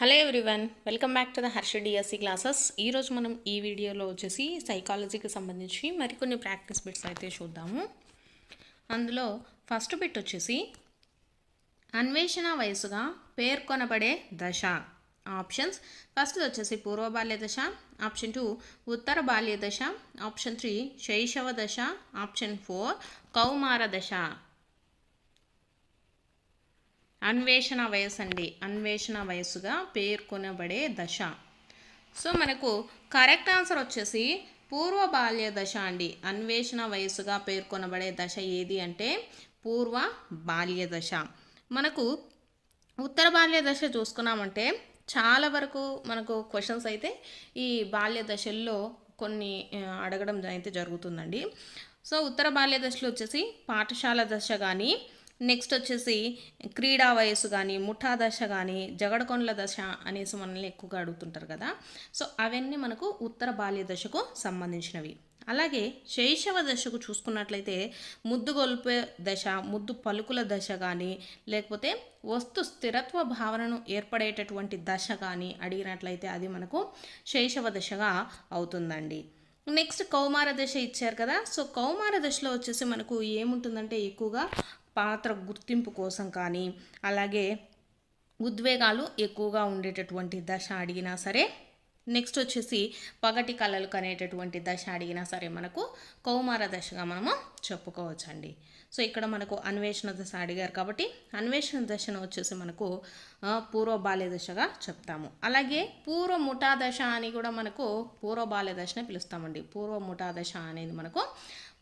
Hello everyone, welcome back to the Harsha DSC classes. ఈరోజు మనం ఈ వీడియోలో వచ్చేసి సైకాలజీకి సంబంధించి మరికొన్ని ప్రాక్టీస్ బిట్స్ అయితే చూద్దాము. అందులో ఫస్ట్ బిట్ వచ్చేసి అన్వేషణ వయసుగా పేర్కొనబడే దశ. ఆప్షన్స్: ఫస్ట్ వచ్చేసి పూర్వ బాల్య దశ, ఆప్షన్ 2 ఉత్తర బాల్య దశ, ఆప్షన్ 3 శైశవ దశ, ఆప్షన్ 4 కౌమార దశ. అన్వేషణ వయసు అండి, అన్వేషణ వయసుగా పేర్కొనబడే దశ. సో మనకు కరెక్ట్ ఆన్సర్ వచ్చేసి పూర్వ బాల్య దశ అండి. అన్వేషణ వయసుగా పేర్కొనబడే దశ ఏది అంటే పూర్వ బాల్య దశ. మనకు ఉత్తర బాల్య దశ చూసుకున్నామంటే చాలా వరకు మనకు క్వశ్చన్స్ అయితే ఈ బాల్య దశల్లో కొన్ని అడగడం అయితే జరుగుతుందండి. సో ఉత్తర బాల్య దశలో వచ్చేసి పాఠశాల దశ కానీ, నెక్స్ట్ వచ్చేసి క్రీడా వయసు కానీ, ముఠా దశ కానీ, జగడకొండల దశ అనేసి మనల్ని ఎక్కువగా అడుగుతుంటారు కదా. సో అవన్నీ మనకు ఉత్తర బాల్య దశకు సంబంధించినవి. అలాగే శైశవ దశకు చూసుకున్నట్లయితే ముద్దుగొల్పే దశ, ముద్దు పలుకుల దశ కానీ, లేకపోతే వస్తు స్థిరత్వ భావనను ఏర్పడేటటువంటి దశ కానీ అడిగినట్లయితే అది మనకు శైశవ దశగా అవుతుందండి. నెక్స్ట్ కౌమార దశ ఇచ్చారు కదా. సో కౌమార దశలో వచ్చేసి మనకు ఏముంటుందంటే ఎక్కువగా పాత్ర గుర్తింపు కోసం కానీ, అలాగే ఉద్వేగాలు ఎక్కువగా ఉండేటటువంటి దశ అడిగినా సరే, నెక్స్ట్ వచ్చేసి పగటి కళలు కనేటటువంటి దశ అడిగినా సరే మనకు కౌమార దశగా మనము చెప్పుకోవచ్చండి. సో ఇక్కడ మనకు అన్వేషణ దశ అడిగారు కాబట్టి అన్వేషణ దశను వచ్చేసి మనకు పూర్వ బాల్య దశగా చెప్తాము. అలాగే పూర్వ ముఠా దశ అని కూడా మనకు పూర్వ బాల్య దశనే పిలుస్తామండి. పూర్వ ముఠా దశ అనేది మనకు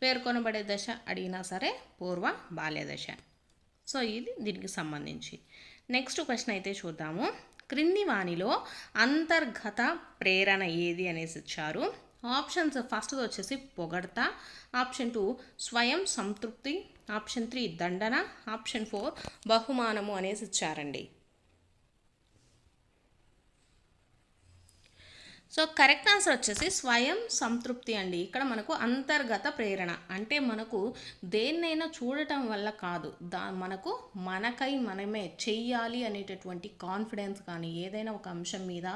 పేర్కొనబడే దశ అడిగినా సరే పూర్వ బాల్య దశ. సో ఇది దీనికి సంబంధించి. నెక్స్ట్ క్వశ్చన్ అయితే చూద్దాము. క్రింది వానిలో అంతర్గత ప్రేరణ ఏది అనేసి ఇచ్చారు. ఆప్షన్స్: ఫస్ట్ వచ్చేసి పొగడ్త, ఆప్షన్ 2 స్వయం సంతృప్తి, ఆప్షన్ 3 దండన, ఆప్షన్ 4 బహుమానము అనేసి ఇచ్చారండి. సో కరెక్ట్ ఆన్సర్ వచ్చేసి స్వయం సంతృప్తి అండి. ఇక్కడ మనకు అంతర్గత ప్రేరణ అంటే మనకు దేన్నైనా చూడటం వల్ల కాదు, మనకు మనకై మనమే చెయ్యాలి అనేటటువంటి కాన్ఫిడెన్స్ కానీ, ఏదైనా ఒక అంశం మీద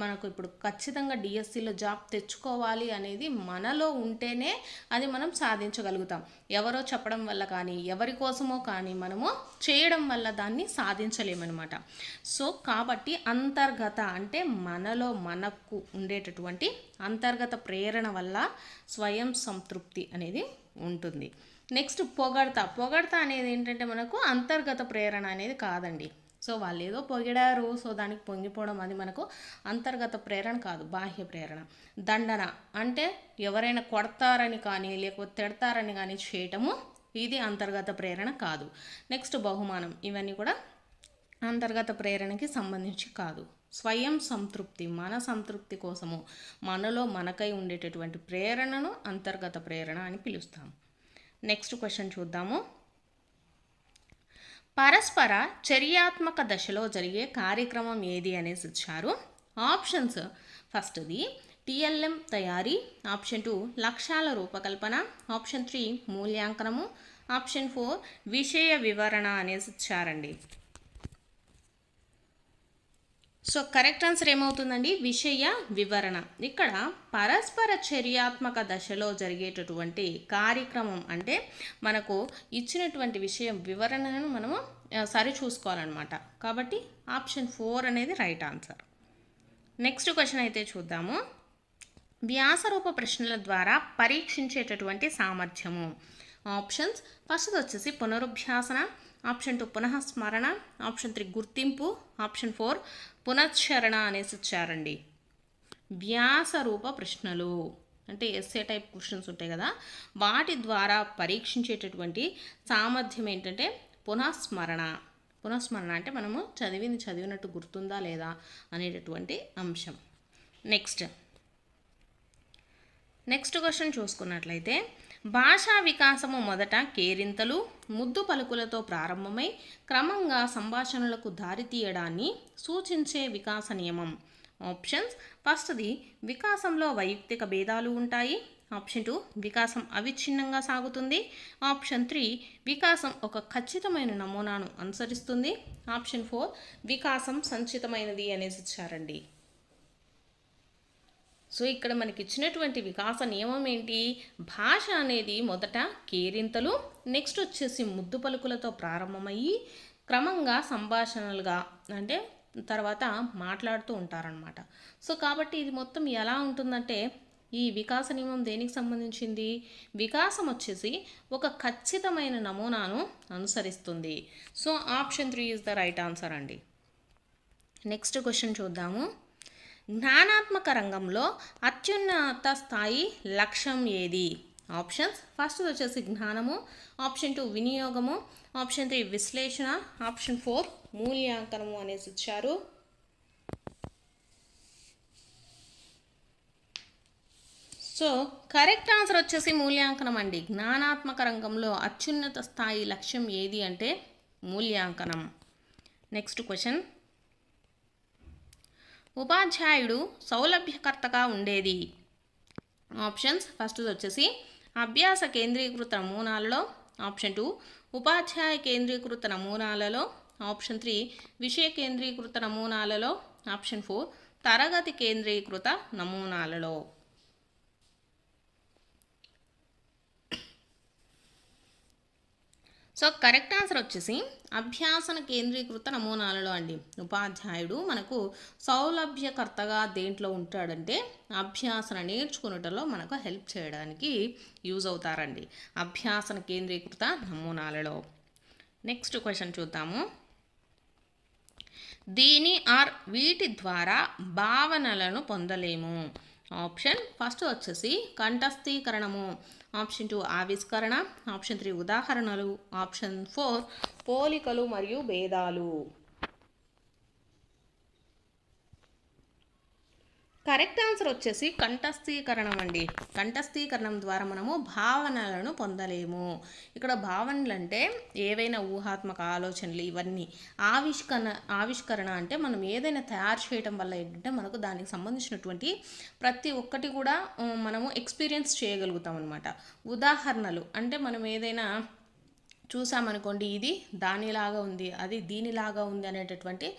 మనకు ఇప్పుడు ఖచ్చితంగా డిఎస్సిలో జాబ్ తెచ్చుకోవాలి అనేది మనలో ఉంటేనే అది మనం సాధించగలుగుతాం. ఎవరో చెప్పడం వల్ల కానీ, ఎవరి కోసమో కానీ మనము చేయడం వల్ల దాన్ని సాధించలేమన్నమాట. సో కాబట్టి అంతర్గత అంటే మనలో మనకు ఉండేటటువంటి అంతర్గత ప్రేరణ వల్ల స్వయం సంతృప్తి అనేది ఉంటుంది. నెక్స్ట్ పొగడ్త అనేది ఏంటంటే మనకు అంతర్గత ప్రేరణ అనేది కాదండి. సో వాళ్ళు ఏదో పొగిడారు, సో దానికి పొంగిపోవడం అది మనకు అంతర్గత ప్రేరణ కాదు, బాహ్య ప్రేరణ. దండన అంటే ఎవరైనా కొడతారని కానీ, లేకపోతే తిడతారని కానీ చేయటము, ఇది అంతర్గత ప్రేరణ కాదు. నెక్స్ట్ బహుమానం, ఇవన్నీ కూడా అంతర్గత ప్రేరణకి సంబంధించి కాదు. స్వయం సంతృప్తి, మన సంతృప్తి కోసము మనలో మనకై ఉండేటటువంటి ప్రేరణను అంతర్గత ప్రేరణ అని పిలుస్తాం. నెక్స్ట్ క్వశ్చన్ చూద్దాము. పరస్పర చర్యాత్మక దశలో జరిగే కార్యక్రమం ఏది అనేసి ఇచ్చారు. ఆప్షన్స్: ఫస్ట్ది టిఎల్ఎం తయారీ, ఆప్షన్ 2 లక్ష్యాల రూపకల్పన, ఆప్షన్ 3 మూల్యాంకనము, ఆప్షన్ 4 విషయ వివరణ అనేసి ఇచ్చారండి. సో కరెక్ట్ ఆన్సర్ ఏమవుతుందండి? విషయ వివరణ. ఇక్కడ పరస్పర చర్యాత్మక దశలో జరిగేటటువంటి కార్యక్రమం అంటే మనకు ఇచ్చినటువంటి విషయం వివరణను మనము సరిచూసుకోవాలన్నమాట. కాబట్టి ఆప్షన్ 4 అనేది రైట్ ఆన్సర్. నెక్స్ట్ క్వశ్చన్ అయితే చూద్దాము. వ్యాసరూప ప్రశ్నల ద్వారా పరీక్షించేటటువంటి సామర్థ్యము. ఆప్షన్స్: ఫస్ట్ వచ్చేసి పునరుభ్యాసన, ఆప్షన్ 2 పునఃస్మరణ, ఆప్షన్ 3 గుర్తింపు, ఆప్షన్ 4 పునశ్చరణ అనేసి ఇచ్చారండి. వ్యాసరూప ప్రశ్నలు అంటే ఎస్ఏ టైప్ క్వశ్చన్స్ ఉంటాయి కదా, వాటి ద్వారా పరీక్షించేటటువంటి సామర్థ్యం ఏంటంటే పునఃస్మరణ. పునఃస్మరణ అంటే మనము చదివినట్టు గుర్తుందా లేదా అనేటటువంటి అంశం. నెక్స్ట్ క్వశ్చన్ చూసుకున్నట్లయితే భాషా వికాసము మొదట కేరింతలు, ముద్దు పలుకులతో ప్రారంభమై క్రమంగా సంభాషణలకు దారితీయడాన్ని సూచించే వికాస నియమం. ఆప్షన్స్: ఫస్ట్ది వికాసంలో వైయక్తిక భేదాలు ఉంటాయి, ఆప్షన్ 2 వికాసం అవిచ్ఛిన్నంగా సాగుతుంది. ఆప్షన్ 3 వికాసం ఒక ఖచ్చితమైన నమూనాను అనుసరిస్తుంది. ఆప్షన్ 4 వికాసం సంచితమైనది అనేసి ఇచ్చారండి. సో ఇక్కడ మనకి ఇచ్చినటువంటి వికాస నియమం ఏంటి? భాష అనేది మొదట కేరింతలు, నెక్స్ట్ వచ్చేసి ముద్దు పలుకులతో ప్రారంభమయ్యి క్రమంగా సంభాషణలుగా అంటే తర్వాత మాట్లాడుతూ ఉంటారనమాట. సో కాబట్టి ఇది మొత్తం ఎలా ఉంటుందంటే ఈ వికాస నియమం దేనికి సంబంధించింది? వికాసం వచ్చేసి ఒక ఖచ్చితమైన నమూనాను అనుసరిస్తుంది. So option 3 is the right answer అండి. నెక్స్ట్ క్వశ్చన్ చూద్దాము. జ్ఞానాత్మక రంగంలో అత్యున్నత స్థాయి లక్ష్యం ఏది? ఆప్షన్స్ ఫస్ట్ వచ్చేసి జ్ఞానము, ఆప్షన్ 2 వినియోగము, ఆప్షన్ 3 విశ్లేషణ, ఆప్షన్ 4 మూల్యాంకనము అనేసి ఇచ్చారు. సో కరెక్ట్ ఆన్సర్ వచ్చేసి మూల్యాంకనం అండి. జ్ఞానాత్మక రంగంలో అత్యున్నత స్థాయి లక్ష్యం ఏది అంటే మూల్యాంకనం. Next question. ఉపాధ్యాయుడు సౌలభ్యకర్తగా ఉండేది. ఆప్షన్స్ ఫస్ట్ వచ్చేసి అభ్యాస కేంద్రీకృత నమూనాలలో, ఆప్షన్ 2 ఉపాధ్యాయ కేంద్రీకృత నమూనాలలో, ఆప్షన్ 3 విషయ కేంద్రీకృత నమూనాలలో, ఆప్షన్ 4 తరగతి కేంద్రీకృత నమూనాలలో. సో కరెక్ట్ ఆన్సర్ వచ్చేసి అభ్యాసన కేంద్రీకృత నమూనాలలో అండి. ఉపాధ్యాయుడు మనకు సౌలభ్యకర్తగా దేంట్లో ఉంటాడంటే అభ్యాసన నేర్చుకునేటలో మనకు హెల్ప్ చేయడానికి యూజ్ అవుతారండి, అభ్యాసన కేంద్రీకృత నమూనాలలో. నెక్స్ట్ క్వశ్చన్ చూద్దాము. దీని ఆర్ వీటి ద్వారా భావనలను పొందలేము. ఆప్షన్ ఫస్ట్ వచ్చేసి కంఠస్థీకరణము, ఆప్షన్ 2 ఆవిష్కరణ, ఆప్షన్ 3 ఉదాహరణలు, ఆప్షన్ 4 పోలికలు మరియు భేదాలు. కరెక్ట్ ఆన్సర్ వచ్చేసి కంఠస్థీకరణం అండి. కంఠస్థీకరణం ద్వారా మనము భావనలను పొందలేము. ఇక్కడ భావనలు అంటే ఏవైనా ఊహాత్మక ఆలోచనలు, ఇవన్నీ. ఆవిష్కరణ అంటే మనం ఏదైనా తయారు చేయడం వల్ల ఏంటంటే మనకు దానికి సంబంధించినటువంటి ప్రతి ఒక్కటి కూడా మనము ఎక్స్పీరియన్స్ చేయగలుగుతాం అనమాట. ఉదాహరణలు అంటే మనం ఏదైనా చూసామనుకోండి, ఇది దానిలాగా ఉంది, అది దీనిలాగా ఉంది అనేటటువంటి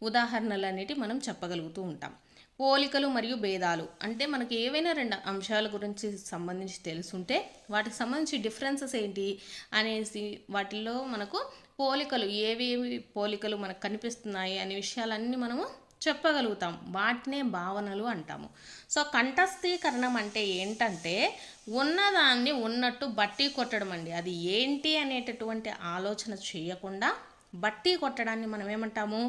ఉదాహరణలు అనేటివి మనం చెప్పగలుగుతూ ఉంటాం. పోలికలు మరియు భేదాలు అంటే మనకి ఏవైనా రెండు అంశాల గురించి సంబంధించి తెలుసుంటే వాటికి సంబంధించి డిఫరెన్సెస్ ఏంటి అనేసి వాటిల్లో మనకు పోలికలు ఏవేవి పోలికలు మనకు కనిపిస్తున్నాయి అనే విషయాలన్నీ మనము చెప్పగలుగుతాం. వాటినే భావనలు అంటాము. సో కంఠస్థీకరణం అంటే ఏంటంటే ఉన్నదాన్ని ఉన్నట్టు బట్టి కొట్టడం అండి. అది ఏంటి అనేటటువంటి ఆలోచన చేయకుండా బట్టి కొట్టడాన్ని మనం ఏమంటాము?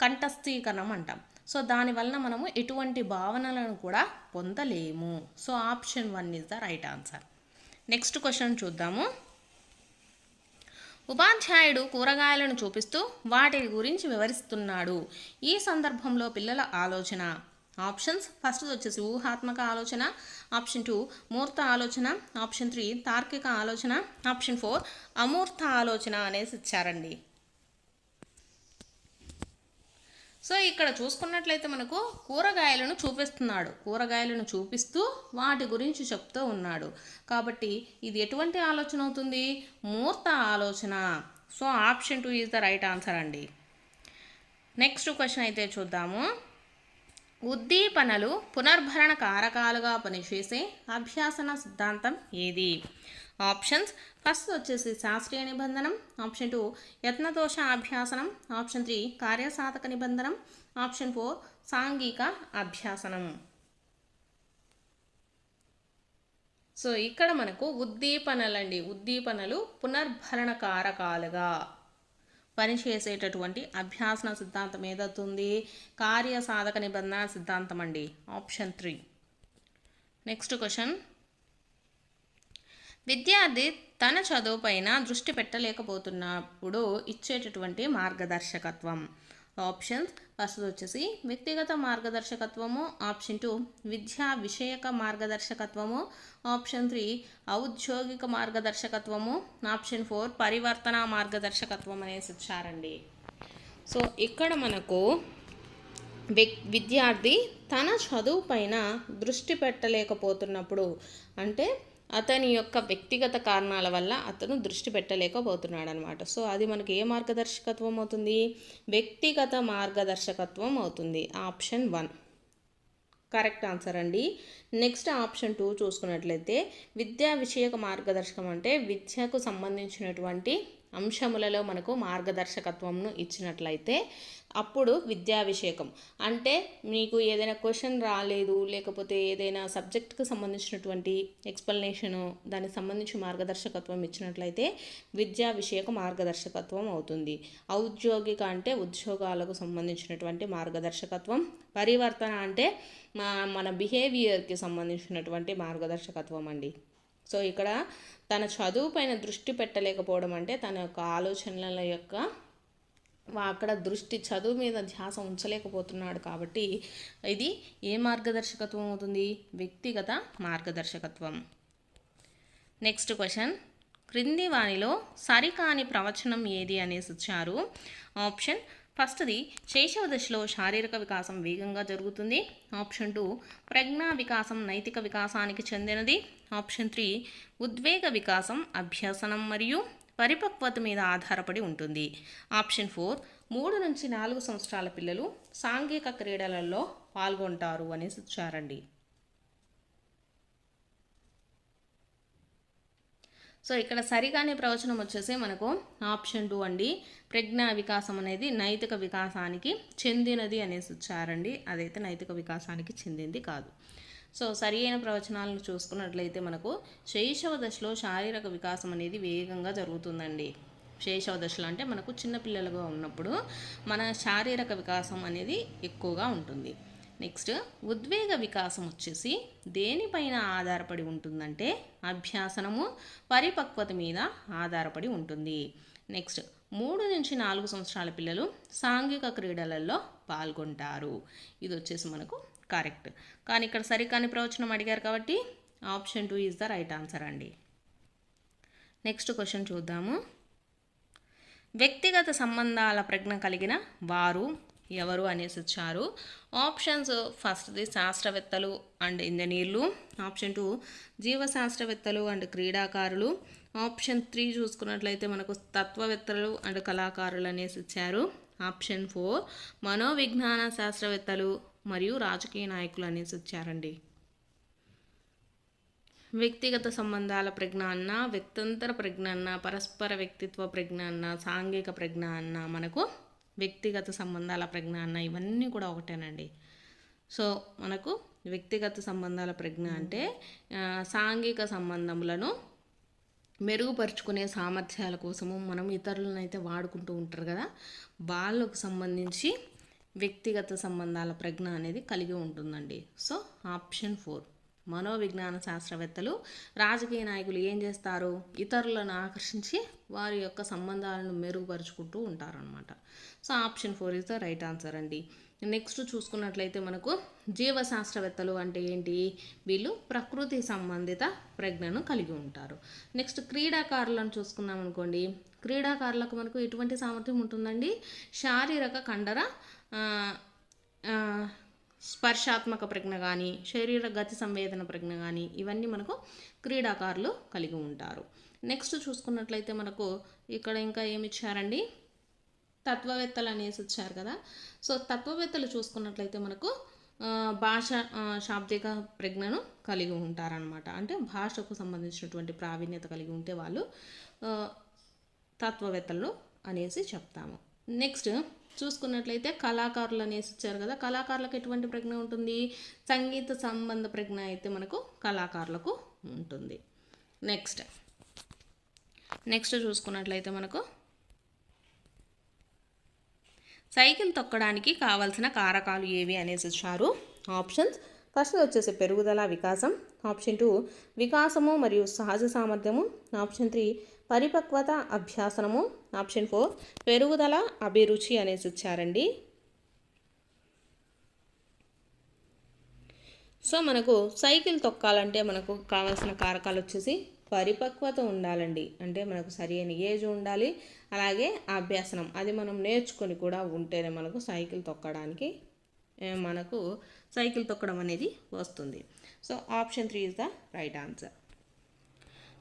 కంఠస్థీకరణం అంటాం. సో దానివల్ల మనము ఎటువంటి భావనలను కూడా పొందలేము. So option 1 is the right answer. Next question చూద్దాము. ఉపాధ్యాయుడు కూరగాయలను చూపిస్తూ వాటి గురించి వివరిస్తున్నాడు. ఈ సందర్భంలో పిల్లల ఆలోచన. ఆప్షన్స్ ఫస్ట్ వచ్చేసి ఊహాత్మక ఆలోచన, ఆప్షన్ 2 మూర్త ఆలోచన, ఆప్షన్ 3 తార్కిక ఆలోచన, ఆప్షన్ 4 అమూర్త ఆలోచన అనేసి ఇచ్చారండి. సో ఇక్కడ చూసుకున్నట్లయితే మనకు కూరగాయలను చూపిస్తున్నాడు, కూరగాయలను చూపిస్తూ వాటి గురించి చెప్తూ ఉన్నాడు. కాబట్టి ఇది ఎటువంటి ఆలోచన అవుతుంది? మూర్త ఆలోచన. So option 2 is the right answer అండి. నెక్స్ట్ క్వశ్చన్ అయితే చూద్దాము. ఉద్దీపనలు పునర్భరణ కారకాలుగా పనిచేసే అభ్యాసన సిద్ధాంతం ఏది? ఆప్షన్స్ ఫస్ట్ వచ్చేసి శాస్త్రీయ నిబంధనం, ఆప్షన్ 2 యత్నదోష అభ్యాసనం, ఆప్షన్ 3 కార్యసాధక నిబంధనం, ఆప్షన్ 4 సాంఘిక అభ్యాసనం. సో ఇక్కడ మనకు ఉద్దీపనలండి. ఉద్దీపనలు పునర్భరణ కారకాలుగా పనిచేసేటటువంటి అభ్యాసన సిద్ధాంతం ఏదవుతుంది? కార్యసాధక నిబంధన సిద్ధాంతం అండి, ఆప్షన్ 3. Next question. విద్యార్థి తన చదువుపైన దృష్టి పెట్టలేకపోతున్నప్పుడు ఇచ్చేటటువంటి మార్గదర్శకత్వం. ఆప్షన్స్ ఫస్ట్ వచ్చేసి వ్యక్తిగత మార్గదర్శకత్వము, ఆప్షన్ 2 విద్యా విషయక మార్గదర్శకత్వము, ఆప్షన్ 3 ఔద్యోగిక మార్గదర్శకత్వము, ఆప్షన్ 4 పరివర్తన మార్గదర్శకత్వం అనేసి ఇచ్చారండి. సో ఇక్కడ మనకు విద్యార్థి తన చదువు పైన దృష్టి పెట్టలేకపోతున్నప్పుడు, అంటే అతని యొక్క వ్యక్తిగత కారణాల వల్ల అతను దృష్టి పెట్టలేకపోతున్నాడు అనమాట. సో అది మనకి ఏ మార్గదర్శకత్వం అవుతుంది? వ్యక్తిగత మార్గదర్శకత్వం అవుతుంది. ఆప్షన్ 1 కరెక్ట్ ఆన్సర్ అండి. నెక్స్ట్ ఆప్షన్ 2 చూసుకున్నట్లయితే విద్యా విషయక మార్గదర్శకం అంటే విద్యకు సంబంధించినటువంటి అంశములలో మనకు మార్గదర్శకత్వంను ఇచ్చినట్లయితే అప్పుడు విద్యా విషయకం అంటే మీకు ఏదైనా క్వశ్చన్ రాలేదు, లేకపోతే ఏదైనా సబ్జెక్ట్కి సంబంధించినటువంటి ఎక్స్ప్లెనేషను దానికి సంబంధించి మార్గదర్శకత్వం ఇచ్చినట్లయితే విద్యా విషయక మార్గదర్శకత్వం అవుతుంది. ఔద్యోగిక అంటే ఉద్యోగాలకు సంబంధించినటువంటి మార్గదర్శకత్వం. పరివర్తన అంటే మన బిహేవియర్కి సంబంధించినటువంటి మార్గదర్శకత్వం అండి. సో ఇక్కడ తన చదువు పైన దృష్టి పెట్టలేకపోవడం అంటే తన యొక్క ఆలోచనల యొక్క అక్కడ దృష్టి చదువు మీద ధ్యాస ఉంచలేకపోతున్నాడు కాబట్టి ఇది ఏ మార్గదర్శకత్వం అవుతుంది? వ్యక్తిగత మార్గదర్శకత్వం. నెక్స్ట్ క్వశ్చన్, క్రింది వానిలో సరికాని ప్రవచనం ఏది అనేసి ఇచ్చారు. ఆప్షన్ ఫస్ట్ది శైశవ దశలో శారీరక వికాసం వేగంగా జరుగుతుంది. ఆప్షన్ 2 ప్రజ్ఞా వికాసం నైతిక వికాసానికి చెందినది. ఆప్షన్ 3 ఉద్వేగ వికాసం అభ్యసనం మరియు పరిపక్వత మీద ఆధారపడి ఉంటుంది. ఆప్షన్ 4 3 నుంచి 4 సంవత్సరాల పిల్లలు సాంఘిక క్రీడలలో పాల్గొంటారు అనేసి ఇచ్చారండి. సో ఇక్కడ సరిగానే ప్రవచనం వచ్చేసి మనకు ఆప్షన్ 2 అండి. ప్రజ్ఞా వికాసం అనేది నైతిక వికాసానికి చెందినది అనేసి ఇచ్చారండి. అదైతే నైతిక వికాసానికి చెందింది కాదు. సో సరి అయిన ప్రవచనాలను చూసుకున్నట్లయితే మనకు శైశవ దశలో శారీరక వికాసం అనేది వేగంగా జరుగుతుందండి. శైశవ దశలో అంటే మనకు చిన్నపిల్లలుగా ఉన్నప్పుడు మన శారీరక వికాసం అనేది ఎక్కువగా ఉంటుంది. నెక్స్ట్ ఉద్వేగ వికాసం వచ్చేసి దేనిపైన ఆధారపడి ఉంటుందంటే అభ్యాసనము పరిపక్వత మీద ఆధారపడి ఉంటుంది. నెక్స్ట్ 3 నుంచి 4 సంవత్సరాల పిల్లలు సాంఘిక క్రీడలలో పాల్గొంటారు. ఇది వచ్చేసి మనకు కరెక్ట్. కానీ ఇక్కడ సరికాని ప్రవచనం అడిగారు కాబట్టి option 2 is the right answer అండి. నెక్స్ట్ క్వశ్చన్ చూద్దాము. వ్యక్తిగత సంబంధాల ప్రజ్ఞ కలిగిన వారు ఎవరు అనేసి ఇచ్చారు. ఆప్షన్స్ ఫస్ట్ది శాస్త్రవేత్తలు అండ్ ఇంజనీర్లు. ఆప్షన్ 2 జీవశాస్త్రవేత్తలు అండ్ క్రీడాకారులు. ఆప్షన్ 3 చూసుకున్నట్లయితే మనకు తత్వవేత్తలు అండ్ కళాకారులు అనేసి ఇచ్చారు. ఆప్షన్ 4 మనోవిజ్ఞాన శాస్త్రవేత్తలు మరియు రాజకీయ నాయకులు అనేసి ఇచ్చారండి. వ్యక్తిగత సంబంధాల ప్రజ్ఞ అన్న, వ్యక్తంతర ప్రజ్ఞ అన్న, పరస్పర వ్యక్తిత్వ ప్రజ్ఞ అన్న, సాంఘిక ప్రజ్ఞ అన్న, మనకు వ్యక్తిగత సంబంధాల ప్రజ్ఞ అన్న ఇవన్నీ కూడా ఒకటేనండి. సో మనకు వ్యక్తిగత సంబంధాల ప్రజ్ఞ అంటే సాంఘిక సంబంధములను మెరుగుపరుచుకునే సామర్థ్యాల కోసము మనం ఇతరులను అయితే వాడుకుంటూ ఉంటారు కదా, వాళ్ళకు సంబంధించి వ్యక్తిగత సంబంధాల ప్రజ్ఞ అనేది కలిగి ఉంటుందండి. సో ఆప్షన్ 4 మనోవిజ్ఞాన శాస్త్రవేత్తలు రాజకీయ నాయకులు ఏం చేస్తారు? ఇతరులను ఆకర్షించి వారి యొక్క సంబంధాలను మెరుగుపరుచుకుంటూ ఉంటారనమాట. So option 4 is the right answer అండి. నెక్స్ట్ చూసుకున్నట్లయితే మనకు జీవశాస్త్రవేత్తలు అంటే ఏంటి? వీళ్ళు ప్రకృతి సంబంధిత ప్రజ్ఞను కలిగి ఉంటారు. నెక్స్ట్ క్రీడాకారులను చూసుకున్నాం అనుకోండి. క్రీడాకారులకు మనకు ఎటువంటి సామర్థ్యం ఉంటుందండి? శారీరక కండర స్పర్శాత్మక ప్రజ్ఞ కానీ, శరీర గతి సంవేదన ప్రజ్ఞ కానీ, ఇవన్నీ మనకు క్రీడాకారులు కలిగి ఉంటారు. నెక్స్ట్ చూసుకున్నట్లయితే మనకు ఇక్కడ ఇంకా ఏమి ఇచ్చారండి? తత్వవేత్తలు అనేసి ఇచ్చారు కదా. సో తత్వవేత్తలు చూసుకున్నట్లయితే మనకు భాష శాబ్దిక ప్రజ్ఞను కలిగి ఉంటారనమాట. అంటే భాషకు సంబంధించినటువంటి ప్రావీణ్యత కలిగి ఉంటే వాళ్ళు తత్వవేత్తలు అనేసి చెప్తాము. నెక్స్ట్ చూసుకున్నట్లయితే కళాకారులు అనేసి ఇచ్చారు కదా. కళాకారులకు ఎటువంటి ప్రజ్ఞ ఉంటుంది? సంగీత సంబంధ ప్రజ్ఞ అయితే మనకు కళాకారులకు ఉంటుంది. నెక్స్ట్ చూసుకున్నట్లయితే మనకు సైకిల్ తొక్కడానికి కావాల్సిన కారకాలు ఏవి అనేసి ఇచ్చారు. ఆప్షన్స్ ఫస్ట్ వచ్చేసి పెరుగుదల వికాసం. ఆప్షన్ 2 వికాసము మరియు సహజ సామర్థ్యము. ఆప్షన్ 3 పరిపక్వత అభ్యాసనము. ఆప్షన్ 4 పెరుగుదల అభిరుచి అనేసి ఇచ్చారండి. సో మనకు సైకిల్ తొక్కాలంటే మనకు కావాల్సిన కారకాలు వచ్చేసి పరిపక్వత ఉండాలండి. అంటే మనకు సరైన ఏజ్ ఉండాలి, అలాగే అభ్యాసనం అది మనం నేర్చుకొని కూడా ఉంటేనే మనకు సైకిల్ తొక్కడానికి మనకు సైకిల్ తొక్కడం అనేది వస్తుంది. So option 3 is the right answer.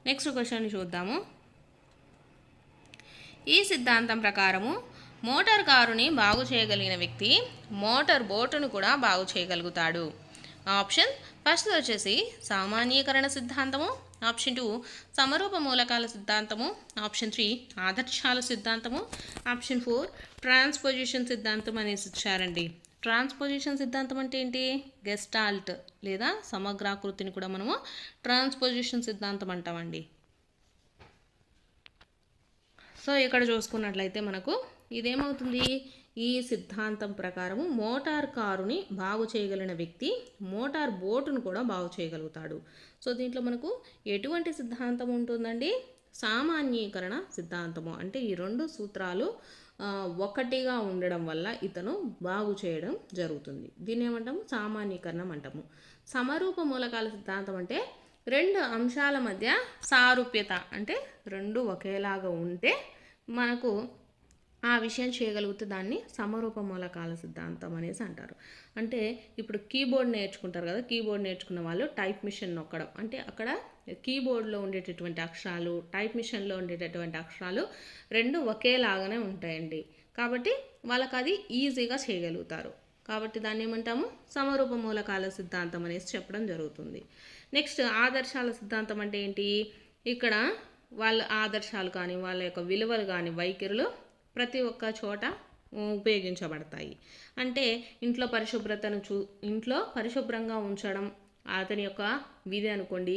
Next question చూద్దాము. ఈ సిద్ధాంతం ప్రకారము మోటార్ కారుని బాగు చేయగలిగిన వ్యక్తి మోటార్ బోటును కూడా బాగు చేయగలుగుతాడు. ఆప్షన్ ఫస్ట్ వచ్చేసి సామాన్యీకరణ సిద్ధాంతము, ఆప్షన్ 2 సమరూప మూలకాల సిద్ధాంతము, ఆప్షన్ 3 ఆదర్శాల సిద్ధాంతము, ఆప్షన్ 4 ట్రాన్స్పోజిషన్ సిద్ధాంతం అనేసి ఇచ్చారండి. ట్రాన్స్పోజిషన్ సిద్ధాంతం అంటే ఏంటి? గెస్టాల్ట్ లేదా సమగ్రాకృతిని కూడా మనము ట్రాన్స్పోజిషన్ సిద్ధాంతం అంటామండి. సో ఇక్కడ చూసుకున్నట్లయితే మనకు ఇదేమవుతుంది, ఈ సిద్ధాంతం ప్రకారము మోటార్ కారుని బాగు చేయగలిగిన వ్యక్తి మోటార్ బోటును కూడా బాగు చేయగలుగుతాడు. సో దీంట్లో మనకు ఎటువంటి సిద్ధాంతం ఉంటుందండి? సామాన్యీకరణ సిద్ధాంతము. అంటే ఈ రెండు సూత్రాలు ఒకటిగా ఉండడం వల్ల ఇతను బాగు చేయడం జరుగుతుంది. దీన్ని ఏమంటాము? సామాన్యీకరణం అంటాము. సమరూప మూలకాల సిద్ధాంతం అంటే రెండు అంశాల మధ్య సారూప్యత, అంటే రెండు ఒకేలాగా ఉంటే మనకు ఆ విషయం చేయగలిగితే దాన్ని సమరూప మూలకాల సిద్ధాంతం అనేసి అంటారు. అంటే ఇప్పుడు కీబోర్డ్ నేర్చుకుంటారు కదా, కీబోర్డ్ నేర్చుకున్న వాళ్ళు టైప్ మిషన్ నొక్కడం, అంటే అక్కడ కీబోర్డ్లో ఉండేటటువంటి అక్షరాలు టైప్ మిషన్లో ఉండేటటువంటి అక్షరాలు రెండు ఒకేలాగానే ఉంటాయండి. కాబట్టి వాళ్ళకి అది ఈజీగా చేయగలుగుతారు. కాబట్టి దాన్ని ఏమంటాము? సమరూప మూలకాల సిద్ధాంతం అనేసి చెప్పడం జరుగుతుంది. నెక్స్ట్ ఆదర్శాల సిద్ధాంతం అంటే ఏంటి? ఇక్కడ వాళ్ళ ఆదర్శాలు కానీ వాళ్ళ యొక్క విలువలు కానీ వైఖరులు ప్రతి ఒక్క చోట ఉపయోగించబడతాయి. అంటే ఇంట్లో పరిశుభ్రంగా ఉంచడం అతని యొక్క విధి అనుకోండి,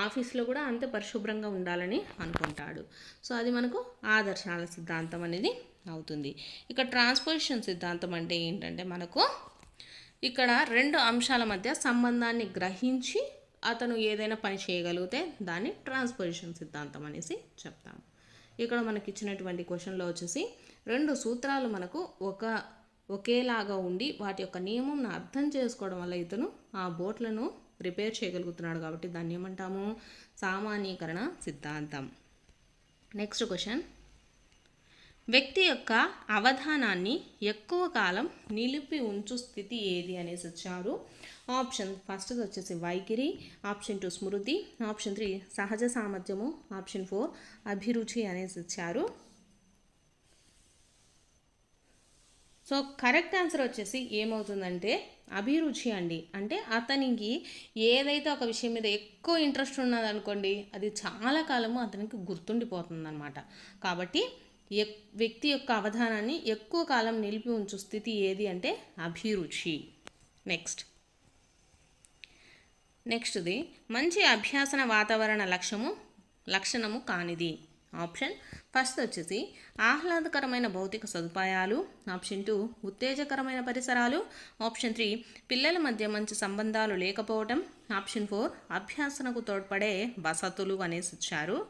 ఆఫీస్లో కూడా అంతే పరిశుభ్రంగా ఉండాలని అనుకుంటాడు. సో అది మనకు ఆదర్శాల సిద్ధాంతం అనేది అవుతుంది. ఇక ట్రాన్స్పోజిషన్ సిద్ధాంతం అంటే ఏంటంటే మనకు ఇక్కడ రెండు అంశాల మధ్య సంబంధాన్ని గ్రహించి అతను ఏదైనా పని చేయగలిగితే దాన్ని ట్రాన్స్పోజిషన్ సిద్ధాంతం అనేసి చెప్తాము. ఇక్కడ మనకి ఇచ్చినటువంటి క్వశ్చన్లో వచ్చేసి రెండు సూత్రాలు మనకు ఒకేలాగా ఉండి వాటి యొక్క నియమంను అర్థం చేసుకోవడం వల్ల ఇతను ఆ బోట్లను రిపేర్ చేయగలుగుతున్నాడు. కాబట్టి దాన్ని ఏమంటాము? సామాన్యీకరణ సిద్ధాంతం. Next question. వ్యక్తి యొక్క అవధానాన్ని ఎక్కువ కాలం నిలిపి ఉంచు స్థితి ఏది అనేసి ఇచ్చారు. ఆప్షన్ ఫస్ట్ వచ్చేసి వైఖరి, ఆప్షన్ 2 స్మృతి, ఆప్షన్ 3 సహజ సామర్థ్యము, ఆప్షన్ 4 అభిరుచి అనేసి ఇచ్చారు. సో కరెక్ట్ ఆన్సర్ వచ్చేసి ఏమవుతుందంటే అభిరుచి అండి. అంటే అతనికి ఏదైతే ఒక విషయం మీద ఎక్కువ ఇంట్రెస్ట్ ఉన్నదనుకోండి, అది చాలా కాలము అతనికి గుర్తుండిపోతుంది అన్నమాట. కాబట్టి వ్యక్తి యొక్క అవధానాన్ని ఎక్కువ కాలం నిలిపి ఉంచు స్థితి ఏది అంటే అభిరుచి. నెక్స్ట్ది మంచి అభ్యాసన వాతావరణ లక్షణము కానిది. ఆప్షన్ ఫస్ట్ వచ్చేసి ఆహ్లాదకరమైన భౌతిక సదుపాయాలు, ఆప్షన్ 2 ఉత్తేజకరమైన పరిసరాలు, ఆప్షన్ 3 పిల్లల మధ్య మంచి సంబంధాలు లేకపోవడం, ఆప్షన్ 4 అభ్యాసనకు తోడ్పడే వసతులు అనేసి ఇచ్చారు.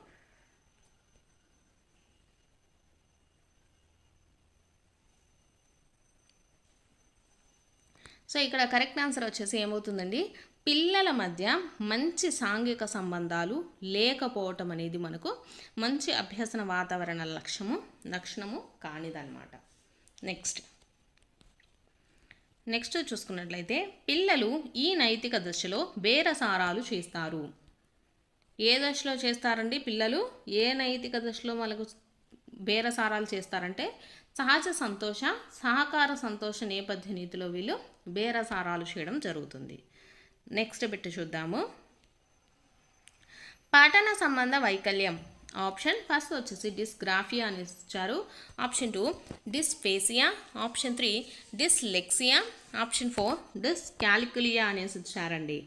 సో ఇక్కడ కరెక్ట్ ఆన్సర్ వచ్చేసి ఏమవుతుందండి? పిల్లల మధ్య మంచి సాంఘిక సంబంధాలు లేకపోవటం అనేది మనకు మంచి అభ్యసన వాతావరణ లక్షణము కానిదన్నమాట. నెక్స్ట్ చూసుకున్నట్లయితే పిల్లలు ఈ నైతిక దశలో బేరసారాలు చేస్తారు. ఏ దశలో చేస్తారండి పిల్లలు? ఏ నైతిక దశలో మనకు బేరసారాలు చేస్తారంటే సహజ సంతోష సహకార సంతోష నేపథ్య నీతిలో వీళ్ళు బేరసారాలు చేయడం జరుగుతుంది. నెక్స్ట్ బిట్ చూద్దాము. పఠన సంబంధ వైకల్యం. ఆప్షన్ ఫస్ట్ వచ్చేసి డిస్గ్రాఫియా అని ఇచ్చారు, option 2 dysphasia, option 3 dyslexia, option 4 dyscalculia అనేసి ఇచ్చారండి.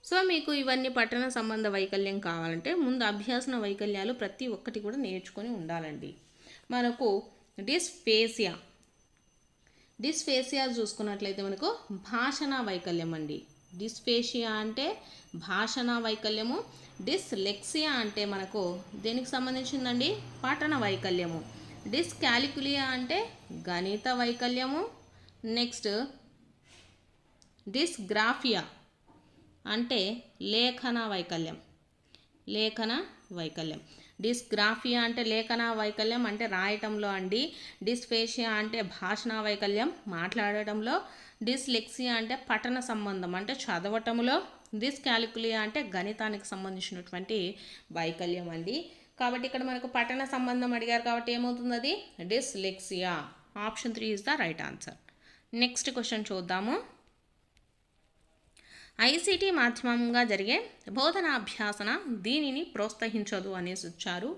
సో మీకు ఇవన్నీ పఠన సంబంధ వైకల్యం కావాలంటే ముందు అభ్యాసన వైకల్యాలు ప్రతి ఒక్కటి కూడా నేర్చుకొని ఉండాలండి. మనకు డిస్ఫేసియా చూసుకున్నట్లయితే మనకు భాషణ వైకల్యం అండి. డిస్ఫేషియా అంటే భాషణ వైకల్యము, డిస్లెక్సియా అంటే మనకు దేనికి సంబంధించిందండి? పఠన వైకల్యము. డిస్కాలిక్యులియా అంటే గణిత వైకల్యము. నెక్స్ట్ డిస్గ్రాఫియా అంటే లేఖన వైకల్యం. డిస్గ్రాఫియా అంటే లేఖన వైకల్యం అంటే రాయటంలో అండి. డిస్ఫేషియా అంటే భాషణ వైకల్యం మాట్లాడటంలో. డిస్లెక్సియా అంటే పఠన సంబంధం అంటే చదవటంలో. డిస్కాలిక్యులియా అంటే గణితానికి సంబంధించినటువంటి వైకల్యం అండి. కాబట్టి ఇక్కడ మనకు పఠన సంబంధం అడిగారు కాబట్టి ఏమవుతుంది, అది dyslexia. Option 3 is the right answer. Next question చూద్దాము. ఐసీటీ మాధ్యమంగా జరిగే బోధనాభ్యాసన దీనిని ప్రోత్సహించదు అనేసి ఇచ్చారు.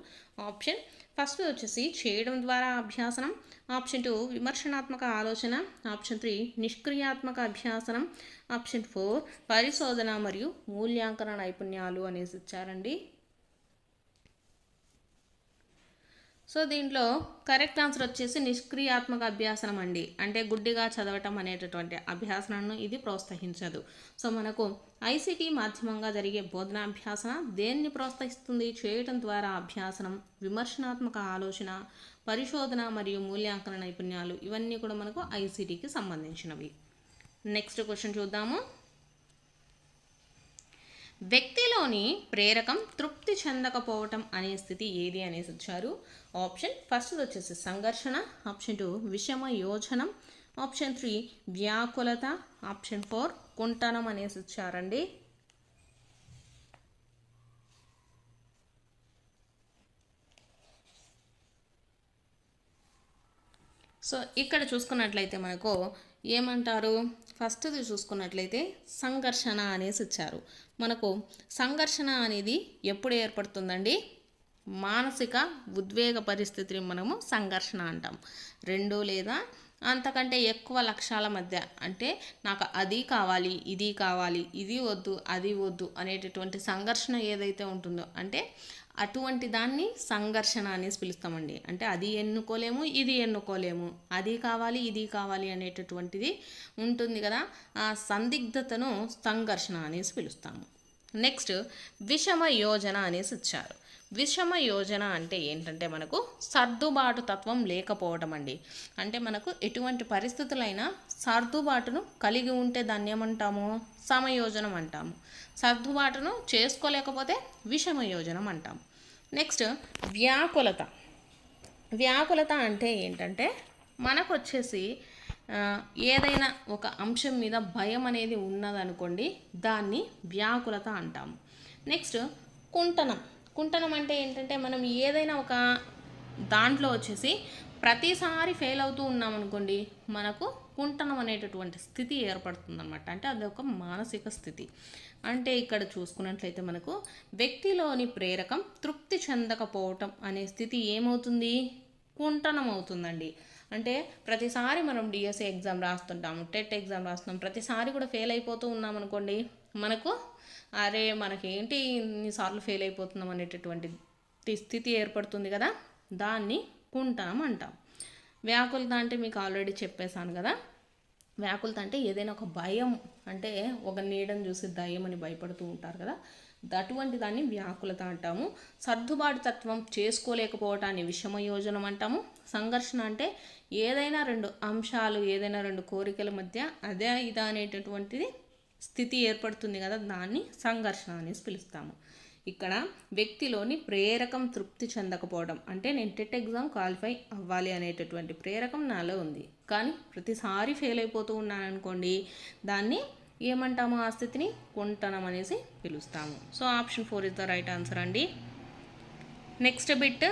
ఆప్షన్ ఫస్ట్ వచ్చేసి చేయడం ద్వారా అభ్యాసనం. ఆప్షన్ 2 విమర్శనాత్మక ఆలోచన. ఆప్షన్ 3 నిష్క్రియాత్మక అభ్యాసనం. ఆప్షన్ 4 పరిశోధన మరియు మూల్యాంకన నైపుణ్యాలు అనేసి ఇచ్చారండి. సో దీంట్లో కరెక్ట్ ఆన్సర్ వచ్చేసి నిష్క్రియాత్మక అభ్యాసనం అండి. అంటే గుడ్డిగా చదవటం అనేటటువంటి అభ్యాసనను ఇది ప్రోత్సహించదు. సో మనకు ఐసీటీ మాధ్యమంగా జరిగే బోధనాభ్యాసన దేన్ని ప్రోత్సహిస్తుంది? చేయటం ద్వారా అభ్యాసనం, విమర్శనాత్మక ఆలోచన, పరిశోధన మరియు మూల్యాంకన నైపుణ్యాలు ఇవన్నీ కూడా మనకు ఐసీటీకి సంబంధించినవి. నెక్స్ట్ క్వశ్చన్ చూద్దాము. వ్యక్తిలోని ప్రేరకం తృప్తి చెందకపోవటం అనే స్థితి ఏది అనేసి ఇచ్చారు. ఆప్షన్ ఫస్ట్ వచ్చేసి సంఘర్షణ. ఆప్షన్ 2 విషమ యోజనం. ఆప్షన్ 3 వ్యాకులత. ఆప్షన్ 4 కుంటనం అనేసి ఇచ్చారండి. సో ఇక్కడ చూసుకున్నట్లయితే మనకు ఏమంటారు, ఫస్ట్ది చూసుకున్నట్లయితే సంఘర్షణ అనేసి ఇచ్చారు. మనకు సంఘర్షణ అనేది ఎప్పుడు ఏర్పడుతుందండి? మానసిక ఉద్వేగ పరిస్థితిని మనము సంఘర్షణ అంటాం. 2 లేదా అంతకంటే ఎక్కువ లక్ష్యాల మధ్య, అంటే నాకు అది కావాలి, ఇది కావాలి, ఇది వద్దు, అది వద్దు అనేటటువంటి సంఘర్షణ ఏదైతే ఉంటుందో, అంటే అటువంటి దాన్ని సంఘర్షణ అనేసి పిలుస్తామండి. అంటే అది ఎన్నుకోలేము, ఇది ఎన్నుకోలేము, అది కావాలి, ఇది కావాలి అనేటటువంటిది ఉంటుంది కదా, ఆ సందిగ్ధతను సంఘర్షణ అనేసి పిలుస్తాము. నెక్స్ట్ విషమ యోజన అనేసి ఇచ్చారు. విషమ యోజన అంటే ఏంటంటే మనకు సర్దుబాటు తత్వం లేకపోవడం అండి. అంటే మనకు ఎటువంటి పరిస్థితులైనా సర్దుబాటును కలిగి ఉంటే దాన్ని ఏమంటాము? సమయోజనం అంటాము. సర్దుబాటును చేసుకోలేకపోతే విషమ యోజనం అంటాము. నెక్స్ట్ వ్యాకులత. వ్యాకులత అంటే ఏంటంటే మనకు వచ్చేసి ఏదైనా ఒక అంశం మీద భయం అనేది ఉన్నదనుకోండి, దాన్ని వ్యాకులత అంటాము. నెక్స్ట్ కుంటనం. కుంటనం అంటే ఏంటంటే మనం ఏదైనా ఒక దాంట్లో వచ్చేసి ప్రతిసారి ఫెయిల్ అవుతూ ఉన్నామనుకోండి, మనకు కుంటనం అనేటటువంటి స్థితి ఏర్పడుతుందన్నమాట. అంటే అది ఒక మానసిక స్థితి. అంటే ఇక్కడ చూసుకున్నట్లయితే మనకు వ్యక్తిలోని ప్రేరకం తృప్తి చెందకపోవటం అనే స్థితి ఏమవుతుంది? కుంటనం అవుతుందండి. అంటే ప్రతిసారి మనం డిఎస్సి ఎగ్జామ్ రాస్తుంటాము, టెట్ ఎగ్జామ్ రాస్తున్నాం, ప్రతిసారి కూడా ఫెయిల్ అయిపోతూ ఉన్నాం అనుకోండి, మనకు అరే మనకేంటి ఇన్నిసార్లు ఫెయిల్ అయిపోతున్నాం అనేటటువంటి స్థితి ఏర్పడుతుంది కదా, దాన్ని కుంటనం అంటాం. వ్యాకులత అంటే మీకు ఆల్రెడీ చెప్పేశాను కదా. వ్యాకులత అంటే ఏదైనా ఒక భయం, అంటే ఒక నీడను చూసి దయ్యం అని భయపడుతూ ఉంటారు కదా, అటువంటి దాన్ని వ్యాకులత అంటాము. సర్దుబాటు తత్వం చేసుకోలేకపోవటాన్ని విషమయోజనం అంటాము. సంఘర్షణ అంటే ఏదైనా 2 అంశాలు, ఏదైనా 2 కోరికల మధ్య అదే ఇదా అనేటటువంటిది స్థితి ఏర్పడుతుంది కదా, దాన్ని సంఘర్షణ అనేసి పిలుస్తాము. ఇక్కడ వ్యక్తిలోని ప్రేరకం తృప్తి చెందకపోవడం అంటే నేను టెట్ ఎగ్జామ్ క్వాలిఫై అవ్వాలి అనేటటువంటి ప్రేరకం నాలో ఉంది, కానీ ప్రతిసారి ఫెయిల్ అయిపోతూ ఉన్నాను అనుకోండి, దాన్ని ఏమంటాము? ఆ స్థితిని కుంటనం అనేసి పిలుస్తాము. So option 4 is the right answer అండి. నెక్స్ట్ బిట్,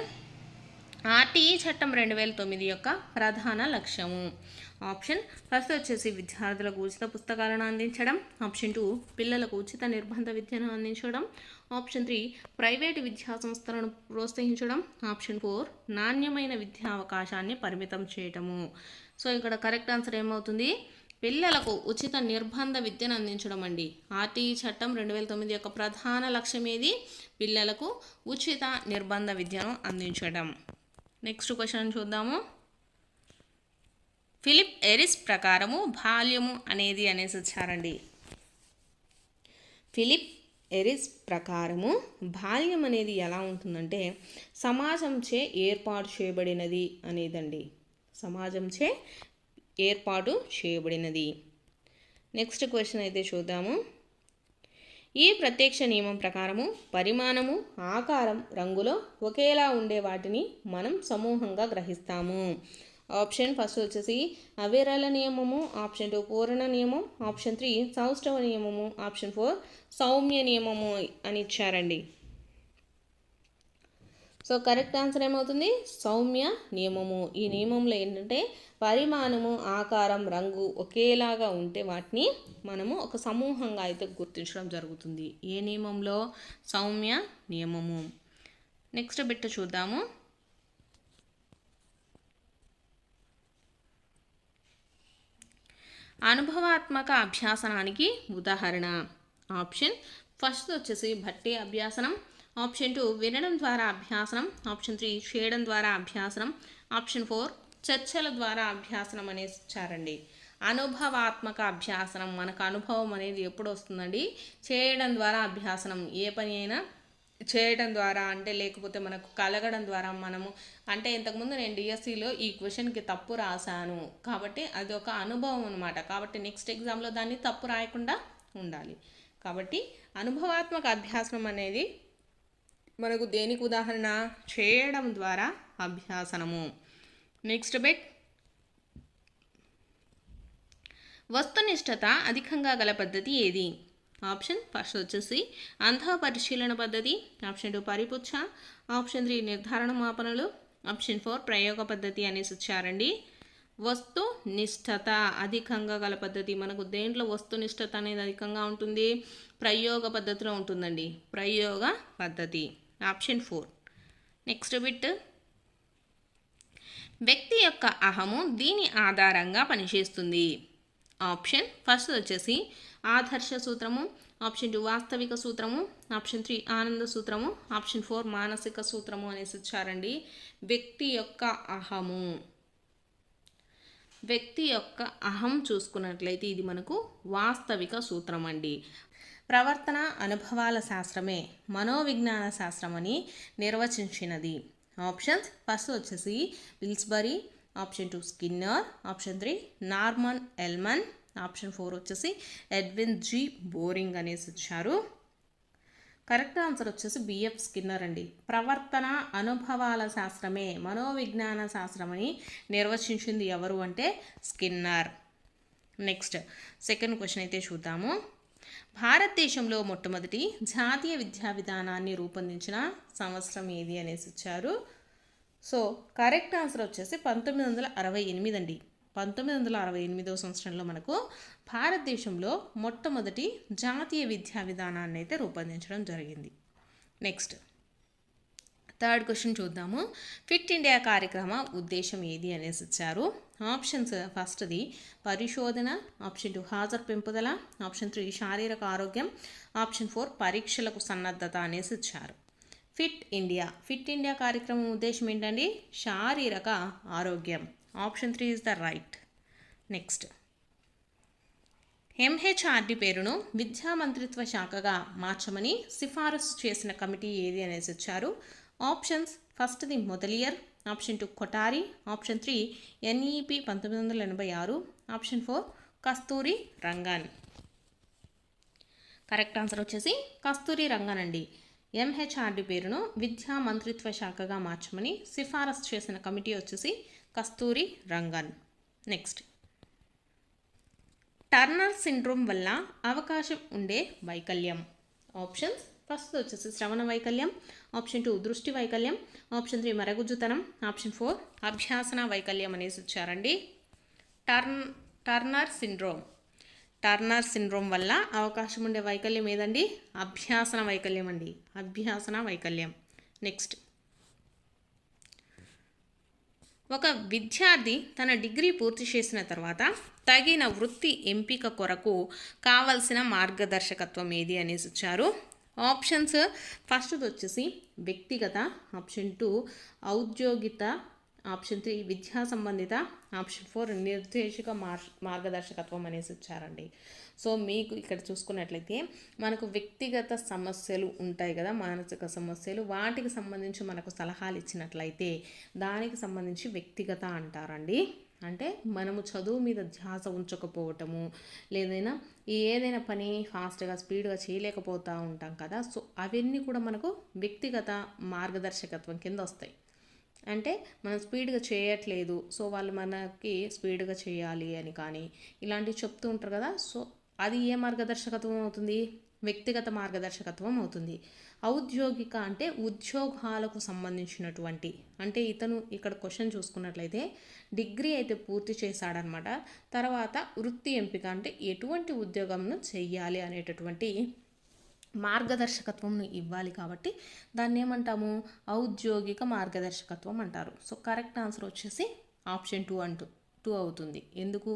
ఆర్టీఈ చట్టం 2009 యొక్క ప్రధాన లక్ష్యము. ఆప్షన్ ఫస్ట్ వచ్చేసి విద్యార్థులకు ఉచిత పుస్తకాలను అందించడం. ఆప్షన్ 2 పిల్లలకు ఉచిత నిర్బంధ విద్యను అందించడం. ఆప్షన్ 3 ప్రైవేటు విద్యా సంస్థలను ప్రోత్సహించడం. ఆప్షన్ 4 నాణ్యమైన విద్యా అవకాశాన్ని పరిమితం చేయటము. సో ఇక్కడ కరెక్ట్ ఆన్సర్ ఏమవుతుంది? పిల్లలకు ఉచిత నిర్బంధ విద్యను అందించడం అండి. ఆర్టీఈ చట్టం 2009 యొక్క ప్రధాన లక్ష్యం ఏది? పిల్లలకు ఉచిత నిర్బంధ విద్యను అందించడం. నెక్స్ట్ క్వశ్చన్ చూద్దాము. ఫిలిప్ ఎరిస్ ప్రకారము బాల్యము అనేది అనేసి వచ్చారండి. ఫిలిప్ ఎరిస్ ప్రకారము బాల్యం అనేది ఎలా ఉంటుందంటే సమాజంచే ఏర్పాటు చేయబడినది అనేదండి. సమాజంచే ఏర్పాటు చేయబడినది. నెక్స్ట్ క్వశ్చన్ అయితే చూద్దాము. ఈ ప్రత్యక్ష నియమం ప్రకారము పరిమాణము, ఆకారం, రంగులో ఒకేలా ఉండే వాటిని మనం సమూహంగా గ్రహిస్తాము. ఆప్షన్ ఫస్ట్ వచ్చేసి అవిరళ నియమము, ఆప్షన్ 2 పూరణ నియమం, ఆప్షన్ 3 సౌష్ఠవ నియమము, ఆప్షన్ 4 సౌమ్య నియమము అని ఇచ్చారండి. సో కరెక్ట్ ఆన్సర్ ఏమవుతుంది? సౌమ్య నియమము. ఈ నియమంలో ఏంటంటే పరిమాణము, ఆకారం, రంగు ఒకేలాగా ఉంటే వాటిని మనము ఒక సమూహంగా అయితే గుర్తించడం జరుగుతుంది. ఏ నియమంలో? సౌమ్య నియమము. నెక్స్ట్ బిట్ చూద్దాము. అనుభవాత్మక అభ్యాసనానికి ఉదాహరణ. ఆప్షన్ ఫస్ట్ వచ్చేసి భట్టి అభ్యాసనం, ఆప్షన్ 2 వినడం ద్వారా అభ్యాసనం, ఆప్షన్ 3 చేయడం ద్వారా అభ్యాసనం, ఆప్షన్ 4 చర్చల ద్వారా అభ్యాసనం అనేసి ఇచ్చారండి. అనుభవాత్మక అభ్యాసనం, మనకు అనుభవం అనేది ఎప్పుడు వస్తుందండి? చేయడం ద్వారా అభ్యాసనం. ఏ పని అయినా చేయడం ద్వారా అంటే లేకపోతే మనకు కలగడం ద్వారా మనము అంటే ఇంతకుముందు నేను డిఎస్సిలో ఈ క్వశ్చన్కి తప్పు రాశాను కాబట్టి అది ఒక అనుభవం అనమాట. కాబట్టి నెక్స్ట్ ఎగ్జామ్లో దాన్ని తప్పు రాయకుండా ఉండాలి. కాబట్టి అనుభవాత్మక అభ్యాసనం అనేది మనకు దేనికి ఉదాహరణ? చేయడం ద్వారా అభ్యాసనము. నెక్స్ట్ బిట్ వస్తునిష్టత అధికంగా గల పద్ధతి ఏది? ఆప్షన్ ఫస్ట్ వచ్చేసి అంధ పరిశీలన పద్ధతి, ఆప్షన్ 2 పరిపుచ్చ, ఆప్షన్ 3 నిర్ధారణ మాపనలు, ఆప్షన్ 4 ప్రయోగ పద్ధతి అనేసి ఇచ్చారండి. వస్తునిష్టత అధికంగా గల పద్ధతి మనకు దేంట్లో వస్తునిష్టత అనేది అధికంగా ఉంటుంది? ప్రయోగ పద్ధతిలో ఉంటుందండి. ప్రయోగ పద్ధతి ఆప్షన్ 4. నెక్స్ట్ బిట్ వ్యక్తి యొక్క అహము దీని ఆధారంగా పనిచేస్తుంది. ఆప్షన్ ఫస్ట్ వచ్చేసి ఆదర్శ సూత్రము, ఆప్షన్ 2 వాస్తవిక సూత్రము, ఆప్షన్ 3 ఆనంద సూత్రము, ఆప్షన్ 4 మానసిక సూత్రము అనేసి ఇచ్చారండి. వ్యక్తి యొక్క అహము, వ్యక్తి యొక్క అహం చూసుకున్నట్లయితే ఇది మనకు వాస్తవిక సూత్రం అండి. ప్రవర్తన అనుభవాల శాస్త్రమే మనోవిజ్ఞాన శాస్త్రం అని నిర్వచించినది. ఆప్షన్స్ ఫస్ట్ వచ్చేసి Pillsbury, option 2 Skinner, option 3 Norman L Munn, option 4 వచ్చేసి ఎడ్విన్ జి బోరింగ్ అనేసి ఇచ్చారు. కరెక్ట్ ఆన్సర్ వచ్చేసి బిఎఫ్ స్కిన్నర్ అండి. ప్రవర్తన అనుభవాల శాస్త్రమే మనోవిజ్ఞాన శాస్త్రం అని నిర్వచించింది ఎవరు అంటే స్కిన్నర్. నెక్స్ట్ సెకండ్ క్వశ్చన్ అయితే చూద్దాము. భారతదేశంలో మొట్టమొదటి జాతీయ విద్యా విధానాన్ని రూపొందించిన సంవత్సరం ఏది అనేసి ఇచ్చారు. సో కరెక్ట్ ఆన్సర్ వచ్చేసి 1968 అండి. 1968వ సంవత్సరంలో మనకు భారతదేశంలో మొట్టమొదటి జాతీయ విద్యా విధానాన్ని అయితే రూపొందించడం జరిగింది. నెక్స్ట్ థర్డ్ క్వశ్చన్ చూద్దాము. ఫిట్ ఇండియా కార్యక్రమ ఉద్దేశం ఏది అనేసి ఇచ్చారు. ఆప్షన్స్ ఫస్ట్ది పరిశోధన, ఆప్షన్ 2 హాజరు పెంపుదల, ఆప్షన్ 3 శారీరక ఆరోగ్యం, ఆప్షన్ 4 పరీక్షలకు సన్నద్ధత అనేసి ఇచ్చారు. ఫిట్ ఇండియా కార్యక్రమం ఉద్దేశం ఏంటండి? శారీరక ఆరోగ్యం. Option 3 is the right. Next MHRD పేరును విద్యా మంత్రిత్వ శాఖగా మార్చమని సిఫారసు చేసిన కమిటీ ఏది అనేసి ఇచ్చారు. ఆప్షన్స్ ఫస్ట్ది Mudaliar, option 2 Kothari, option 3 NEP 1986, option 4 కస్తూరి రంగన్. కరెక్ట్ ఆన్సర్ వచ్చేసి కస్తూరి రంగన్ అండి. ఎంహెచ్ఆర్డి పేరును విద్యా మంత్రిత్వ శాఖగా మార్చమని సిఫారసు చేసిన కమిటీ వచ్చేసి కస్తూరి రంగన్. నెక్స్ట్ టర్నర్ సిండ్రోమ్ వల్ల అవకాశం ఉండే వైకల్యం. ఆప్షన్స్ ఫస్ట్ వచ్చేసి శ్రవణ వైకల్యం, ఆప్షన్ 2 దృష్టి వైకల్యం, ఆప్షన్ 3 మరగుజ్జుతనం, ఆప్షన్ 4 అభ్యాసన వైకల్యం అనేసి ఇచ్చారండి. టర్నర్ సిండ్రోమ్ వల్ల అవకాశం ఉండే వైకల్యం ఏదండి? అభ్యాసన వైకల్యం అండి. అభ్యాసన వైకల్యం. నెక్స్ట్ ఒక విద్యార్థి తన డిగ్రీ పూర్తి చేసిన తర్వాత తగిన వృత్తి ఎంపిక కొరకు కావలసిన మార్గదర్శకత్వం ఏది అనేసి ఇచ్చారు. ఆప్షన్స్ ఫస్ట్ వచ్చేసి వ్యక్తిగత, ఆప్షన్ 2 ఔద్యోగిత, ఆప్షన్ 3 విద్యా సంబంధిత, ఆప్షన్ 4 నిర్దేశక మార్గదర్శకత్వం అనేసి ఇచ్చారండి. సో మీకు ఇక్కడ చూసుకున్నట్లయితే మనకు వ్యక్తిగత సమస్యలు ఉంటాయి కదా, మానసిక సమస్యలు, వాటికి సంబంధించి మనకు సలహాలు ఇచ్చినట్లయితే దానికి సంబంధించి వ్యక్తిగత అంటారండి. అంటే మనము చదువు మీద ధ్యాస ఉంచకపోవటము, ఏదైనా పని ఫాస్ట్గా స్పీడ్గా చేయలేకపోతూ ఉంటాం కదా. సో అవన్నీ కూడా మనకు వ్యక్తిగత మార్గదర్శకత్వం కింద వస్తాయి. అంటే మనం స్పీడ్గా చేయట్లేదు, సో వాళ్ళు మనకి స్పీడ్గా చేయాలి అని కానీ ఇలాంటివి చెప్తూ ఉంటారు కదా. సో అది ఏ మార్గదర్శకత్వం అవుతుంది? వ్యక్తిగత మార్గదర్శకత్వం అవుతుంది. ఔద్యోగిక అంటే ఉద్యోగాలకు సంబంధించినటువంటి, అంటే ఇతను ఇక్కడ క్వశ్చన్ చూసుకున్నట్లయితే డిగ్రీ అయితే పూర్తి చేశాడనమాట. తర్వాత వృత్తి ఎంపిక అంటే ఎటువంటి ఉద్యోగంను చెయ్యాలి అనేటటువంటి మార్గదర్శకత్వంను ఇవ్వాలి కాబట్టి దాన్ని ఏమంటాము? ఔద్యోగిక మార్గదర్శకత్వం అంటారు. సో కరెక్ట్ ఆన్సర్ వచ్చేసి ఆప్షన్ 2 అవుతుంది. ఎందుకు?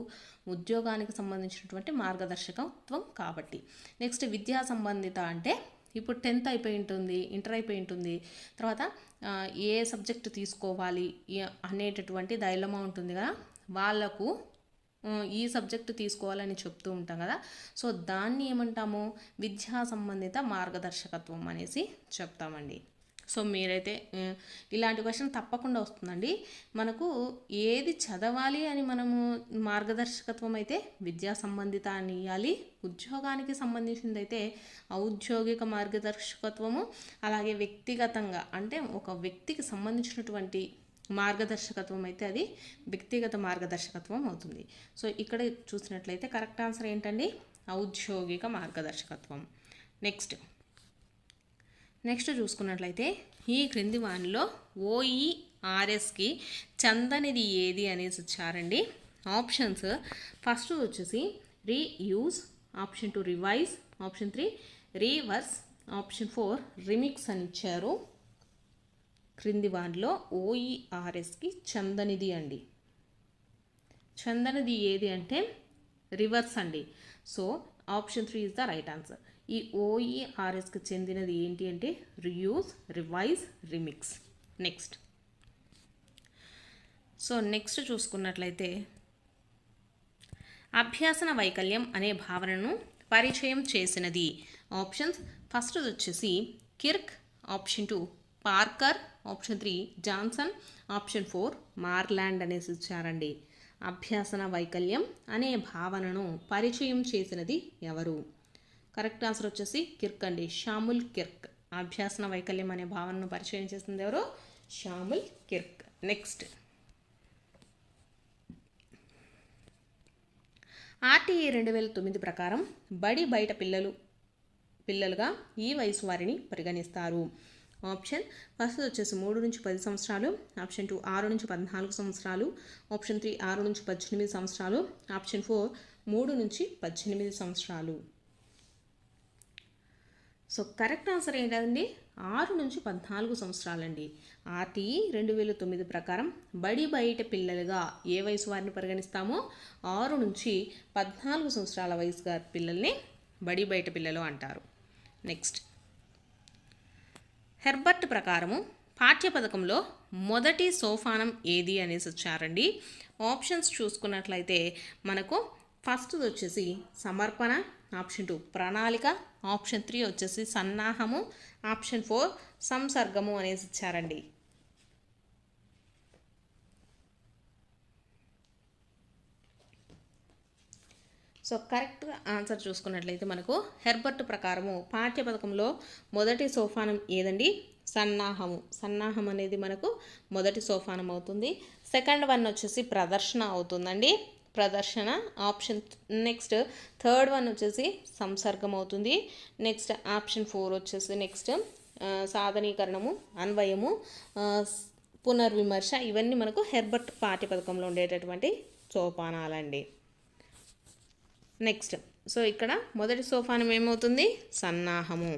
ఉద్యోగానికి సంబంధించినటువంటి మార్గదర్శకత్వం కాబట్టి. నెక్స్ట్ విద్యా సంబంధిత అంటే ఇప్పుడు 10th అయిపోయి ఉంటుంది, ఇంటర్ అయిపోయి ఉంటుంది, తర్వాత ఏ సబ్జెక్టు తీసుకోవాలి అనేటటువంటి డైలమా ఉంటుంది కదా, వాళ్ళకు ఈ సబ్జెక్టు తీసుకోవాలని చెప్తూ ఉంటాం కదా. సో దాన్ని ఏమంటాము? విద్యా సంబంధిత మార్గదర్శకత్వం అనేసి చెప్తామండి. సో మీరైతే ఇలాంటి క్వశ్చన్ తప్పకుండా వస్తుందండి. మనకు ఏది చదవాలి అని మనము మార్గదర్శకత్వం అయితే విద్యా సంబంధిత అని ఇవ్వాలి, ఉద్యోగానికి సంబంధించింది అయితే ఔద్యోగిక మార్గదర్శకత్వము, అలాగే వ్యక్తిగతంగా అంటే ఒక వ్యక్తికి సంబంధించినటువంటి మార్గదర్శకత్వం అయితే అది వ్యక్తిగత మార్గదర్శకత్వం అవుతుంది. సో ఇక్కడ చూసినట్లయితే కరెక్ట్ ఆన్సర్ ఏంటండి? ఔద్యోగిక మార్గదర్శకత్వం. నెక్స్ట్ చూసుకున్నట్లయితే ఈ క్రింది వానిలో OERSకి చెందనిది ఏది అనేసి ఇచ్చారండి. ఆప్షన్స్ ఫస్ట్ వచ్చేసి reuse, option 2 revise, option 3 reverse, option 4 remix అని ఇచ్చారు. క్రింది వానిలో OERSకి చెందనిది అండి. చెందనిది ఏది అంటే రివర్స్ అండి. So option 3 is the right answer. ఈ OERSకి చెందినది ఏంటి అంటే రీయూజ్, రివైజ్, రిమిక్స్. నెక్స్ట్ చూసుకున్నట్లయితే అభ్యాసన వైకల్యం అనే భావనను పరిచయం చేసినది. ఆప్షన్స్ ఫస్ట్ వచ్చేసి Kirk, option 2 Parker, option 3 Johnson, option 4 మార్లాండ్ అనేసి ఇచ్చారండి. అభ్యాసన వైకల్యం అనే భావనను పరిచయం చేసినది ఎవరు? కరెక్ట్ ఆన్సర్ వచ్చేసి కిర్క్ అండి, షాముల్ కిర్క్. అభ్యాసన వైకల్యం అనే భావనను పరిచయం చేసింది ఎవరు? షాముల్ కిర్క్. నెక్స్ట్ RTE 2009 ప్రకారం బడి బయట పిల్లలుగా ఈ వయసు వారిని పరిగణిస్తారు. ఆప్షన్ ఫస్ట్ వచ్చేసి 3 నుంచి 10 సంవత్సరాలు, ఆప్షన్ 2 6 నుంచి 14 సంవత్సరాలు, ఆప్షన్ 3 6 నుంచి 18 సంవత్సరాలు, ఆప్షన్ 4 3 నుంచి 18 సంవత్సరాలు. సో కరెక్ట్ ఆన్సర్ ఏంటండి? 6 నుంచి 14 సంవత్సరాలండి. RTE 2009 ప్రకారం బడి బయట పిల్లలుగా ఏ వయసు వారిని పరిగణిస్తామో 6 నుంచి 14 సంవత్సరాల వయసు గారి పిల్లల్ని బడి బయట పిల్లలు అంటారు. నెక్స్ట్ హెర్బర్ట్ ప్రకారము పాఠ్యపథకంలో మొదటి సోపానం ఏది అనేసి వచ్చారండి. ఆప్షన్స్ చూసుకున్నట్లయితే మనకు ఫస్ట్ వచ్చేసి సమర్పణ, ఆప్షన్ 2 ప్రణాళిక, ఆప్షన్ 3 వచ్చేసి సన్నాహము, ఆప్షన్ 4 సంసర్గము అనేసి ఇచ్చారండి. సో కరెక్ట్ ఆన్సర్ చూసుకున్నట్లయితే మనకు హెర్బర్ట్ ప్రకారము పాఠ్యపథకంలో మొదటి సోపానం ఏదండి? సన్నాహము. సన్నాహం అనేది మనకు మొదటి సోపానం అవుతుంది. సెకండ్ వన్ వచ్చేసి ప్రదర్శన అవుతుందండి, ప్రదర్శన. ఆప్షన్ నెక్స్ట్ థర్డ్ వన్ వచ్చేసి సంసర్గం అవుతుంది. నెక్స్ట్ ఆప్షన్ 4 వచ్చేసి నెక్స్ట్ సాధనీకరణము, అన్వయము, పునర్విమర్శ. ఇవన్నీ మనకు హెర్బర్ట్ పాఠ్యపథకంలో ఉండేటటువంటి సోపానాలండి. నెక్స్ట్ సో ఇక్కడ మొదటి సోపానం ఏమవుతుంది? సన్నాహము.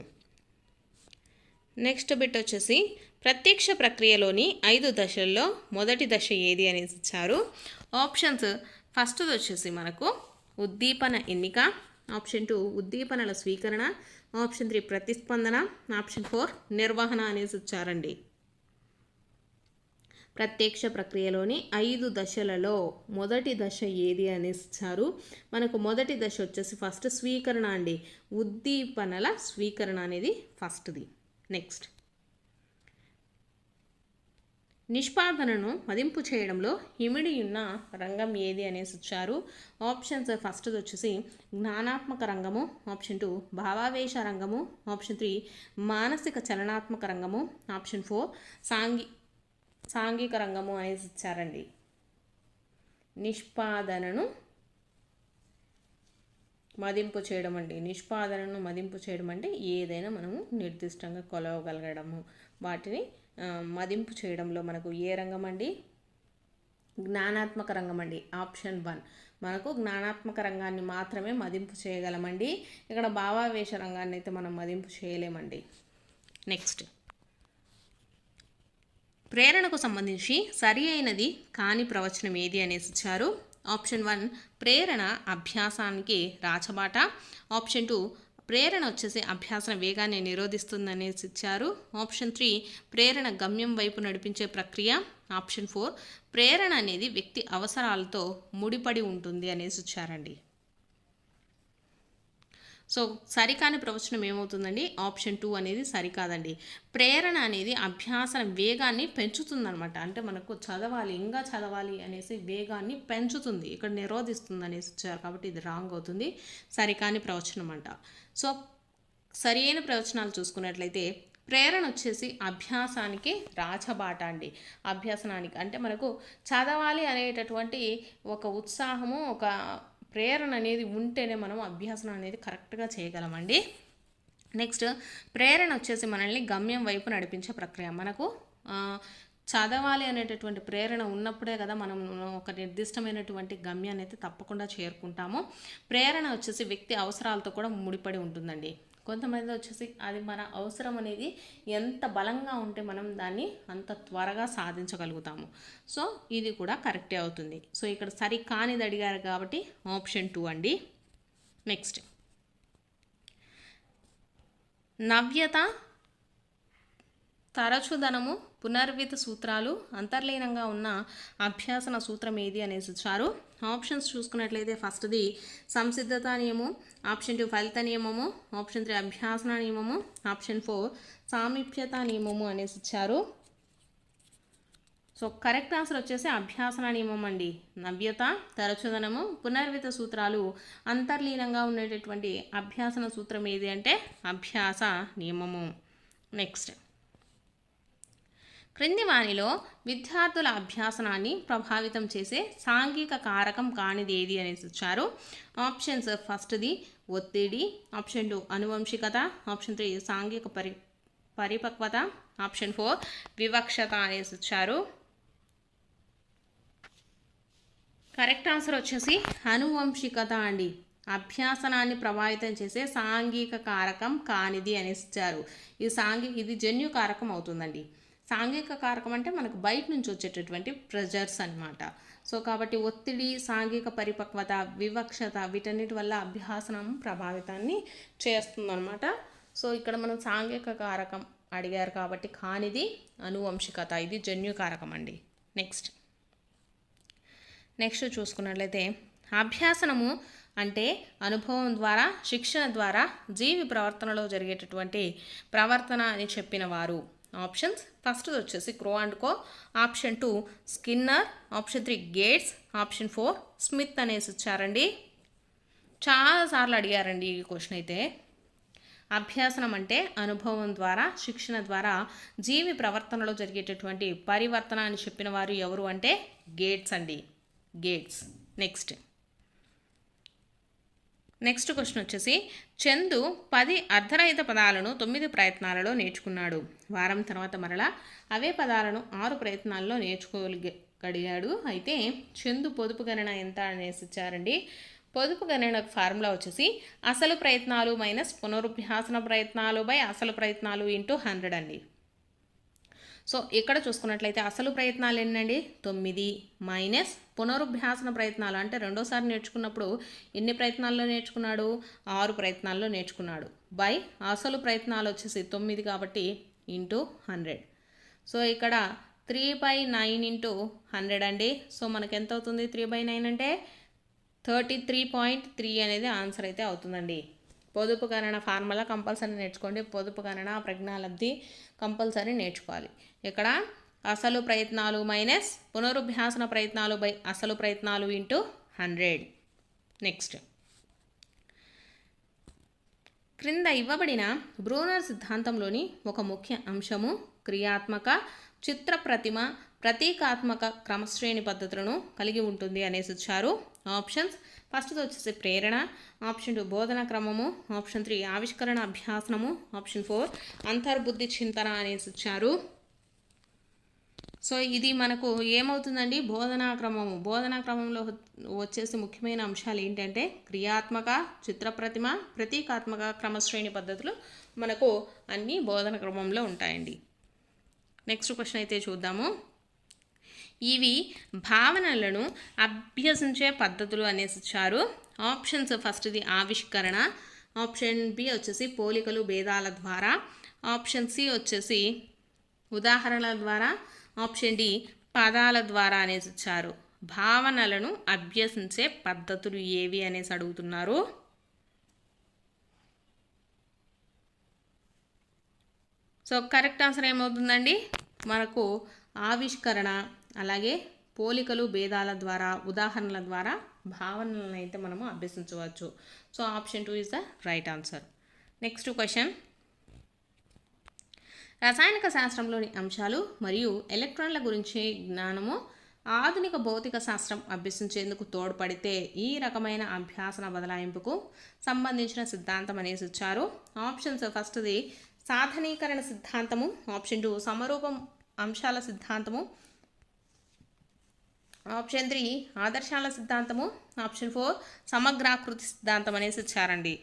నెక్స్ట్ బిట్ వచ్చేసి ప్రత్యక్ష ప్రక్రియలోని 5 దశల్లో మొదటి దశ ఏది అనేసి ఇచ్చారు. ఆప్షన్స్ ఫస్ట్ వచ్చేసి మనకు ఉద్దీపన ఎన్నిక, ఆప్షన్ 2 ఉద్దీపనల స్వీకరణ, ఆప్షన్ 3 ప్రతిస్పందన, ఆప్షన్ 4 నిర్వహణ అనేసి ఇచ్చారండి. ప్రత్యక్ష ప్రక్రియలోని 5 దశలలో మొదటి దశ ఏది అనేసి ఇచ్చారు. మనకు మొదటి దశ వచ్చేసి ఫస్ట్ స్వీకరణ అండి. ఉద్దీపనల స్వీకరణ అనేది ఫస్ట్ది. నెక్స్ట్ నిష్పాదనను మదింపు చేయడంలో ఇమిడి ఉన్న రంగం ఏది అనేసి ఇచ్చారు. ఆప్షన్స్ ఫస్ట్ది వచ్చేసి జ్ఞానాత్మక రంగము, ఆప్షన్ 2 భావావేశ రంగము, ఆప్షన్ 3 మానసిక చలనాత్మక రంగము, ఆప్షన్ 4 సాంఘిక రంగము అనేసి ఇచ్చారండి. నిష్పాదనను మదింపు చేయడం అండి. నిష్పాదనను మదింపు చేయడం అంటే ఏదైనా మనము నిర్దిష్టంగా కొలవగలగడము, వాటిని మదింపు చేయడంలో మనకు ఏ రంగం అండి? జ్ఞానాత్మక రంగం అండి. ఆప్షన్ 1 మనకు జ్ఞానాత్మక రంగాన్ని మాత్రమే మదింపు చేయగలమండి. ఇక్కడ భావావేశ రంగాన్ని అయితే మనం మదింపు చేయలేమండి. నెక్స్ట్, ప్రేరణకు సంబంధించి సరి అయినది కాని ప్రవచనం ఏది అనేసి ఇచ్చారు. ఆప్షన్ 1 ప్రేరణ అభ్యాసానికి రాచబాట, ఆప్షన్ 2 ప్రేరణ వచ్చేసి అభ్యాసన వేగాన్ని నిరోధిస్తుందనేసి ఇచ్చారు, ఆప్షన్ 3 ప్రేరణ గమ్యం వైపు నడిపించే ప్రక్రియ, ఆప్షన్ 4 ప్రేరణ అనేది వ్యక్తి అవసరాలతో ముడిపడి ఉంటుంది అనేసి ఇచ్చారండి. సో సరికాని ప్రవచనం ఏమవుతుందండి? ఆప్షన్ 2 అనేది సరికాదండి. ప్రేరణ అనేది అభ్యాసన వేగాన్ని పెంచుతుందనమాట. అంటే మనకు చదవాలి, ఇంకా చదవాలి అనేసి వేగాన్ని పెంచుతుంది, ఇక్కడ నిరోధిస్తుంది అనేసి ఇచ్చారు, కాబట్టి ఇది రాంగ్ అవుతుంది, సరికాని ప్రవచనం అంట. సో సరి అయిన ప్రవచనాలు చూసుకున్నట్లయితే ప్రేరణ వచ్చేసి అభ్యాసానికి రాచబాట అండి. అభ్యాసనానికి అంటే మనకు చదవాలి అనేటటువంటి ఒక ఉత్సాహము, ఒక ప్రేరణ అనేది ఉంటేనే మనం అభ్యాసనం అనేది కరెక్ట్గా చేయగలమండి. నెక్స్ట్, ప్రేరణ వచ్చేసి మనల్ని గమ్యం వైపు నడిపించే ప్రక్రియ. మనకు చదవాలి అనేటటువంటి ప్రేరణ ఉన్నప్పుడే కదా మనం ఒక నిర్దిష్టమైనటువంటి గమ్యాన్ని అయితే తప్పకుండా చేరుకుంటాము. ప్రేరణ వచ్చేసి వ్యక్తి అవసరాలతో కూడా ముడిపడి ఉంటుందండి. కొంతమంది వచ్చేసి అది మన అవసరం అనేది ఎంత బలంగా ఉంటే మనం దాన్ని అంత త్వరగా సాధించగలుగుతాము. సో ఇది కూడా కరెక్టే అవుతుంది. సో ఇక్కడ సరి కానిది అడిగారు కాబట్టి ఆప్షన్ 2 అండి. నెక్స్ట్, నవ్యత, తరచుదనము, పునర్విత సూత్రాలు అంతర్లీనంగా ఉన్న అభ్యాసన సూత్రం ఏది అనేసి ఇచ్చారు. ఆప్షన్స్ చూసుకున్నట్లయితే ఫస్ట్ది సంసిద్ధత నియమము, ఆప్షన్ 2 ఫలిత నియమము, ఆప్షన్ 3 అభ్యాసన నియమము, ఆప్షన్ 4 సామీప్యత నియమము అనేసి ఇచ్చారు. సో కరెక్ట్ ఆన్సర్ వచ్చేసి అభ్యాసన నియమం అండి. నవ్యత, తరచుదనము, పునర్విత సూత్రాలు అంతర్లీనంగా ఉండేటటువంటి అభ్యాసన సూత్రం ఏది అంటే అభ్యాస నియమము. నెక్స్ట్, క్రింది వానిలో విద్యార్థుల అభ్యాసనాన్ని ప్రభావితం చేసే సాంఘిక కారకం కానిది ఏది అనేసి ఇచ్చారు. ఆప్షన్స్ ఫస్ట్ది ఒత్తిడి, ఆప్షన్ 2 అనువంశికత, ఆప్షన్ 3 సాంఘిక పరిపక్వత, ఆప్షన్ 4 వివక్షత అనేసి ఇచ్చారు. కరెక్ట్ ఆన్సర్ వచ్చేసి అనువంశికత అండి. అభ్యాసనాన్ని ప్రభావితం చేసే సాంఘిక కారకం కానిది అనేసి ఇచ్చారు. ఇది జన్యు కారకం అవుతుందండి. సాంఘిక కారకం అంటే మనకు బయట నుంచి వచ్చేటటువంటి ప్రెజర్స్ అన్నమాట. సో కాబట్టి ఒత్తిడి, సాంఘిక పరిపక్వత, వివక్షత వీటన్నిటి వల్ల అభ్యాసనం ప్రభావితాన్ని చేస్తుందన్నమాట. సో ఇక్కడ మనం సాంఘిక కారకం అడిగారు కాబట్టి కానిది అనువంశికత, ఇది జన్యు కారకం అండి. నెక్స్ట్ చూసుకున్నట్లయితే అభ్యాసనము అంటే అనుభవం ద్వారా, శిక్షణ ద్వారా జీవి ప్రవర్తనలో జరిగేటటువంటి ప్రవర్తన అని చెప్పిన వారు. ఆప్షన్స్ ఫస్ట్ వచ్చేసి Crow and Co, option 2 Skinner, option 3 Gates, option 4 Smith అనేసి ఇచ్చారండి. చాలాసార్లు అడిగారండి ఈ క్వశ్చన్ అయితే. అభ్యాసనం అంటే అనుభవం ద్వారా, శిక్షణ ద్వారా జీవి ప్రవర్తనలో జరిగేటటువంటి పరివర్తన అని చెప్పిన వారు ఎవరు అంటే గేట్స్ అండి. గేట్స్. నెక్స్ట్ క్వశ్చన్ వచ్చేసి చందు 10 అర్ధరహిత పదాలను 9 ప్రయత్నాలలో నేర్చుకున్నాడు. వారం తర్వాత మరలా అవే పదాలను 6 ప్రయత్నాల్లో నేర్చుకోగలిగాడు. అయితే చందు పొదుపు గణన ఎంత అనేసి ఇచ్చారండి. పొదుపు గణనకు ఫార్ములా వచ్చేసి అసలు ప్రయత్నాలు మైనస్ పునరుభ్యాసన ప్రయత్నాలు బై అసలు ప్రయత్నాలు ఇంటూ 100 అండి. సో ఇక్కడ చూసుకున్నట్లయితే అసలు ప్రయత్నాలు ఎన్నండి 9 మైనస్ పునరుభ్యాసన ప్రయత్నాలు అంటే రెండోసారి నేర్చుకున్నప్పుడు ఎన్ని ప్రయత్నాల్లో నేర్చుకున్నాడు? 6 ప్రయత్నాల్లో నేర్చుకున్నాడు. బై అసలు ప్రయత్నాలు వచ్చేసి 9 కాబట్టి ఇంటూ 100. సో ఇక్కడ 3/9 ఇంటూ 100 అండి. సో మనకి ఎంత అవుతుంది? 3/9 అంటే 33.3 అనేది ఆన్సర్ అయితే అవుతుందండి. పొదుపు గణన ఫార్ములా కంపల్సరీ నేర్చుకోండి. పొదుపు గణన, ప్రజ్ఞాలబ్ధి కంపల్సరీ నేర్చుకోవాలి. ఇక్కడ అసలు ప్రయత్నాలు మైనస్ పునరుభ్యాసన ప్రయత్నాలు బై అసలు ప్రయత్నాలు ఇంటూ 100. నెక్స్ట్, క్రింద ఇవ్వబడిన బ్రూనర్ సిద్ధాంతంలోని ఒక ముఖ్య అంశము క్రియాత్మక, చిత్ర ప్రతిమ, ప్రతీకాత్మక క్రమశ్రేణి పద్ధతులను కలిగి ఉంటుంది అనేసి ఇచ్చారు. ఆప్షన్స్, ఫస్ట్ వచ్చేసి ప్రేరణ, ఆప్షన్ 2 బోధన క్రమము, ఆప్షన్ 3 ఆవిష్కరణ అభ్యాసనము, ఆప్షన్ 4 అంతర్బుద్ధి చింతన అనేసి ఇచ్చారు. సో ఇది మనకు ఏమవుతుందండి, బోధనా క్రమంలో వచ్చేసి ముఖ్యమైన అంశాలు ఏంటంటే క్రియాత్మక, చిత్రప్రతిమ, ప్రతీకాత్మక క్రమశ్రేణి పద్ధతులు మనకు అన్ని బోధన క్రమంలో ఉంటాయండి. నెక్స్ట్ క్వశ్చన్ అయితే చూద్దాము. ఇవి భావనలను అభ్యసించే పద్ధతులు అనేసి ఇచ్చారు. ఆప్షన్స్, ఫస్ట్ది ఆవిష్కరణ, ఆప్షన్ బి వచ్చేసి పోలికలు భేదాల ద్వారా, ఆప్షన్ సి వచ్చేసి ఉదాహరణల ద్వారా, ఆప్షన్ డి పదాల ద్వారా అనేసి ఇచ్చారు. భావనలను అభ్యసించే పద్ధతులు ఏవి అనేసి అడుగుతున్నారు. సో కరెక్ట్ ఆన్సర్ ఏమవుతుందండి, మనకు ఆవిష్కరణ, అలాగే పోలికలు భేదాల ద్వారా, ఉదాహరణల ద్వారా భావనలను అయితే మనము అభ్యసించవచ్చు. So option 2 is the right answer. Next question, రసాయనిక శాస్త్రంలోని అంశాలు మరియు ఎలక్ట్రాన్ల గురించి జ్ఞానము ఆధునిక భౌతిక శాస్త్రం అభ్యసించేందుకు తోడ్పడితే ఈ రకమైన అభ్యాసన బదలాయింపుకు సంబంధించిన సిద్ధాంతం అనేసి ఇచ్చారు. ఆప్షన్స్, ఫస్ట్ది సాధనీకరణ సిద్ధాంతము, ఆప్షన్ 2 సమరూపం అంశాల సిద్ధాంతము, ఆప్షన్ 3 ఆదర్శాల సిద్ధాంతము, ఆప్షన్ 4 సమగ్రాకృతి సిద్ధాంతం అనేసి ఇచ్చారండి.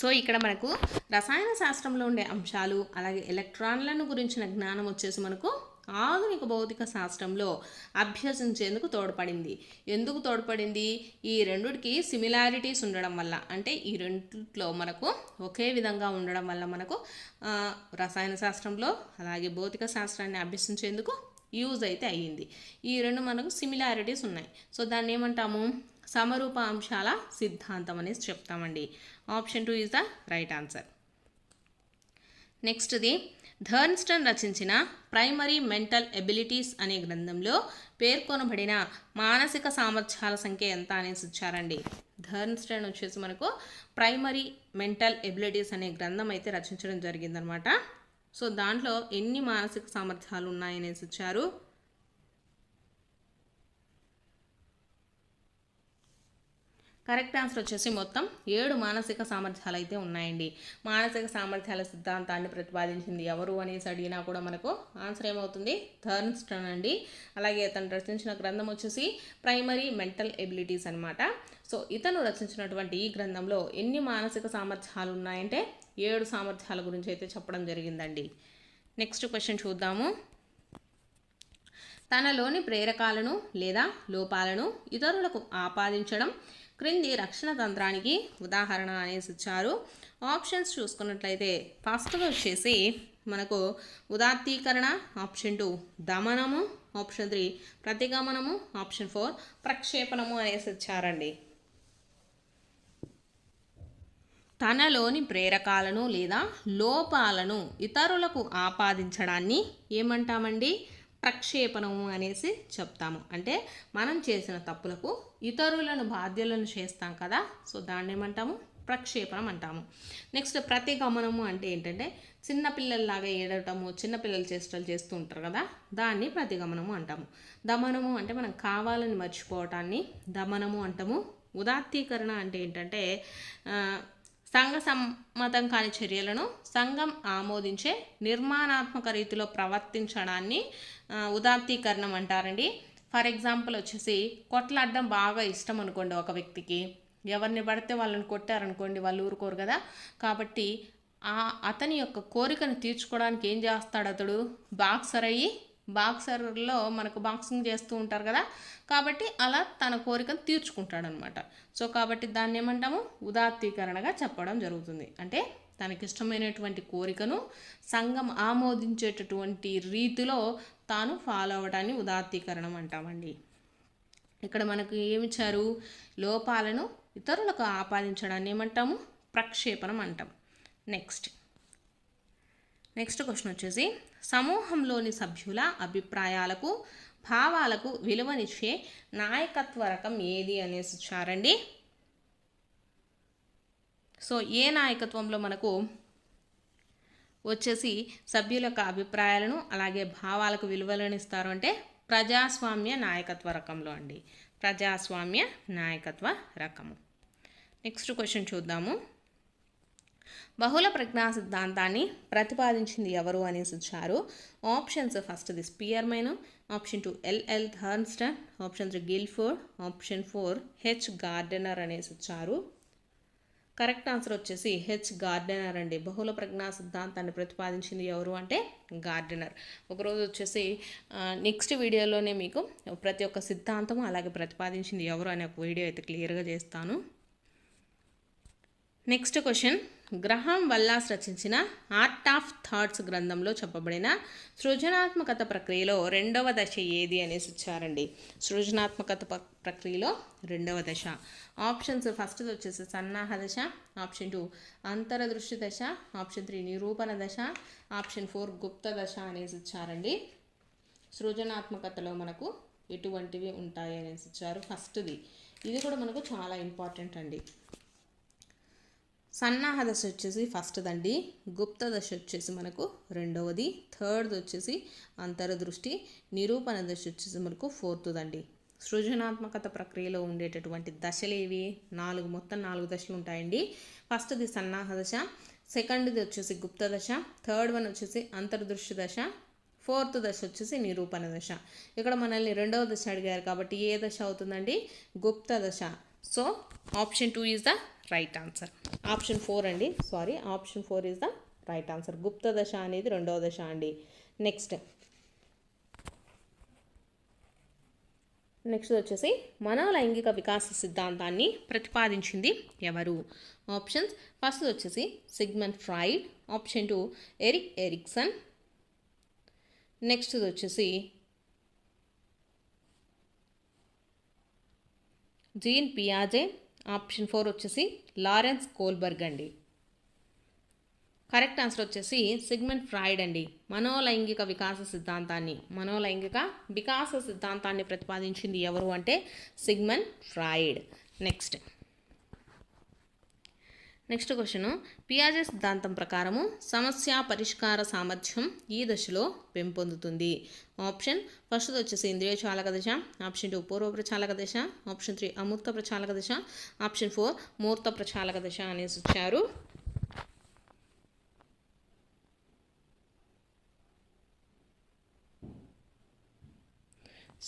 సో ఇక్కడ మనకు రసాయన శాస్త్రంలో ఉండే అంశాలు అలాగే ఎలక్ట్రాన్లను గురించిన జ్ఞానం వచ్చేసి మనకు ఆధునిక భౌతిక శాస్త్రంలో అభ్యసించేందుకు తోడ్పడింది. ఎందుకు తోడ్పడింది, ఈ రెండిటికి సిమిలారిటీస్ ఉండడం వల్ల, అంటే ఈ రెండిట్లో మనకు ఒకే విధంగా ఉండడం వల్ల మనకు రసాయన శాస్త్రంలో అలాగే భౌతిక శాస్త్రాన్ని అభ్యసించేందుకు యూజ్ అయితే అయ్యింది. ఈ రెండు మనకు సిమిలారిటీస్ ఉన్నాయి. సో దాన్ని ఏమంటాము, సమరూప అంశాల సిద్ధాంతం అనేసి చెప్తామండి. Option 2 is the right answer. నెక్స్ట్ది, థర్న్స్టన్ రచించిన ప్రైమరీ మెంటల్ ఎబిలిటీస్ అనే గ్రంథంలో పేర్కొనబడిన మానసిక సామర్థ్యాల సంఖ్య ఎంత అనేసి ఇచ్చారండి. థర్న్స్టన్ వచ్చేసి మనకు ప్రైమరీ మెంటల్ ఎబిలిటీస్ అనే గ్రంథం అయితే రచించడం జరిగిందనమాట. సో దాంట్లో ఎన్ని మానసిక సామర్థ్యాలు ఉన్నాయనేసి ఇచ్చారు. కరెక్ట్ ఆన్సర్ వచ్చేసి మొత్తం 7 మానసిక సామర్థ్యాలు అయితే ఉన్నాయండి. మానసిక సామర్థ్యాల సిద్ధాంతాన్ని ప్రతిపాదించింది ఎవరు అనేసి అడిగినా కూడా మనకు ఆన్సర్ ఏమవుతుంది, థర్న్స్టన్ అండి. అలాగే అతను రచించిన గ్రంథం వచ్చేసి ప్రైమరీ మెంటల్ ఎబిలిటీస్ అనమాట. సో ఇతను రచించినటువంటి ఈ గ్రంథంలో ఎన్ని మానసిక సామర్థ్యాలు ఉన్నాయంటే 7 సామర్థ్యాల గురించి అయితే చెప్పడం జరిగిందండి. నెక్స్ట్ క్వశ్చన్ చూద్దాము. తనలోని ప్రేరకాలను లేదా లోపాలను ఇతరులకు ఆపాదించడం క్రింది రక్షణ తంత్రానికి ఉదాహరణ అనేసి ఇచ్చారు. ఆప్షన్స్ చూసుకున్నట్లయితే ఫస్ట్ వచ్చేసి మనకు ఉదాత్తీకరణ, ఆప్షన్ 2 దమనము, ఆప్షన్ 3 ప్రతిగమనము, ఆప్షన్ 4 ప్రక్షేపణము అనేసి ఇచ్చారండి. తనలోని ప్రేరకాలను లేదా లోపాలను ఇతరులకు ఆపాదించడాన్ని ఏమంటామండి, ప్రక్షేపణము అనేసి చెప్తాము. అంటే మనం చేసిన తప్పులకు ఇతరులను బాధ్యులను చేస్తాం కదా, సో దాన్ని ఏమంటాము, ప్రక్షేపణం అంటాము. నెక్స్ట్ ప్రతిగమనము అంటే ఏంటంటే చిన్నపిల్లల్లాగా ఏడటము, చిన్నపిల్లలు చేష్టలు చేస్తూ ఉంటారు కదా, దాన్ని ప్రతిగమనము అంటాము. దమనము అంటే మనం కావాలని మర్చిపోవటాన్ని దమనము అంటాము. ఉదాత్తీకరణ అంటే ఏంటంటే సంఘ సమ్మతం కాని చర్యలను సంఘం ఆమోదించే నిర్మాణాత్మక రీతిలో ప్రవర్తించడాన్ని ఉదాత్తీకరణం అంటారండి. ఫర్ ఎగ్జాంపుల్ వచ్చేసి కొట్లాడడం బాగా ఇష్టం అనుకోండి ఒక వ్యక్తికి, ఎవరిని పడితే వాళ్ళని కొట్టారనుకోండి వాళ్ళు ఊరుకోరు కదా, కాబట్టి అతని యొక్క కోరికను తీర్చుకోవడానికి ఏం చేస్తాడు, అతడు బాక్సర్ అయ్యి, బాక్సర్లో మనకు బాక్సింగ్ చేస్తూ ఉంటారు కదా, కాబట్టి అలా తన కోరికను తీర్చుకుంటాడనమాట. సో కాబట్టి దాన్ని ఏమంటాము, ఉదాత్తీకరణగా చెప్పడం జరుగుతుంది. అంటే తనకిష్టమైనటువంటి కోరికను సంఘం ఆమోదించేటటువంటి రీతిలో తాను ఫాలో అవ్వడాన్ని ఉదాత్తీకరణం అంటామండి. ఇక్కడ మనకు ఏమిచ్చారు, లోపాలను ఇతరులకు ఆపాదించడాన్ని ఏమంటాము, ప్రక్షేపణం అంటాం. నెక్స్ట్ నెక్స్ట్ క్వశ్చన్ వచ్చేసి సమూహంలోని సభ్యుల అభిప్రాయాలకు భావాలకు విలువనిచ్చే నాయకత్వ రకం ఏది అనేసి ఇచ్చారండి. సో ఏ నాయకత్వంలో మనకు వచ్చేసి సభ్యుల యొక్క అభిప్రాయాలను అలాగే భావాలకు విలువలను ఇస్తారు అంటే ప్రజాస్వామ్య నాయకత్వ రకంలో అండి. ప్రజాస్వామ్య నాయకత్వ రకము. నెక్స్ట్ క్వశ్చన్ చూద్దాము. బహుళ ప్రజ్ఞా సిద్ధాంతాన్ని ప్రతిపాదించింది ఎవరు అనేసి ఇచ్చారు. ఆప్షన్స్ ఫస్ట్ది Spearman, option 2 L L Thurstone, option 3 Guilford, option 4 H Gardner అనేసి ఇచ్చారు. కరెక్ట్ ఆన్సర్ వచ్చేసి హెచ్ గార్డెనర్ అండి. బహుళ ప్రజ్ఞా సిద్ధాంతాన్ని ప్రతిపాదించింది ఎవరు అంటే గార్డెనర్. ఒకరోజు వచ్చేసి నెక్స్ట్ వీడియోలోనే మీకు ప్రతి ఒక్క సిద్ధాంతం అలాగే ప్రతిపాదించింది ఎవరు అనే ఒక వీడియో అయితే క్లియర్గా చేస్తాను. నెక్స్ట్ క్వశ్చన్ గ్రహం వల్లాస్ రచించిన ఆర్ట్ ఆఫ్ థాట్స్ గ్రంథంలో చెప్పబడిన సృజనాత్మకత ప్రక్రియలో రెండవ దశ ఏది అనేసి ఇచ్చారండి. సృజనాత్మకత ప్రక్రియలో రెండవ దశ. ఆప్షన్స్ ఫస్ట్ది వచ్చేసి సన్నాహ దశ, ఆప్షన్ 2 అంతరదృష్టి దశ, ఆప్షన్ 3 నిరూపణ దశ, ఆప్షన్ 4 గుప్త దశ అనేసి ఇచ్చారండి. సృజనాత్మకతలో మనకు ఎటువంటివి ఉంటాయి అనేసి ఇచ్చారు. ఫస్ట్ది ఇది కూడా మనకు చాలా ఇంపార్టెంట్ అండి. సన్నాహ దశ వచ్చేసి ఫస్ట్దండి, గుప్త దశ వచ్చేసి మనకు రెండవది, థర్డ్ వచ్చేసి అంతరదృష్టి, నిరూపణ దశ వచ్చేసి మనకు ఫోర్త్దండి. సృజనాత్మకత ప్రక్రియలో ఉండేటటువంటి దశలు ఏవి? మొత్తం 4 దశలు ఉంటాయండి. ఫస్ట్ది సన్నాహ దశ, సెకండ్ది వచ్చేసి గుప్త దశ, థర్డ్ వన్ వచ్చేసి అంతర్దృష్టి దశ, ఫోర్త్ దశ వచ్చేసి నిరూపణ దశ. ఇక్కడ మనల్ని రెండవ దశ అడిగారు కాబట్టి ఏ దశ అవుతుందండి? గుప్త దశ. So option 2 is the right answer. Option 4 అండి, sorry, option 4 is the right answer. గుప్త దశ అనేది రెండవ దశ అండి. నెక్స్ట్ వచ్చేసి మనోలైంగిక వికాస సిద్ధాంతాన్ని ప్రతిపాదించింది ఎవరు? ఆప్షన్స్ ఫస్ట్ వచ్చేసి Sigmund Freud, option 2 Erik Erikson, next వచ్చేసి జీన్ పియాజే, ఆప్షన్ 4 వచ్చేసి లారెన్స్ కోల్బర్గ్ అండి. కరెక్ట్ ఆన్సర్ వచ్చేసి సిగ్మండ్ ఫ్రాయిడ్ అండి. మనోలైంగిక వికాస సిద్ధాంతాన్ని ప్రతిపాదించింది ఎవరు అంటే సిగ్మండ్ ఫ్రాయిడ్. నెక్స్ట్ క్వశ్చన్ పియాజే సిద్ధాంతం ప్రకారము సమస్య పరిష్కార సామర్థ్యం ఈ దశలో పెంపొందుతుంది. ఆప్షన్ ఫస్ట్ వచ్చేసి ఇంద్రియ చాలక దశ, ఆప్షన్ 2 పూర్వ ప్రచాలక దశ, ఆప్షన్ 3 అమూర్త ప్రచాలక దశ, ఆప్షన్ 4 మూర్త ప్రచాలక దశ అనేసి ఇచ్చారు.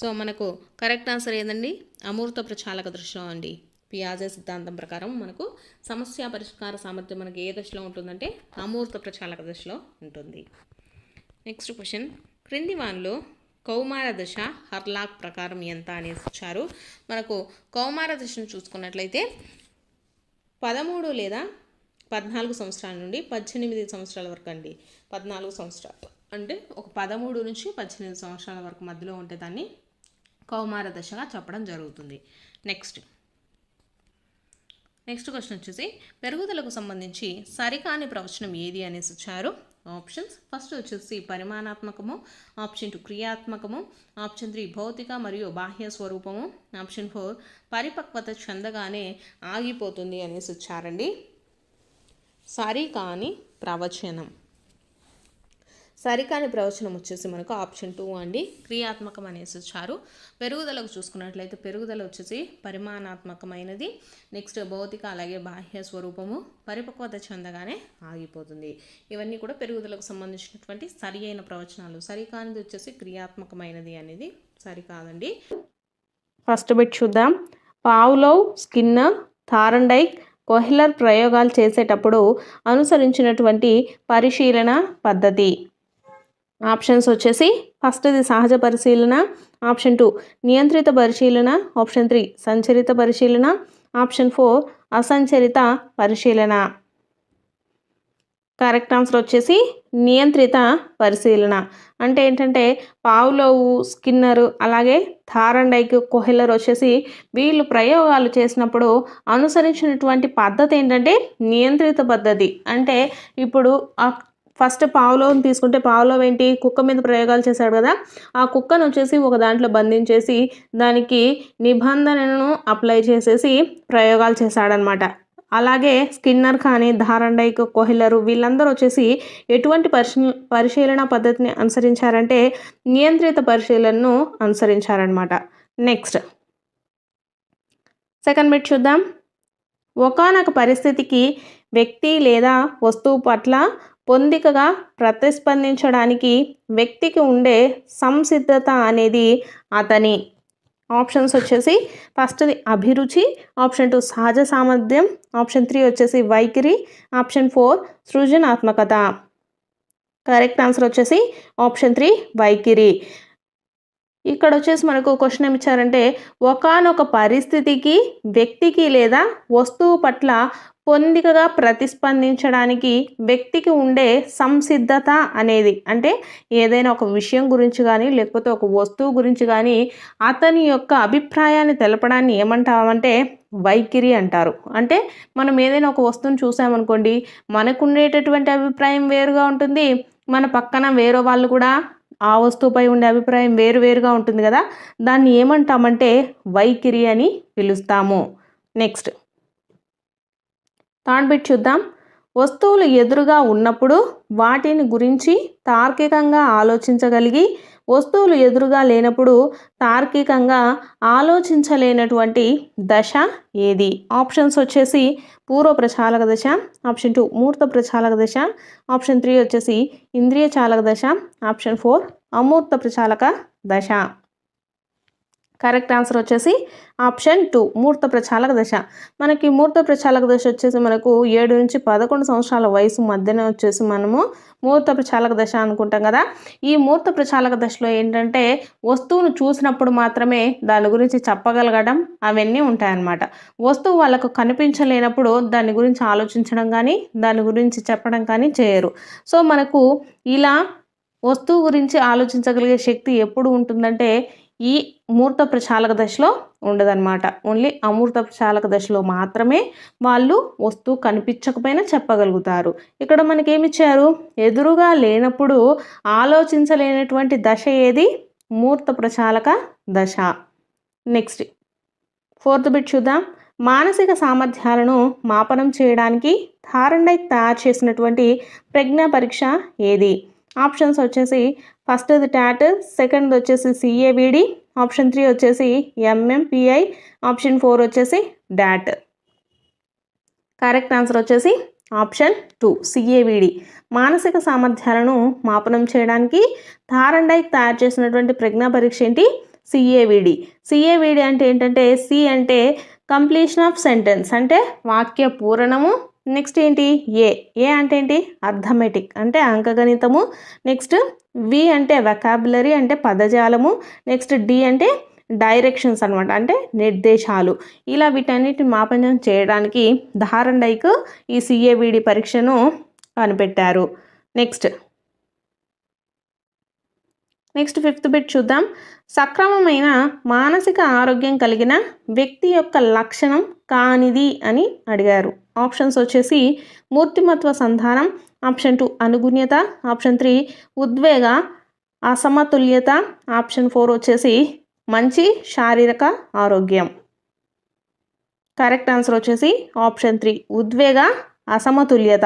సో మనకు కరెక్ట్ ఆన్సర్ ఏందండి? అమూర్త ప్రచాలక దశ అండి. పియాజే సిద్ధాంతం ప్రకారం మనకు సమస్య పరిష్కార సామర్థ్యం మనకి ఏ దశలో ఉంటుందంటే అమూర్త ప్రచాలక దశలో ఉంటుంది. నెక్స్ట్ క్వశ్చన్ క్రింది వానిలో కౌమార దశ హర్లాక్ ప్రకారం ఎంత అనేసి ఇచ్చారు. మనకు కౌమార దశను చూసుకున్నట్లయితే 13 లేదా 14 సంవత్సరాల నుండి 18 సంవత్సరాల వరకు అండి. 14 సంవత్సరాలు అంటే ఒక 13 నుంచి 18 సంవత్సరాల వరకు మధ్యలో ఉంటే దాన్ని కౌమార దశగా చెప్పడం జరుగుతుంది. నెక్స్ట్ క్వశ్చన్ వచ్చేసి పెరుగుదలకు సంబంధించి సరికాని ప్రవచనం ఏది అనేసి ఇచ్చారు. ఆప్షన్స్ ఫస్ట్ వచ్చేసి పరిమాణాత్మకము, ఆప్షన్ 2 క్రియాత్మకము, ఆప్షన్ 3 భౌతిక మరియు బాహ్య స్వరూపము, ఆప్షన్ 4 పరిపక్వత చెందగానే ఆగిపోతుంది అనేసి ఇచ్చారండి. సరికాని ప్రవచనం వచ్చేసి మనకు ఆప్షన్ 2 అండి, క్రియాత్మకం అనేసి ఇచ్చారు. పెరుగుదలకు చూసుకున్నట్లయితే పెరుగుదల వచ్చేసి పరిమాణాత్మకమైనది, నెక్స్ట్ భౌతిక అలాగే బాహ్య స్వరూపము, పరిపక్వత చెందగానే ఆగిపోతుంది. ఇవన్నీ కూడా పెరుగుదలకు సంబంధించినటువంటి సరి అయిన ప్రవచనాలు. సరికానిది వచ్చేసి క్రియాత్మకమైనది అనేది సరికాదండి. ఫస్ట్ బిట్ చూద్దాం. పావ్లోవ్, స్కిన్నర్, థార్న్డైక్, కోహ్లర్ ప్రయోగాలు చేసేటప్పుడు అనుసరించినటువంటి పరిశీలన పద్ధతి. ఆప్షన్స్ వచ్చేసి ఫస్ట్ది సహజ పరిశీలన, ఆప్షన్ 2 నియంత్రిత పరిశీలన, ఆప్షన్ 3 సంచరిత పరిశీలన, ఆప్షన్ 4 అసంచరిత పరిశీలన. కరెక్ట్ ఆన్సర్ వచ్చేసి నియంత్రిత పరిశీలన. అంటే ఏంటంటే పావ్లోవ్, స్కిన్నర్ అలాగే థార్న్డైక్, కోహ్లర్ వచ్చేసి వీళ్ళు ప్రయోగాలు చేసినప్పుడు అనుసరించినటువంటి పద్ధతి ఏంటంటే నియంత్రిత పద్ధతి. అంటే ఇప్పుడు ఫస్ట్ పావ్లోవ్ని తీసుకుంటే పావ్లోవ్ ఏంటి, కుక్క మీద ప్రయోగాలు చేశాడు కదా, ఆ కుక్కను వచ్చేసి ఒక దాంట్లో బంధించేసి దానికి నిబంధనలను అప్లై చేసేసి ప్రయోగాలు చేశాడనమాట. అలాగే స్కిన్నర్ కానీ థార్ండైక్, కోహ్లర్ వీళ్ళందరూ వచ్చేసి ఎటువంటి పరిశీలన పద్ధతిని అనుసరించారంటే నియంత్రిత పరిశీలనను అనుసరించారనమాట. నెక్స్ట్ సెకండ్ బిట్ చూద్దాం. ఒకానొక పరిస్థితికి వ్యక్తి లేదా వస్తువు పట్ల పొందికగా ప్రతిస్పందించడానికి వ్యక్తికి ఉండే సంసిద్ధత అనేది అతని ఆప్షన్స్ వచ్చేసి ఫస్ట్ది అభిరుచి, ఆప్షన్ 2 సహజ సామర్థ్యం, ఆప్షన్ 3 వచ్చేసి వైఖరి, ఆప్షన్ 4 సృజనాత్మకత. కరెక్ట్ ఆన్సర్ వచ్చేసి ఆప్షన్ 3 వైఖరి. ఇక్కడ వచ్చేసి మనకు క్వశ్చన్ ఏమి ఇచ్చారంటే ఒకానొక పరిస్థితికి వ్యక్తికి లేదా వస్తువు పట్ల పొందికగా ప్రతిస్పందించడానికి వ్యక్తికి ఉండే సంసిద్ధత అనేది, అంటే ఏదైనా ఒక విషయం గురించి కానీ లేకపోతే ఒక వస్తువు గురించి కానీ అతని యొక్క అభిప్రాయాన్ని తెలపడాన్ని ఏమంటామంటే వైఖరి అంటారు. అంటే మనం ఏదైనా ఒక వస్తువుని చూసామనుకోండి, మనకు ఉండేటటువంటి అభిప్రాయం వేరుగా ఉంటుంది, మన పక్కన వేరే వాళ్ళు కూడా ఆ వస్తువుపై ఉండే అభిప్రాయం వేరుగా ఉంటుంది కదా, దాన్ని ఏమంటామంటే వైఖరి అని పిలుస్తాము. నెక్స్ట్ థర్డ్ బిట్ చూద్దాం. వస్తువులు ఎదురుగా ఉన్నప్పుడు వాటిని గురించి తార్కికంగా ఆలోచించగలిగి వస్తువులు ఎదురుగా లేనప్పుడు తార్కికంగా ఆలోచించలేనటువంటి దశ ఏది? ఆప్షన్స్ వచ్చేసి పూర్వ ప్రచాలక దశ, ఆప్షన్ 2 మూర్త ప్రచాలక దశ, ఆప్షన్ 3 వచ్చేసి ఇంద్రియ చాలక దశ, ఆప్షన్ 4 అమూర్త ప్రచాలక దశ. కరెక్ట్ ఆన్సర్ వచ్చేసి ఆప్షన్ 2 మూర్త ప్రచాలక దశ. మనకి మూర్త ప్రచాలక దశ వచ్చేసి మనకు 7 నుంచి 11 సంవత్సరాల వయసు మధ్యన వచ్చేసి మనము మూర్త ప్రచాలక దశ అనుకుంటాం కదా. ఈ మూర్త ప్రచాలక దశలో ఏంటంటే వస్తువును చూసినప్పుడు మాత్రమే దాని గురించి చెప్పగలగడం అవన్నీ ఉంటాయన్నమాట. వస్తువు వాళ్ళకు కనిపించలేనప్పుడు దాని గురించి ఆలోచించడం కానీ దాని గురించి చెప్పడం కానీ చేయరు. సో మనకు ఇలా వస్తువు గురించి ఆలోచించగలిగే శక్తి ఎప్పుడు ఉంటుందంటే ఈ మూర్త ప్రచాలక దశలో ఉండదన్నమాట. ఓన్లీ అమూర్త ప్రచాలక దశలో మాత్రమే వాళ్ళు వస్తువు కనిపించకపోయినా చెప్పగలుగుతారు. ఇక్కడ మనకేమిచ్చారు, ఎదురుగా లేనప్పుడు ఆలోచించలేనటువంటి దశ ఏది? మూర్త ప్రచాలక దశ. నెక్స్ట్ ఫోర్త్ బిట్ చూద్దాం. మానసిక సామర్థ్యాలను మాపనం చేయడానికి థార్ండైక్ తయారు చేసినటువంటి ప్రజ్ఞా పరీక్ష ఏది? ఆప్షన్స్ వచ్చేసి ఫస్ట్ది టాట్, సెకండ్ది వచ్చేసి CAVD, ఆప్షన్ 3 వచ్చేసి MMPI, ఆప్షన్ 4 వచ్చేసి డాట్. కరెక్ట్ ఆన్సర్ వచ్చేసి ఆప్షన్ 2 CAVD. మానసిక సామర్థ్యాలను మాపనం చేయడానికి థార్ండైక్ తయారు చేసినటువంటి ప్రజ్ఞా పరీక్ష ఏంటి? CAVD. CAVD అంటే ఏంటంటే C అంటే కంప్లీషన్ ఆఫ్ సెంటెన్స్ అంటే వాక్య పూరణము. నెక్స్ట్ ఏంటి? ఏ అంటే ఏంటి? అర్థమెటిక్ అంటే అంకగణితము. నెక్స్ట్ V అంటే వెకాబులరీ అంటే పదజాలము. నెక్స్ట్ D అంటే డైరెక్షన్స్ అనమాట అంటే నిర్దేశాలు. ఇలా వీటన్నిటిని మాపనం చేయడానికి థార్ండైక్ ఈ CAVD పరీక్షను కనిపెట్టారు. నెక్స్ట్ ఫిఫ్త్ బిట్ చూద్దాం. సక్రమమైన మానసిక ఆరోగ్యం కలిగిన వ్యక్తి యొక్క లక్షణం కానిది అని అడిగారు. ఆప్షన్స్ వచ్చేసి మూర్తిమత్వ సంధానం, ఆప్షన్ 2 అనుగుణ్యత, ఆప్షన్ 3 ఉద్వేగ అసమతుల్యత, ఆప్షన్ 4 వచ్చేసి మంచి శారీరక ఆరోగ్యం. కరెక్ట్ ఆన్సర్ వచ్చేసి ఆప్షన్ 3 ఉద్వేగ అసమతుల్యత.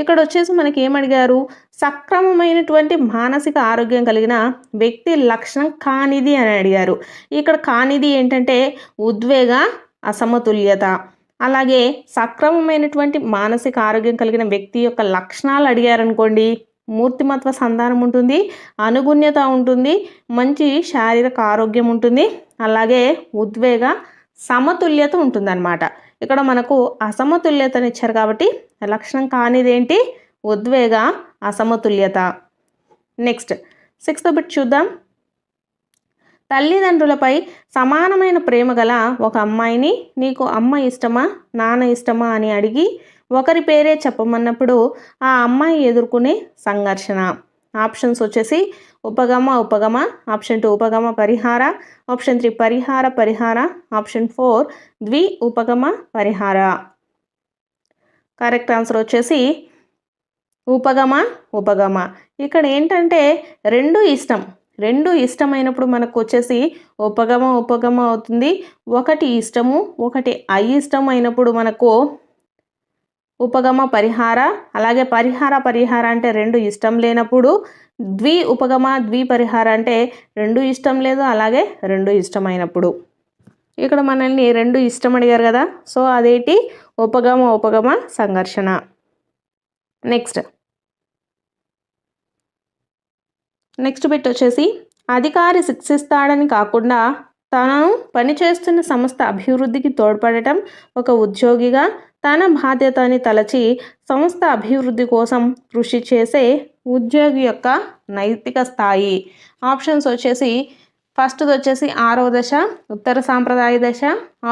ఇక్కడ వచ్చేసి మనకి ఏమడిగారు? సక్రమమైనటువంటి మానసిక ఆరోగ్యం కలిగిన వ్యక్తి లక్షణం కానిది అని అడిగారు. ఇక్కడ కానిది ఏంటంటే ఉద్వేగ అసమతుల్యత. అలాగే సక్రమమైనటువంటి మానసిక ఆరోగ్యం కలిగిన వ్యక్తి యొక్క లక్షణాలు అడిగారనుకోండి, మూర్తిమత్వ సంధానం ఉంటుంది, అనుగుణ్యత ఉంటుంది, మంచి శారీరక ఆరోగ్యం ఉంటుంది, అలాగే ఉద్వేగ సమతుల్యత ఉంటుందన్నమాట. ఇక్కడ మనకు అసమతుల్యతని ఇచ్చారు కాబట్టి లక్షణం కానిదేంటి? ఉద్వేగ అసమతుల్యత. నెక్స్ట్ సిక్స్త్ బిట్ చూద్దాం. తల్లిదండ్రులపై సమానమైన ప్రేమ గల ఒక అమ్మాయిని నీకు అమ్మ ఇష్టమా నాన్న ఇష్టమా అని అడిగి ఒకరి పేరే చెప్పమన్నప్పుడు ఆ అమ్మాయి ఎదుర్కొనే సంఘర్షణ. ఆప్షన్స్ వచ్చేసి ఉపగమ, ఆప్షన్ 2 ఉపగమ పరిహార, ఆప్షన్ 3 పరిహార, ఆప్షన్ 4 ద్వి ఉపగమ పరిహార. కరెక్ట్ ఆన్సర్ వచ్చేసి ఉపగమ ఉపగమ. ఇక్కడ ఏంటంటే రెండు ఇష్టమైనప్పుడు మనకు వచ్చేసి ఉపగమ అవుతుంది. ఒకటి ఇష్టము ఒకటి అయిష్టం అయినప్పుడు మనకు ఉపగమ పరిహార. అలాగే పరిహార అంటే రెండు ఇష్టం లేనప్పుడు ఉపగమ పరిహార అంటే రెండు ఇష్టం లేదు అలాగే రెండు ఇష్టమైనప్పుడు. ఇక్కడ మనల్ని రెండు ఇష్టం అడిగారు కదా, సో అదేంటి ఉపగమ సంఘర్షణ. నెక్స్ట్ బిట్ వచ్చేసి అధికారి శిక్షిస్తాడని కాకుండా తను పనిచేస్తున్న సంస్థ అభివృద్ధికి తోడ్పడటం ఒక ఉద్యోగిగా తన బాధ్యతని తలచి సంస్థ అభివృద్ధి కోసం కృషి చేసే ఉద్యోగి యొక్క నైతిక స్థాయి. ఆప్షన్స్ వచ్చేసి ఫస్ట్ది వచ్చేసి 6వ దశ ఉత్తర సాంప్రదాయ దశ,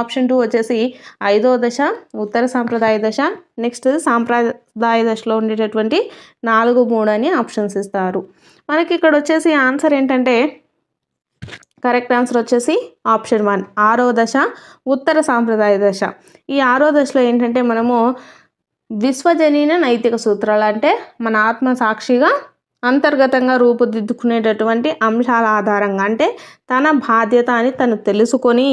ఆప్షన్ 2 వచ్చేసి 5వ దశ ఉత్తర సాంప్రదాయ దశ, నెక్స్ట్ సాంప్రదాయ దశలో ఉండేటటువంటి 4, 3 అని ఆప్షన్స్ ఇస్తారు. మనకి ఇక్కడ వచ్చేసి ఆన్సర్ ఏంటంటే కరెక్ట్ ఆన్సర్ వచ్చేసి ఆప్షన్ 1 6వ దశ ఉత్తర సాంప్రదాయ దశ. ఈ 6వ దశలో ఏంటంటే మనము విశ్వజనీన నైతిక సూత్రాలు అంటే మన ఆత్మ సాక్షిగా అంతర్గతంగా రూపుదిద్దుకునేటటువంటి అంశాల ఆధారంగా అంటే తన బాధ్యత అని తను తెలుసుకొని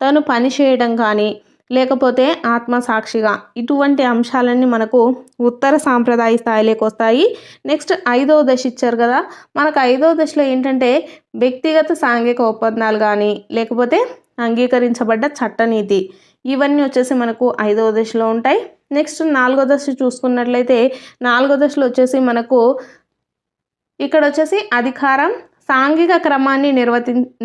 తను పని చేయడం కానీ లేకపోతే ఆత్మసాక్షిగా ఇటువంటి అంశాలన్నీ మనకు ఉత్తర సాంప్రదాయ స్థాయిలోకి వస్తాయి. నెక్స్ట్ 5వ దశ ఇచ్చారు కదా, మనకు 5వ దశలో ఏంటంటే వ్యక్తిగత సాంఘిక ఒప్పందాలు కానీ లేకపోతే అంగీకరించబడ్డ చట్టనీతి ఇవన్నీ వచ్చేసి మనకు 5వ దశలో ఉంటాయి. నెక్స్ట్ 4వ దశ చూసుకున్నట్లయితే 4వ దశలో వచ్చేసి మనకు ఇక్కడ వచ్చేసి అధికారం సాంఘిక క్రమాన్ని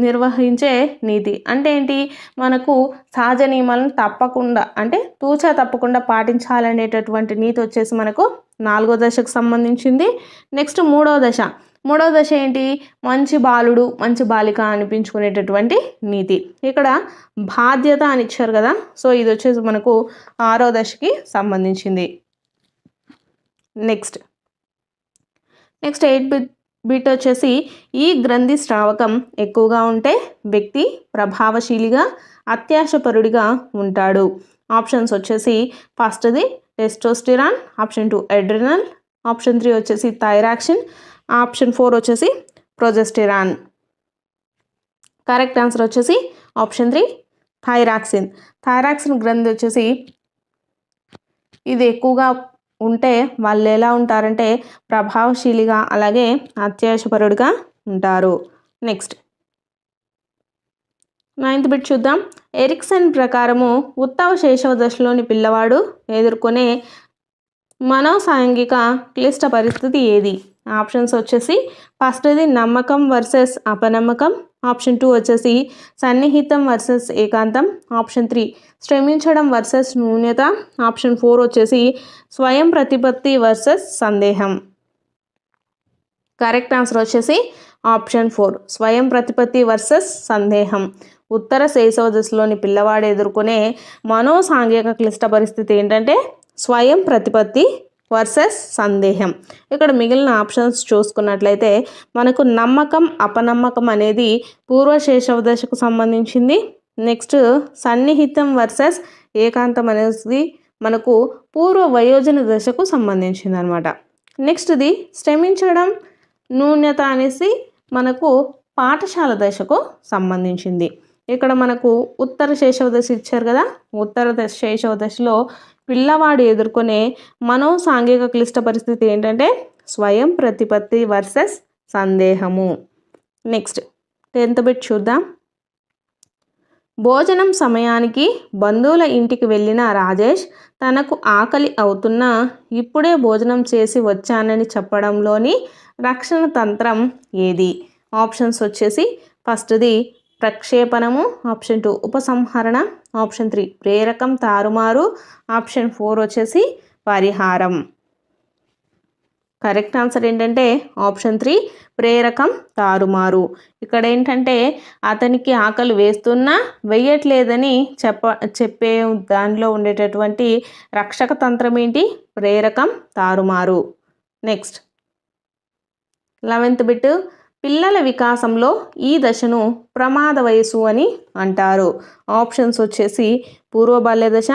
నిర్వహించే నీతి అంటే ఏంటి, మనకు సహజ నియమాలను తప్పకుండా అంటే తూచా తప్పకుండా పాటించాలనేటటువంటి నీతి వచ్చేసి మనకు 4వ దశకు సంబంధించింది. నెక్స్ట్ 3వ దశ ఏంటి, మంచి బాలుడు మంచి బాలిక అనిపించుకునేటటువంటి నీతి. ఇక్కడ బాధ్యత అని ఇచ్చారు కదా, సో ఇది వచ్చేసి మనకు 6వ దశకి సంబంధించింది. నెక్స్ట్ 8 బిట్ వచ్చేసి ఈ గ్రంథి స్రావకం ఎక్కువగా ఉంటే వ్యక్తి ప్రభావశీలిగా అత్యాశపరుడిగా ఉంటాడు. ఆప్షన్స్ వచ్చేసి ఫస్ట్ది టెస్టోస్టిరాన్, ఆప్షన్ 2 అడ్రినల్, ఆప్షన్ 3 వచ్చేసి థైరాక్సిన్, ఆప్షన్ 4 వచ్చేసి ప్రొజెస్టెరాన్. కరెక్ట్ ఆన్సర్ వచ్చేసి ఆప్షన్ 3 థైరాక్సిన్ గ్రంథి వచ్చేసి ఇది ఎక్కువగా ఉంటే వాళ్ళు ఎలా ఉంటారంటే ప్రభావశీలిగా అలాగే అత్యాశపరుడుగా ఉంటారు. నెక్స్ట్ 9th బిట్ చూద్దాం. ఎరిక్సన్ ప్రకారము ఉత్తమ శైశవ దశలోని పిల్లవాడు ఎదుర్కొనే మనోసాంఘిక క్లిష్ట పరిస్థితి ఏది? ఆప్షన్స్ వచ్చేసి ఫస్ట్ది నమ్మకం వర్సెస్ అపనమ్మకం, ఆప్షన్ 2 వచ్చేసి సన్నిహితం వర్సెస్ ఏకాంతం, ఆప్షన్ 3 శ్రమించడం వర్సెస్ న్యూనత, ఆప్షన్ 4 వచ్చేసి స్వయం ప్రతిపత్తి వర్సెస్ సందేహం. కరెక్ట్ ఆన్సర్ వచ్చేసి ఆప్షన్ 4 స్వయం ప్రతిపత్తి వర్సెస్ సందేహం. ఉత్తర శైశవ దశలోని పిల్లవాడు ఎదుర్కొనే మనోసాంఘిక క్లిష్ట పరిస్థితి ఏంటంటే స్వయం ప్రతిపత్తి వర్సెస్ సందేహం. ఇక్కడ మిగిలిన ఆప్షన్స్ చూసుకున్నట్లయితే మనకు నమ్మకం అపనమ్మకం అనేది పూర్వ శైశవ దశకు సంబంధించింది. నెక్స్ట్ సన్నిహితం వర్సెస్ ఏకాంతం అనేది మనకు పూర్వ వయోజన దశకు సంబంధించింది అనమాట. నెక్స్ట్ది శ్రమించడం న్యూనత అనేసి మనకు పాఠశాల దశకు సంబంధించింది. ఇక్కడ మనకు ఉత్తర శైశవ దశ ఇచ్చారు కదా, ఉత్తర శైశవ దశలో పిల్లవాడు ఎదుర్కొనే మనోసాంఘిక క్లిష్ట పరిస్థితి ఏంటంటే స్వయం ప్రతిపత్తి వర్సెస్ సందేహము. నెక్స్ట్ 10th బిట్ చూద్దాం. భోజనం సమయానికి బంధువుల ఇంటికి వెళ్ళిన రాజేష్ తనకు ఆకలి అవుతున్నా ఇప్పుడే భోజనం చేసి వచ్చానని చెప్పడంలోని రక్షణ తంత్రం ఏది? ఆప్షన్స్ వచ్చేసి ఫస్ట్ది ప్రక్షేపణము, ఆప్షన్ 2 ఉపసంహరణ, ఆప్షన్ 3 ప్రేరకం తారుమారు, ఆప్షన్ 4 వచ్చేసి పరిహారం. కరెక్ట్ ఆన్సర్ ఏంటంటే ఆప్షన్ 3 ప్రేరకం తారుమారు. ఇక్కడ ఏంటంటే అతనికి ఆకలి వేస్తున్నా వెయ్యట్లేదని చెప్పే దానిలో ఉండేటటువంటి రక్షక తంత్రం ఏంటి? ప్రేరకం తారుమారు. Next 11th bit. పిల్లల వికాసంలో ఈ దశను ప్రమాద వయసు అని అంటారు. ఆప్షన్స్ వచ్చేసి పూర్వ బాల్య దశ,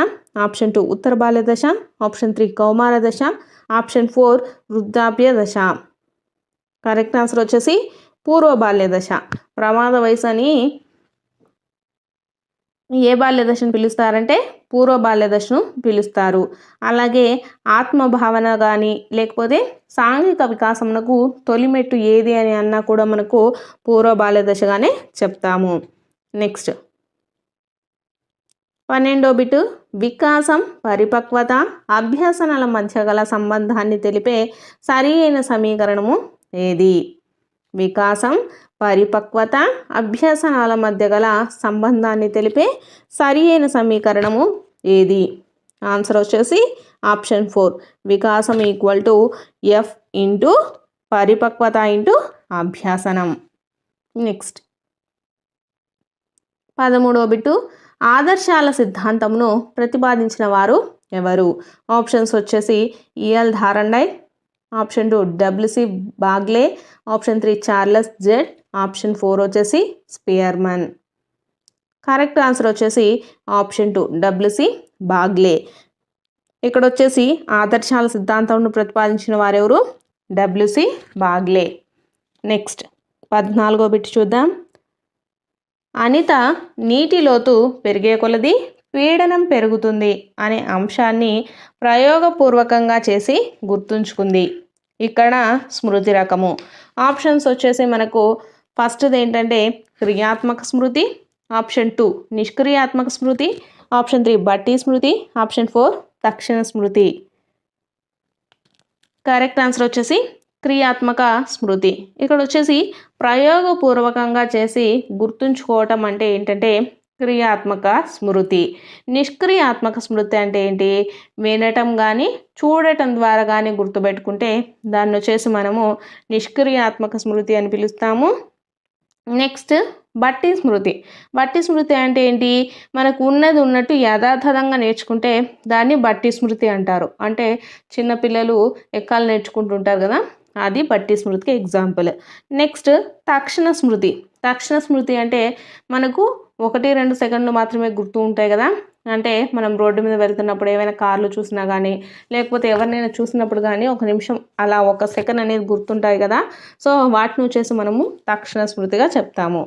ఆప్షన్ 2 ఉత్తర బాల్య దశ, ఆప్షన్ 3 కౌమార దశ, ఆప్షన్ 4 వృద్ధాప్య దశ. కరెక్ట్ ఆన్సర్ వచ్చేసి పూర్వ బాల్య దశ. ప్రమాద వయసు అని ఏ బాల్య దశను పిలుస్తారంటే పూర్వ బాల్య దశను పిలుస్తారు. అలాగే ఆత్మభావన కానీ లేకపోతే సాంఘిక వికాసమునకు తొలిమెట్టు ఏది అని అన్నా కూడా మనకు పూర్వ బాల్య దశగానే చెప్తాము. నెక్స్ట్ 12వ బిట్ వికాసం, పరిపక్వత, అభ్యసనాల మధ్య గల సంబంధాన్ని తెలిపే సరి అయిన సమీకరణము ఏది? వికాసం, పరిపక్వత, అభ్యసనాల మధ్య గల సంబంధాన్ని తెలిపే సరి అయిన సమీకరణము ఏది? ఆన్సర్ వచ్చేసి ఆప్షన్ 4 వికాసం ఈక్వల్ టు F ఇంటూ పరిపక్వత ఇంటూ అభ్యాసనం. నెక్స్ట్ 13వ బిట్టు ఆదర్శాల సిద్ధాంతమును ప్రతిపాదించిన వారు ఎవరు? ఆప్షన్స్ వచ్చేసి E L Thorndike, option 2 W C Bagley, option 3 Charles Judd, option 4 వచ్చేసి స్పియర్మన్. కరెక్ట్ ఆన్సర్ వచ్చేసి ఆప్షన్ 2 డబ్ల్యూసి బాగ్లే. ఇక్కడ వచ్చేసి ఆదర్శాల సిద్ధాంతంను ప్రతిపాదించిన వారెవరు? W C Bagley. నెక్స్ట్ 14వ బిట్ చూద్దాం. అనిత నీటి లోతు పెరిగే కొలది పీడనం పెరుగుతుంది అనే అంశాన్ని ప్రయోగపూర్వకంగా చేసి గుర్తుంచుకుంది. ఇక్కడ స్మృతి రకము. ఆప్షన్స్ వచ్చేసి మనకు ఫస్ట్ది ఏంటంటే క్రియాత్మక స్మృతి, ఆప్షన్ 2 నిష్క్రియాత్మక స్మృతి, ఆప్షన్ 3 బట్టి స్మృతి, ఆప్షన్ 4 తక్షణ స్మృతి. కరెక్ట్ ఆన్సర్ వచ్చేసి క్రియాత్మక స్మృతి. ఇక్కడ వచ్చేసి ప్రయోగపూర్వకంగా చేసి గుర్తుంచుకోవటం అంటే ఏంటంటే క్రియాత్మక స్మృతి. నిష్క్రియాత్మక స్మృతి అంటే ఏంటి? వినటం కానీ చూడటం ద్వారా కానీ గుర్తుపెట్టుకుంటే దాన్ని వచ్చేసి మనము నిష్క్రియాత్మక స్మృతి అని పిలుస్తాము. నెక్స్ట్ బట్టి స్మృతి. బట్టి స్మృతి అంటే ఏంటి? మనకు ఉన్నది ఉన్నట్టు యథాతథంగా నేర్చుకుంటే దాన్ని బట్టి స్మృతి అంటారు. అంటే చిన్నపిల్లలు ఎక్కాలు నేర్చుకుంటుంటారు కదా, అది బట్టి స్మృతికి ఎగ్జాంపుల్. నెక్స్ట్ తక్షణ స్మృతి. తక్షణ స్మృతి అంటే మనకు 1-2 సెకండ్లు మాత్రమే గుర్తు ఉంటాయి కదా. అంటే మనం రోడ్డు మీద వెళ్తున్నప్పుడు ఏమైనా కార్లు చూసినా కానీ లేకపోతే ఎవరినైనా చూసినప్పుడు కానీ 1 నిమిషం అలా 1 సెకండ్ అనేది గుర్తుంటాయి కదా. సో వాటిని వచ్చేసి మనము తక్షణ స్మృతిగా చెప్తాము.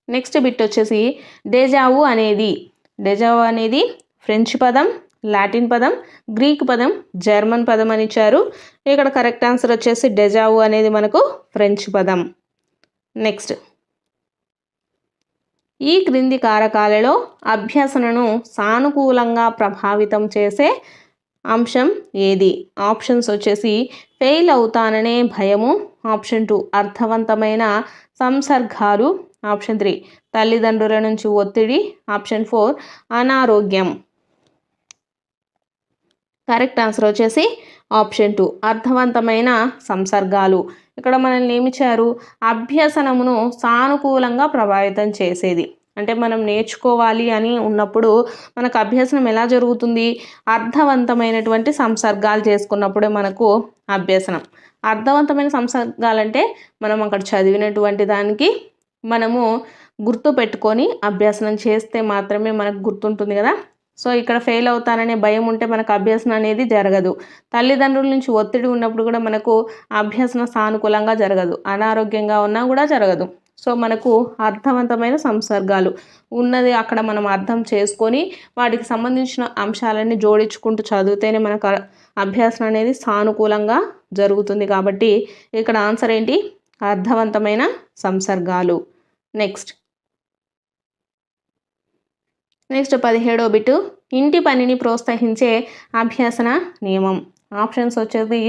నెక్స్ట్ బిట్ వచ్చేసి డేజావు అనేది ఫ్రెంచ్ పదం, లాటిన్ పదం, గ్రీక్ పదం, జర్మన్ పదం అని ఇచ్చారు. ఇక్కడ కరెక్ట్ ఆన్సర్ వచ్చేసి డెజావు అనేది మనకు ఫ్రెంచ్ పదం. నెక్స్ట్ ఈ క్రింది కారకాలలో అభ్యసనను సానుకూలంగా ప్రభావితం చేసే అంశం ఏది? ఆప్షన్స్ వచ్చేసి ఫెయిల్ అవుతాననే భయము, ఆప్షన్ 2 అర్థవంతమైన సంసర్గాలు, ఆప్షన్ 3 తల్లిదండ్రుల నుంచి ఒత్తిడి, ఆప్షన్ 4 అనారోగ్యం. కరెక్ట్ ఆన్సర్ వచ్చేసి ఆప్షన్ 2 అర్థవంతమైన సంసర్గాలు. ఇక్కడ మనల్ని ఏమిచ్చారు? అభ్యసనమును సానుకూలంగా ప్రభావితం చేసేది. అంటే మనం నేర్చుకోవాలి అని ఉన్నప్పుడు మనకు అభ్యసనం ఎలా జరుగుతుంది? అర్థవంతమైనటువంటి సంసర్గాలు చేసుకున్నప్పుడే మనకు అభ్యసనం. అర్థవంతమైన సంసర్గాలంటే మనం అక్కడ చదివినటువంటి దానికి మనము గుర్తు పెట్టుకొని అభ్యసనం చేస్తే మాత్రమే మనకు గుర్తుంటుంది కదా. సో ఇక్కడ ఫెయిల్ అవుతాననే భయం ఉంటే మనకు అభ్యసనం అనేది జరగదు. తల్లిదండ్రుల నుంచి ఒత్తిడి ఉన్నప్పుడు కూడా మనకు అభ్యసనం సానుకూలంగా జరగదు. అనారోగ్యంగా ఉన్నా కూడా జరగదు. సో మనకు అర్థవంతమైన సంసర్గాలు ఉన్నది అక్కడ మనం అర్థం చేసుకొని వాటికి సంబంధించిన అంశాలన్నీ జోడించుకుంటూ చదివితేనే మనకు అభ్యాసం అనేది సానుకూలంగా జరుగుతుంది. కాబట్టి ఇక్కడ ఆన్సర్ ఏంటి? అర్థవంతమైన సంసర్గాలు. నెక్స్ట్ 17వ బిట్ ఇంటి పనిని ప్రోత్సహించే అభ్యసన నియమం. ఆప్షన్స్ వచ్చేది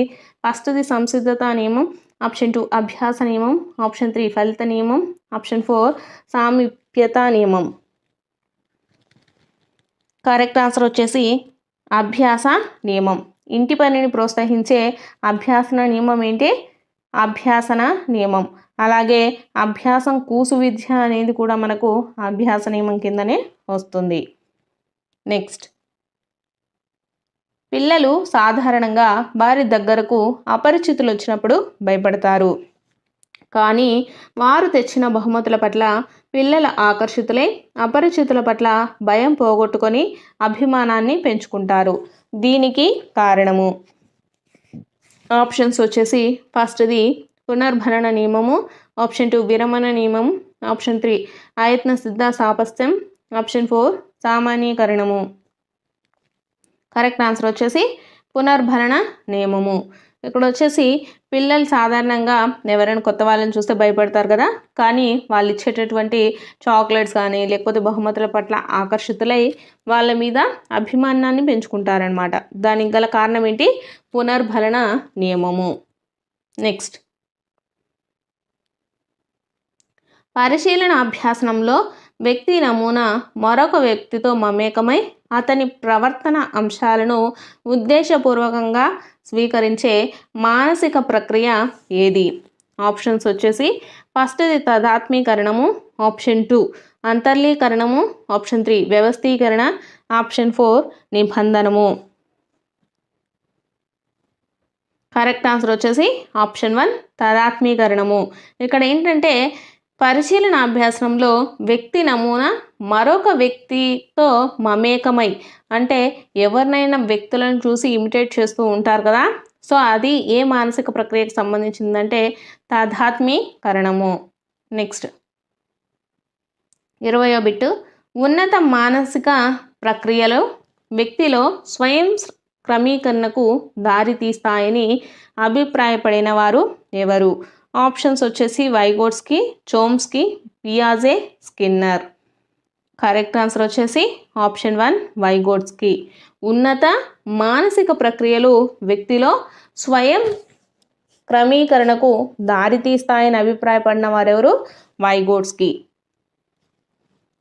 ఫస్ట్ది సంసిద్ధత నియమం, ఆప్షన్ 2 అభ్యాస నియమం, ఆప్షన్ 3 ఫలిత నియమం, ఆప్షన్ 4 సామీప్యత నియమం. కరెక్ట్ ఆన్సర్ వచ్చేసి అభ్యాస నియమం. ఇంటి పనిని ప్రోత్సహించే అభ్యాసన నియమం ఏంటి? అభ్యాసన నియమం. అలాగే అభ్యాసం కూసు విద్య అనేది కూడా మనకు అభ్యాస నియమం కిందనే వస్తుంది. నెక్స్ట్ పిల్లలు సాధారణంగా వారి దగ్గరకు అపరిచితులు వచ్చినప్పుడు భయపడతారు. కానీ వారు తెచ్చిన బహుమతుల పట్ల పిల్లల ఆకర్షితులై అపరిచితుల పట్ల భయం పోగొట్టుకొని అభిమానాన్ని పెంచుకుంటారు. దీనికి కారణము ఆప్షన్స్ వచ్చేసి ఫస్ట్ది పునర్భరణ నియమము, ఆప్షన్ 2 విరమణ నియమం, ఆప్షన్ 3 ఆయత్న సిద్ధ సాపస్థ్యం, ఆప్షన్ 4 సామాన్యీకరణము. కరెక్ట్ ఆన్సర్ వచ్చేసి పునర్భరణ నియమము. ఇక్కడ వచ్చేసి పిల్లలు సాధారణంగా ఎవరైనా కొత్త వాళ్ళని చూస్తే భయపడతారు కదా, కానీ వాళ్ళు ఇచ్చేటటువంటి చాక్లెట్స్ కానీ లేకపోతే బహుమతుల పట్ల ఆకర్షితులై వాళ్ళ మీద అభిమానాన్ని పెంచుకుంటారనమాట. దానికి గల కారణం ఏంటి? పునర్భరణ నియమము. నెక్స్ట్, పరిశీలన అభ్యాసనంలో వ్యక్తి నమూనా మరొక వ్యక్తితో మమేకమై అతని ప్రవర్తన అంశాలను ఉద్దేశపూర్వకంగా స్వీకరించే మానసిక ప్రక్రియ ఏది? ఆప్షన్స్ వచ్చేసి ఫస్ట్ది తదాత్మీకరణము, ఆప్షన్ 2 అంతర్లీకరణము, ఆప్షన్ 3 వ్యవస్థీకరణ, ఆప్షన్ 4 నిబంధనము. కరెక్ట్ ఆన్సర్ వచ్చేసి ఆప్షన్ 1 తదాత్మీకరణము. ఇక్కడ ఏంటంటే పరిశీలన అభ్యాసంలో వ్యక్తి నమూనా మరొక వ్యక్తితో మమేకమై, అంటే ఎవరినైనా వ్యక్తులను చూసి ఇమిటేట్ చేస్తూ ఉంటారు కదా, సో అది ఏ మానసిక ప్రక్రియకు సంబంధించిందంటే తాదాత్మీకరణము. నెక్స్ట్ 20వ బిట్టు, ఉన్నత మానసిక ప్రక్రియలు వ్యక్తిలో స్వయం క్రమీకరణకు దారితీస్తాయని అభిప్రాయపడిన వారు ఎవరు? ఆప్షన్స్ వచ్చేసి Vygotsky, Chomsky, పియాజే, Skinner. Correct answer వచ్చేసి ఆప్షన్ 1 వైగోట్స్కీ. ఉన్నత మానసిక ప్రక్రియలు వ్యక్తిలో స్వయం క్రమీకరణకు దారితీస్తాయని అభిప్రాయపడిన వారెవరు? వైగోట్స్కీ.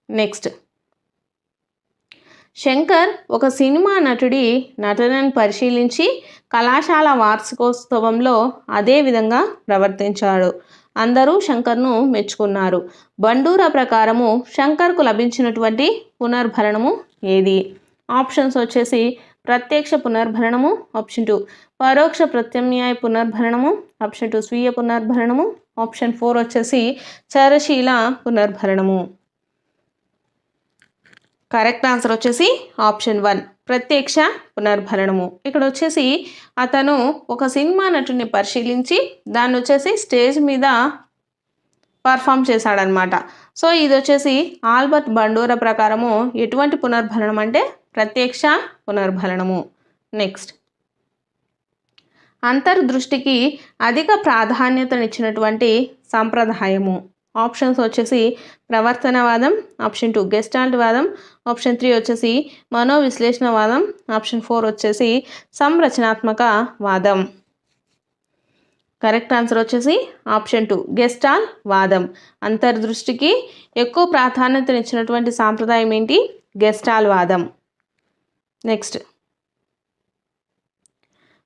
నెక్స్ట్, శంకర్ ఒక సినిమా నటుడి నటనను పరిశీలించి కళాశాల వార్షికోత్సవంలో అదే విధంగా ప్రవర్తించాడు. అందరూ శంకర్ను మెచ్చుకున్నారు. బండూరా ప్రకారము శంకర్కు లభించినటువంటి పునర్భరణము ఏది? ఆప్షన్స్ వచ్చేసి ప్రత్యక్ష పునర్భరణము, ఆప్షన్ 2 పరోక్ష ప్రత్యామ్నాయ పునర్భరణము, ఆప్షన్ 2 స్వీయ పునర్భరణము, ఆప్షన్ 4 వచ్చేసి చరశీల పునర్భరణము. కరెక్ట్ ఆన్సర్ వచ్చేసి ఆప్షన్ 1 ప్రత్యక్ష పునర్భరణము. ఇక్కడ వచ్చేసి అతను ఒక సినిమా నటుని పరిశీలించి దాన్ని వచ్చేసి స్టేజ్ మీద పర్ఫామ్ చేశాడనమాట. సో ఇది వచ్చేసి ఆల్బర్ట్ బండూరా ప్రకారము ఎటువంటి పునర్భరణం అంటే ప్రత్యక్ష పునర్భరణము. నెక్స్ట్, అంతర్దృష్టికి అధిక ప్రాధాన్యతనిచ్చినటువంటి సంప్రదాయము. ఆప్షన్స్ వచ్చేసి ప్రవర్తనవాదం, ఆప్షన్ 2 గెస్టాల్ట్ వాదం, ఆప్షన్ 3 వచ్చేసి మనోవిశ్లేషణవాదం, ఆప్షన్ 4 వచ్చేసి సంరచనాత్మక వాదం. కరెక్ట్ ఆన్సర్ వచ్చేసి ఆప్షన్ 2 గెస్టాల్ వాదం. అంతర్దృష్టికి ఎక్కువ ప్రాధాన్యతనిచ్చినటువంటి సాంప్రదాయం ఏంటి? గెస్టాల్ వాదం. నెక్స్ట్,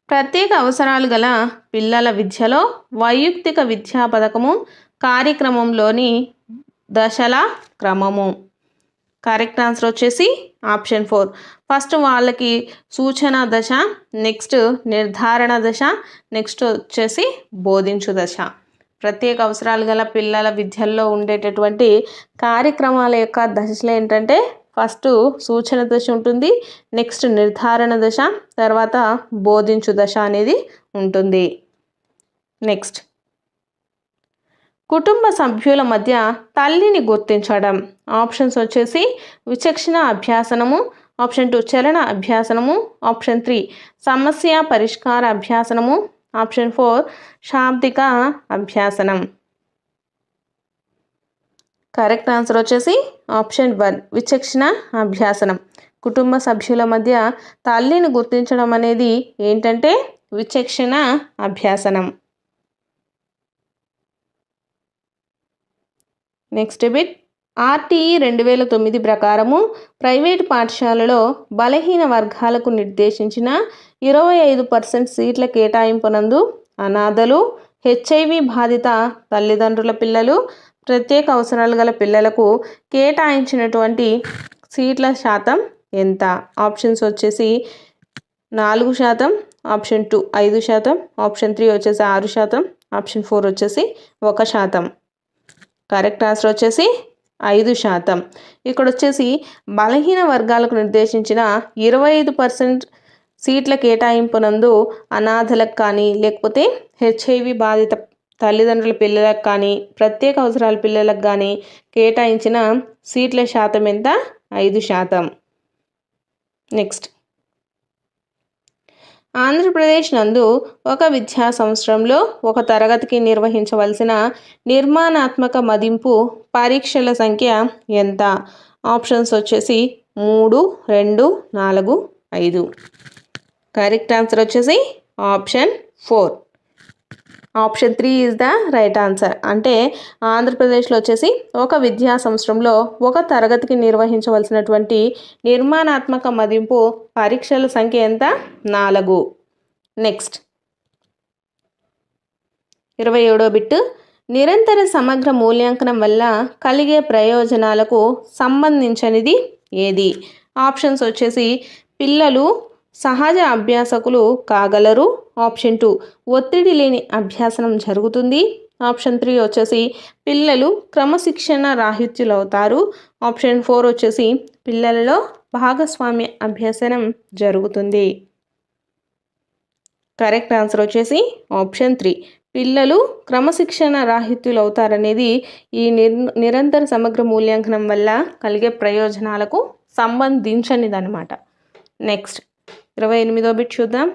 ప్రత్యేక అవసరాలు గల పిల్లల విద్యలో వైయక్తిక విద్యా పథకము కార్యక్రమంలోని దశల క్రమము. కరెక్ట్ ఆన్సర్ వచ్చేసి ఆప్షన్ 4 ఫస్ట్ వాళ్ళకి సూచన దశ, నెక్స్ట్ నిర్ధారణ దశ, నెక్స్ట్ వచ్చేసి బోధించు దశ. ప్రత్యేక అవసరాలు గల పిల్లల విద్యల్లో ఉండేటటువంటి కార్యక్రమాల యొక్క దశలు ఏంటంటే ఫస్ట్ సూచన దశ ఉంటుంది, నెక్స్ట్ నిర్ధారణ దశ, తర్వాత బోధించు దశ అనేది ఉంటుంది. నెక్స్ట్, కుటుంబ సభ్యుల మధ్య తల్లిని గుర్తించడం. ఆప్షన్స్ వచ్చేసి విచక్షణ అభ్యాసనము, ఆప్షన్ 2 చలన అభ్యాసనము, ఆప్షన్ 3 సమస్య పరిష్కార అభ్యాసనము, ఆప్షన్ 4 శాబ్దిక అభ్యాసనం. కరెక్ట్ ఆన్సర్ వచ్చేసి ఆప్షన్ 1 విచక్షణ అభ్యాసనం. కుటుంబ సభ్యుల మధ్య తల్లిని గుర్తించడం అనేది ఏంటంటే విచక్షణ అభ్యాసనం. నెక్స్ట్ బిట్, ఆర్టీఈ 2009 ప్రకారము ప్రైవేటు పాఠశాలలో బలహీన వర్గాలకు నిర్దేశించిన 25% సీట్ల కేటాయింపునందు అనాథలు, హెచ్ఐవి బాధిత తల్లిదండ్రుల పిల్లలు, ప్రత్యేక అవసరాలు గల పిల్లలకు కేటాయించినటువంటి సీట్ల శాతం ఎంత? ఆప్షన్స్ వచ్చేసి 4%, ఆప్షన్ 2 5%, ఆప్షన్ 3 వచ్చేసి 6%, ఆప్షన్ 4 వచ్చేసి 1%. కరెక్ట్ ఆన్సర్ వచ్చేసి 5%. ఇక్కడ వచ్చేసి బలహీన వర్గాలకు నిర్దేశించిన 25% సీట్ల కేటాయింపునందు అనాథలకు కానీ లేకపోతే హెచ్ఐవి బాధిత తల్లిదండ్రుల పిల్లలకు కానీ ప్రత్యేక అవసరాల పిల్లలకు కానీ కేటాయించిన సీట్ల శాతం ఎంత? 5%. నెక్స్ట్, ఆంధ్రప్రదేశ్ నందు ఒక విద్యా సంవత్సరంలో ఒక తరగతికి నిర్వహించవలసిన నిర్మాణాత్మక మదింపు పరీక్షల సంఖ్య ఎంత? ఆప్షన్స్ వచ్చేసి 3, 2, 4, 5. కరెక్ట్ ఆన్సర్ వచ్చేసి option 4. Option 3 is the right answer. అంటే ఆంధ్రప్రదేశ్లో వచ్చేసి ఒక విద్యా సంవత్సరంలో ఒక తరగతికి నిర్వహించవలసినటువంటి నిర్మాణాత్మక మదింపు పరీక్షల సంఖ్య ఎంత? 4. నెక్స్ట్, 27వ బిట్, నిరంతర సమగ్ర మూల్యాంకనం వల్ల కలిగే ప్రయోజనాలకు సంబంధించినది ఏది? ఆప్షన్స్ వచ్చేసి పిల్లలు సహజ అభ్యాసకులు కాగలరు. ఆప్షన్ 2 ఒత్తిడి లేని అభ్యాసనం జరుగుతుంది. ఆప్షన్ 3 వచ్చేసి పిల్లలు క్రమశిక్షణ రాహిత్యులవుతారు. ఆప్షన్ 4 వచ్చేసి పిల్లలలో భాగస్వామ్య అభ్యసనం జరుగుతుంది. కరెక్ట్ ఆన్సర్ వచ్చేసి ఆప్షన్ 3, పిల్లలు క్రమశిక్షణ రాహిత్యులవుతారనేది ఈ నిరంతర సమగ్ర మూల్యాంకనం వల్ల కలిగే ప్రయోజనాలకు సంబంధించనిదన్నమాట. నెక్స్ట్, 28వ బిట్ చూద్దాం.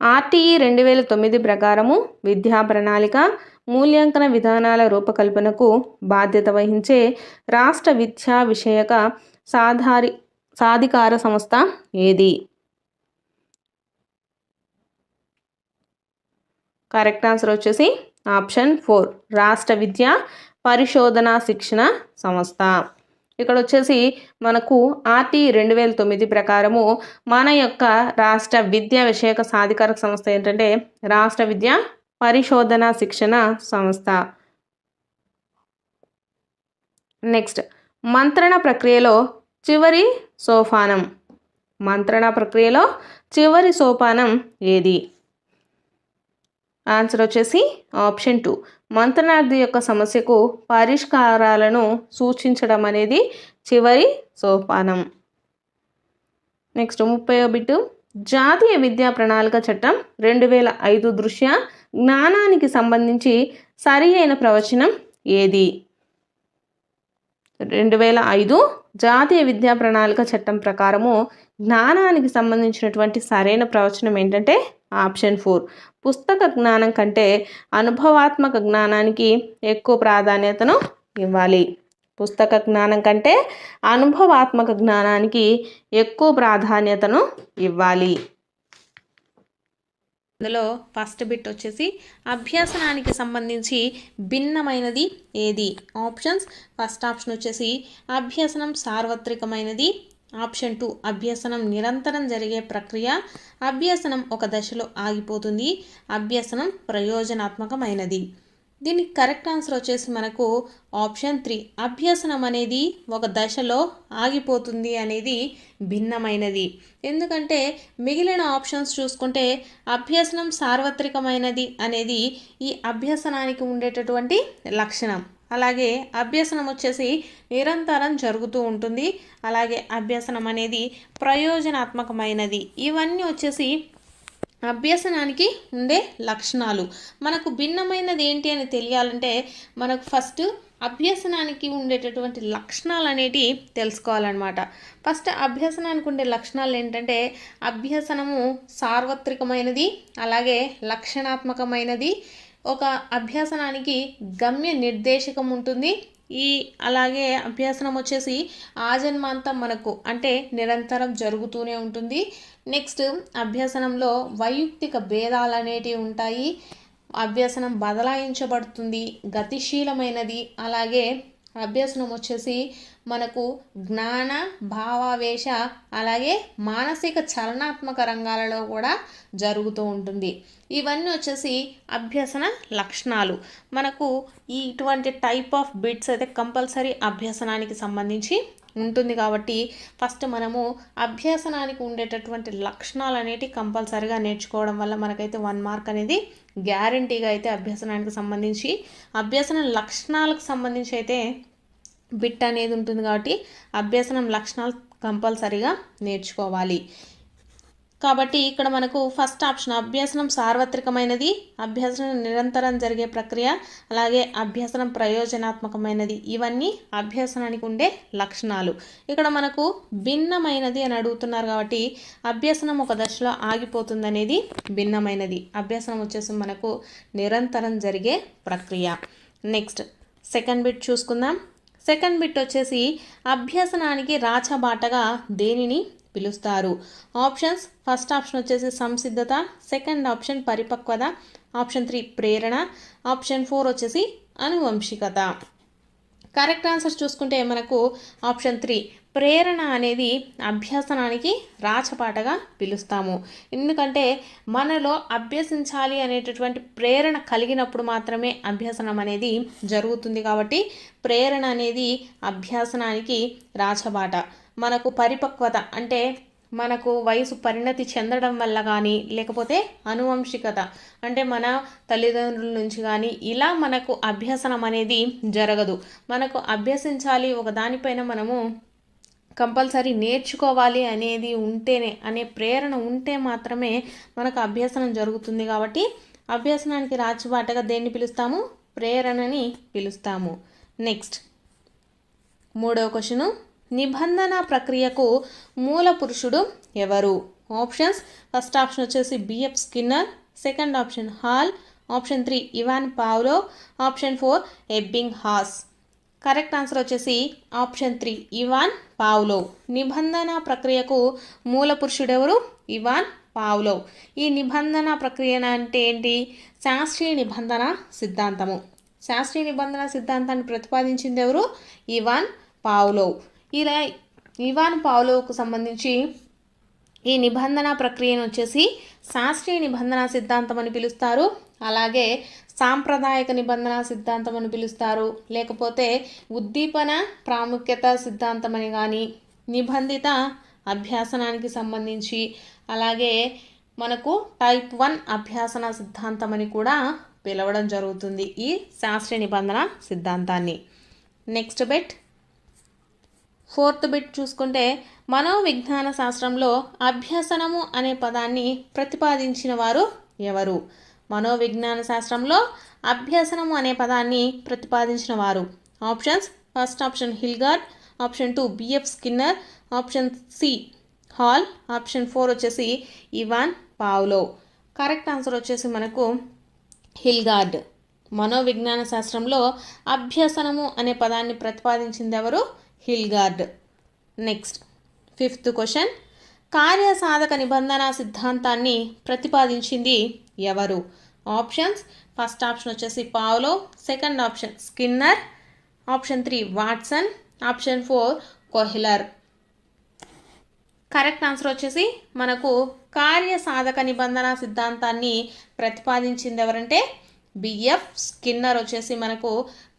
ఆర్టీఈ 2009 ప్రకారము విద్యా ప్రణాళిక మూల్యాంకన విధానాల రూపకల్పనకు బాధ్యత వహించే రాష్ట్ర విద్యా విషయక సాధికార సంస్థ ఏది? కరెక్ట్ ఆన్సర్ వచ్చేసి ఆప్షన్ 4, రాష్ట్ర విద్యా పరిశోధనా శిక్షణ సంస్థ. ఇక్కడ వచ్చేసి మనకు ఆర్టీఈ 2009 ప్రకారము మన యొక్క రాష్ట్ర విద్యా విషయక సాధికారక సంస్థ ఏంటంటే రాష్ట్ర విద్యా పరిశోధనా శిక్షణ సంస్థ. నెక్స్ట్, మంత్రణ ప్రక్రియలో చివరి సోపానం. మంత్రణ ప్రక్రియలో చివరి సోపానం ఏది? ఆన్సర్ వచ్చేసి ఆప్షన్ 2, మంత్రణార్థి యొక్క సమస్యకు పరిష్కారాలను సూచించడం అనేది చివరి సోపానం. నెక్స్ట్, 30వ బిట్, జాతీయ విద్యా ప్రణాళిక చట్టం 2005 దృష్ట్యా జ్ఞానానికి సంబంధించి సరి అయిన ప్రవచనం ఏది? 2005 జాతీయ విద్యా ప్రణాళిక చట్టం ప్రకారము జ్ఞానానికి సంబంధించినటువంటి సరైన ప్రవచనం ఏంటంటే ఆప్షన్ 4, పుస్తక జ్ఞానం కంటే అనుభవాత్మక జ్ఞానానికి ఎక్కువ ప్రాధాన్యతను ఇవ్వాలి. పుస్తక జ్ఞానం కంటే అనుభవాత్మక జ్ఞానానికి ఎక్కువ ప్రాధాన్యతను ఇవ్వాలి. అందులో ఫస్ట్ బిట్ వచ్చేసి అభ్యసనానికి సంబంధించి భిన్నమైనది ఏది? ఆప్షన్స్, ఫస్ట్ ఆప్షన్ వచ్చేసి అభ్యసనం సార్వత్రికమైనది. ఆప్షన్ 2 అభ్యసనం నిరంతరం జరిగే ప్రక్రియ. అభ్యసనం ఒక దశలో ఆగిపోతుంది. అభ్యసనం ప్రయోజనాత్మకమైనది. దీనికి కరెక్ట్ ఆన్సర్ వచ్చేసి మనకు ఆప్షన్ 3, అభ్యసనం అనేది ఒక దశలో ఆగిపోతుంది అనేది భిన్నమైనది. ఎందుకంటే మిగిలిన ఆప్షన్స్ చూసుకుంటే అభ్యసనం సార్వత్రికమైనది అనేది ఈ అభ్యసనానికి ఉండేటటువంటి లక్షణం. అలాగే అభ్యసనం వచ్చేసి నిరంతరం జరుగుతూ ఉంటుంది. అలాగే అభ్యసనం అనేది ప్రయోజనాత్మకమైనది. ఇవన్నీ వచ్చేసి అభ్యసనానికి ఉండే లక్షణాలు. మనకు భిన్నమైనది ఏంటి అని తెలియాలంటే మనకు ఫస్ట్ అభ్యసనానికి ఉండేటటువంటి లక్షణాలు అనేటివి తెలుసుకోవాలన్నమాట. ఫస్ట్ అభ్యసనానికి ఉండే లక్షణాలు ఏంటంటే అభ్యసనము సార్వత్రికమైనది, అలాగే లక్షణాత్మకమైనది. ఒక అభ్యసనానికి గమ్య నిర్దేశకం ఉంటుంది. అలాగే అభ్యసనం వచ్చేసి ఆజన్మాంతం మనకు అంటే నిరంతరం జరుగుతూనే ఉంటుంది. నెక్స్ట్, అభ్యసనంలో వైయక్తిక భేదాలు అనేటివి ఉంటాయి. అభ్యసనం బదలాయించబడుతుంది, గతిశీలమైనది. అలాగే అభ్యసనం వచ్చేసి మనకు జ్ఞాన, భావావేశ, అలాగే మానసిక చలనాత్మక రంగాలలో కూడా జరుగుతూ ఉంటుంది. ఇవన్నీ వచ్చేసి అభ్యసన లక్షణాలు. మనకు ఇటువంటి టైప్ ఆఫ్ బిట్స్ అయితే కంపల్సరీ అభ్యసనానికి సంబంధించి ఉంటుంది కాబట్టి ఫస్ట్ మనము అభ్యసనానికి ఉండేటటువంటి లక్షణాలు అనేటివి కంపల్సరిగా నేర్చుకోవడం వల్ల మనకైతే 1 మార్క్ అనేది గ్యారంటీగా అయితే అభ్యసనానికి సంబంధించి అభ్యసన లక్షణాలకు సంబంధించి అయితే బిట్ అనేది ఉంటుంది కాబట్టి అభ్యసనం లక్షణాలు కంపల్సరిగా నేర్చుకోవాలి. కాబట్టి ఇక్కడ మనకు ఫస్ట్ ఆప్షన్ అభ్యసనం సార్వత్రికమైనది, అభ్యసనం నిరంతరం జరిగే ప్రక్రియ, అలాగే అభ్యసనం ప్రయోజనాత్మకమైనది. ఇవన్నీ అభ్యసనానికి ఉండే లక్షణాలు. ఇక్కడ మనకు భిన్నమైనది అని అడుగుతున్నారు కాబట్టి అభ్యసనం ఒక దశలో ఆగిపోతుంది అనేది భిన్నమైనది. అభ్యసనం వచ్చేసి మనకు నిరంతరం జరిగే ప్రక్రియ. నెక్స్ట్ సెకండ్ బిట్ చూసుకుందాం. సెకండ్ బిట్ వచ్చేసి అభ్యసనానికి రాచబాటగా దేనిని పిలుస్తారు? ఆప్షన్స్ ఫస్ట్ ఆప్షన్ వచ్చేసి సంసిద్ధత, సెకండ్ ఆప్షన్ పరిపక్వత, ఆప్షన్ 3 ప్రేరణ, ఆప్షన్ 4 వచ్చేసి అనువంశికత. కరెక్ట్ ఆన్సర్ చూసుకుంటే మనకు ఆప్షన్ 3 ప్రేరణ అనేది అభ్యసనానికి రాచపాటగా పిలుస్తాము. ఎందుకంటే మనలో అభ్యసించాలి అనేటటువంటి ప్రేరణ కలిగినప్పుడు మాత్రమే అభ్యసనం అనేది జరుగుతుంది కాబట్టి ప్రేరణ అనేది అభ్యసనానికి రాచబాట. మనకు పరిపక్వత అంటే మనకు వయసు పరిణతి చెందడం వల్ల కానీ లేకపోతే అనువంశికత అంటే మన తల్లిదండ్రుల నుంచి కానీ ఇలా మనకు అభ్యసనం అనేది జరగదు. మనకు అభ్యసించాలి ఒక దానిపైన మనము కంపల్సరీ నేర్చుకోవాలి అనేది ఉంటేనే అనే ప్రేరణ ఉంటే మాత్రమే మనకు అభ్యసనం జరుగుతుంది కాబట్టి అభ్యసనానికి రాచబాటగా దేన్ని పిలుస్తాము? ప్రేరణని పిలుస్తాము. నెక్స్ట్ మూడవ క్వశ్చను, నిబంధన ప్రక్రియకు మూల పురుషుడు ఎవరు? ఆప్షన్స్ ఫస్ట్ ఆప్షన్ వచ్చేసి B F Skinner, second option Hull, option 3 Ivan Pavlov, option 4 Ebbinghaus. Correct answer వచ్చేసి ఆప్షన్ 3 ఇవాన్ పావ్లో. నిబంధన ప్రక్రియకు మూల పురుషుడు ఎవరు? Ivan Pavlov. ఈ నిబంధన ప్రక్రియ అంటే ఏంటి? శాస్త్రీయ నిబంధన సిద్ధాంతము. శాస్త్రీయ నిబంధన సిద్ధాంతాన్ని ప్రతిపాదించింది ఎవరు? Ivan Pavlov. ఇలా ఇవాన్ పావ్లోకు సంబంధించి ఈ నిబంధన ప్రక్రియను వచ్చేసి శాస్త్రీయ నిబంధన సిద్ధాంతం అని పిలుస్తారు, అలాగే సాంప్రదాయక నిబంధన సిద్ధాంతం అని పిలుస్తారు, లేకపోతే ఉద్దీపన ప్రాముఖ్యత సిద్ధాంతం అని కానీ, నిబంధిత అభ్యాసనానికి సంబంధించి, అలాగే మనకు టైప్ 1 అభ్యాసన సిద్ధాంతం అని కూడా పిలవడం జరుగుతుంది ఈ శాస్త్రీయ నిబంధన సిద్ధాంతాన్ని. నెక్స్ట్ బిట్ ఫోర్త్ బిట్ చూసుకుంటే మనోవిజ్ఞాన శాస్త్రంలో అభ్యసనము అనే పదాన్ని ప్రతిపాదించిన వారు ఎవరు? మనోవిజ్ఞాన శాస్త్రంలో అభ్యసనము అనే పదాన్ని ప్రతిపాదించిన వారు. Options first option Hilgard, option 2 BF Skinner, option C Hull, option 4 వచ్చేసి ఇవాన్ పావ్లో. కరెక్ట్ ఆన్సర్ వచ్చేసి మనకు హిల్గార్డ్. మనోవిజ్ఞాన శాస్త్రంలో అభ్యసనము అనే పదాన్ని ప్రతిపాదించింది ఎవరు? హిల్గార్డ్. నెక్స్ట్ ఫిఫ్త్ క్వశ్చన్, కార్యసాధక నిబంధన సిద్ధాంతాన్ని ప్రతిపాదించింది ఎవరు? ఆప్షన్స్ ఫస్ట్ ఆప్షన్ వచ్చేసి Pavlo, second option Skinner, option 3 Watson, option 4 Kohler. Correct answer వచ్చేసి మనకు కార్యసాధక నిబంధన సిద్ధాంతాన్ని ప్రతిపాదించింది ఎవరంటే బిఎఫ్ స్కిన్నర్ వచ్చేసి మనకు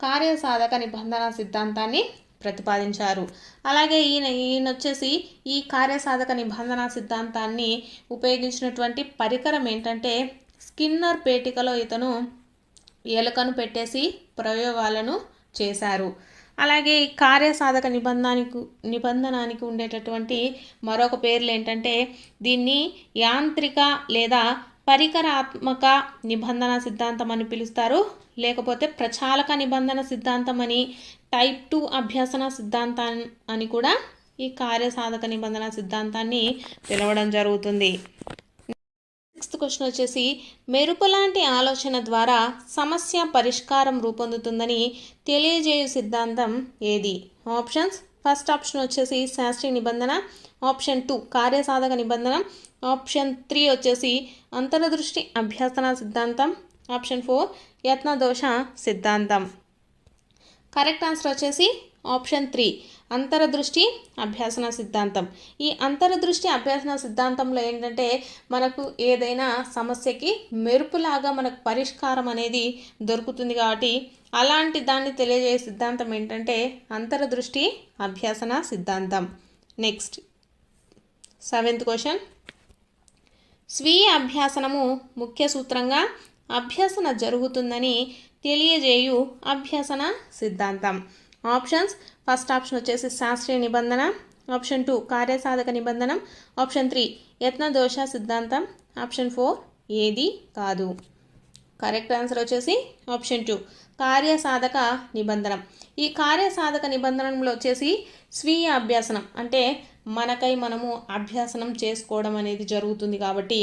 కార్యసాధక నిబంధన సిద్ధాంతాన్ని ప్రతిపాదించారు. అలాగే ఈయన వచ్చేసి ఈ కార్యసాధక నిబంధన సిద్ధాంతాన్ని ఉపయోగించినటువంటి పరికరం ఏంటంటే స్కిన్నర్ పేటికలో ఇతను ఎలుకను పెట్టేసి ప్రయోగాలను చేశారు. అలాగే ఈ కార్యసాధక నిబంధనానికి ఉండేటటువంటి మరొక పేర్లు ఏంటంటే దీన్ని యాంత్రిక లేదా పరికరాత్మక నిబంధన సిద్ధాంతం అని పిలుస్తారు, లేకపోతే ప్రచాలక నిబంధన సిద్ధాంతం అని, టైప్ 2 అభ్యసన సిద్ధాంతం అని కూడా ఈ కార్యసాధక నిబంధన సిద్ధాంతాన్ని పిలవడం జరుగుతుంది. నెక్స్ట్ క్వశ్చన్ వచ్చేసి మెరుపు లాంటి ఆలోచన ద్వారా సమస్య పరిష్కారం రూపొందుతుందని తెలియజేయు సిద్ధాంతం ఏది? ఆప్షన్స్ ఫస్ట్ ఆప్షన్ వచ్చేసి శాస్త్రీయ నిబంధన, ఆప్షన్ 2 కార్యసాధక నిబంధన, ఆప్షన్ 3 వచ్చేసి అంతర్దృష్టి అభ్యసన సిద్ధాంతం, ఆప్షన్ 4 యత్నదోష సిద్ధాంతం. కరెక్ట్ ఆన్సర్ వచ్చేసి ఆప్షన్ 3 అంతరదృష్టి అభ్యాసన సిద్ధాంతం. ఈ అంతరదృష్టి అభ్యాసన సిద్ధాంతంలో ఏంటంటే మనకు ఏదైనా సమస్యకి మెరుపులాగా మనకు పరిష్కారం అనేది దొరుకుతుంది కాబట్టి అలాంటి దాన్ని తెలియజేసే సిద్ధాంతం ఏంటంటే అంతరదృష్టి అభ్యాసన సిద్ధాంతం. Next 7th question. స్వీయ అభ్యాసనము ముఖ్య సూత్రంగా అభ్యసన జరుగుతుందని తెలియజేయు అభ్యసన సిద్ధాంతం. ఆప్షన్స్. ఫస్ట్ ఆప్షన్ వచ్చేసి శాస్త్రీయ నిబంధన, ఆప్షన్ 2 కార్యసాధక నిబంధనం, ఆప్షన్ 3 యత్నదోష సిద్ధాంతం, ఆప్షన్ 4 ఏది కాదు. కరెక్ట్ ఆన్సర్ వచ్చేసి ఆప్షన్ 2 కార్యసాధక నిబంధనం. ఈ కార్యసాధక నిబంధనలో వచ్చేసి స్వీయ అభ్యాసనం అంటే మనకై మనము అభ్యాసనం చేసుకోవడం అనేది జరుగుతుంది కాబట్టి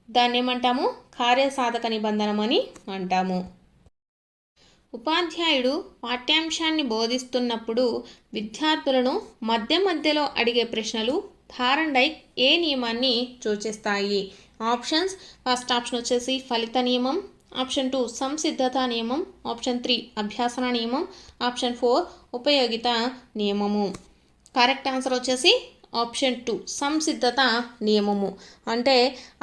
దాన్ని ఏమంటాము కార్యసాధక నిబంధనం అని అంటాము. ఉపాధ్యాయుడు పాఠ్యాంశాన్ని బోధిస్తున్నప్పుడు విద్యార్థులను మధ్య మధ్యలో అడిగే ప్రశ్నలు థార్న్డైక్ ఏ నియమాన్ని సూచిస్తాయి. ఆప్షన్స్. ఫస్ట్ ఆప్షన్ వచ్చేసి ఫలిత నియమం, ఆప్షన్ 2 సంసిద్ధత నియమం, ఆప్షన్ 3 అభ్యాసన నియమం, ఆప్షన్ 4 ఉపయోగిత నియమము. కరెక్ట్ ఆన్సర్ వచ్చేసి ఆప్షన్ 2 సంసిద్ధత నియమము. అంటే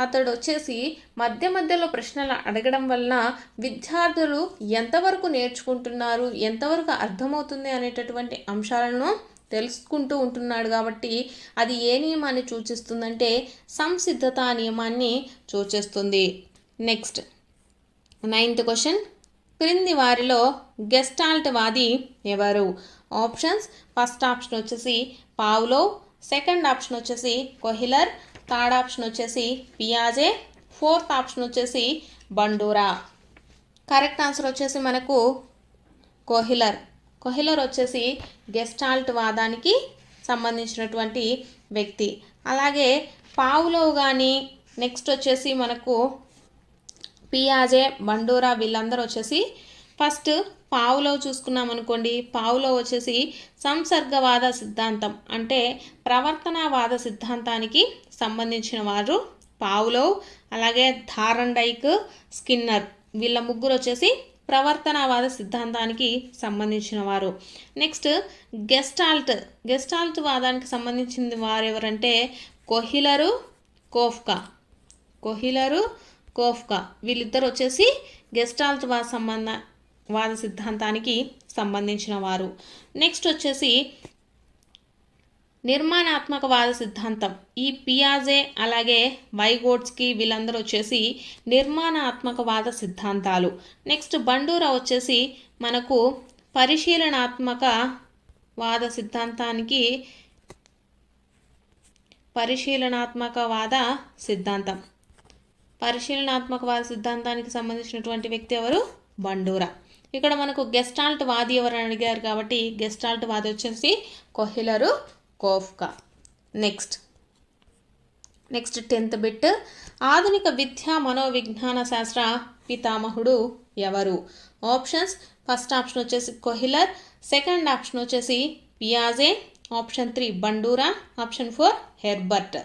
అతడు వచ్చేసి మధ్య మధ్యలో ప్రశ్నలు అడగడం వలన విద్యార్థులు ఎంతవరకు నేర్చుకుంటున్నారు, ఎంతవరకు అర్థమవుతుంది అనేటటువంటి అంశాలను తెలుసుకుంటూ ఉంటున్నాడు కాబట్టి అది ఏ నియమాన్ని సూచిస్తుందంటే సంసిద్ధత నియమాన్ని సూచిస్తుంది. Next 9th question. క్రింది వారిలో గెస్టాల్ట్ వాది ఎవరు. ఆప్షన్స్. ఫస్ట్ ఆప్షన్ వచ్చేసి పావ్లోవ్, సెకండ్ ఆప్షన్ వచ్చేసి కొహిలర్, థర్డ్ ఆప్షన్ వచ్చేసి పియాజే, ఫోర్త్ ఆప్షన్ వచ్చేసి బండూరా. కరెక్ట్ ఆన్సర్ వచ్చేసి మనకు కొహిలర్. కొహిలర్ వచ్చేసి గెస్టాల్ట్ వాదానికి సంబంధించినటువంటి వ్యక్తి. అలాగే పావ్లోవ్ కానీ నెక్స్ట్ వచ్చేసి మనకు పియాజే, బండూరా వీళ్ళందరూ వచ్చేసి ఫస్ట్ పావ్లోవ్ చూసుకున్నాం అనుకోండి. పావ్లోవ్ వచ్చేసి సంసర్గవాద సిద్ధాంతం అంటే ప్రవర్తనవాద సిద్ధాంతానికి సంబంధించిన వారు పావ్లోవ్. అలాగే థార్న్డైక్, స్కిన్నర్ వీళ్ళ ముగ్గురు వచ్చేసి ప్రవర్తనవాద సిద్ధాంతానికి సంబంధించిన వారు. నెక్స్ట్ గెస్టాల్ట్ వాదానికి సంబంధించిన వారు ఎవరంటే కొహిలరు, కోఫ్కా వీళ్ళిద్దరు వచ్చేసి గెస్టాల్ట్ వాద సిద్ధాంతానికి సంబంధించిన వారు. నెక్స్ట్ వచ్చేసి నిర్మాణాత్మకవాద సిద్ధాంతం. ఈ పియాజే అలాగే వైగోట్స్కి వీళ్ళందరూ వచ్చేసి నిర్మాణాత్మకవాద సిద్ధాంతాలు. నెక్స్ట్ బండూరా వచ్చేసి మనకు పరిశీలనాత్మకవాద సిద్ధాంతానికి సంబంధించినటువంటి వ్యక్తి ఎవరు బండూరా. ఇక్కడ మనకు గెస్టాల్ట్ వాది ఎవరు అడిగారు కాబట్టి గెస్టాల్ట్ వాది వచ్చేసి కొహిలరు, కోఫ్కా. Next 10th bit. ఆధునిక విద్యా మనోవిజ్ఞాన శాస్త్ర పితామహుడు ఎవరు. ఆప్షన్స్. ఫస్ట్ ఆప్షన్ వచ్చేసి కొహిలర్, సెకండ్ ఆప్షన్ వచ్చేసి పియాజే, ఆప్షన్ 3 బండూరా, ఆప్షన్ 4 హెర్బర్ట్.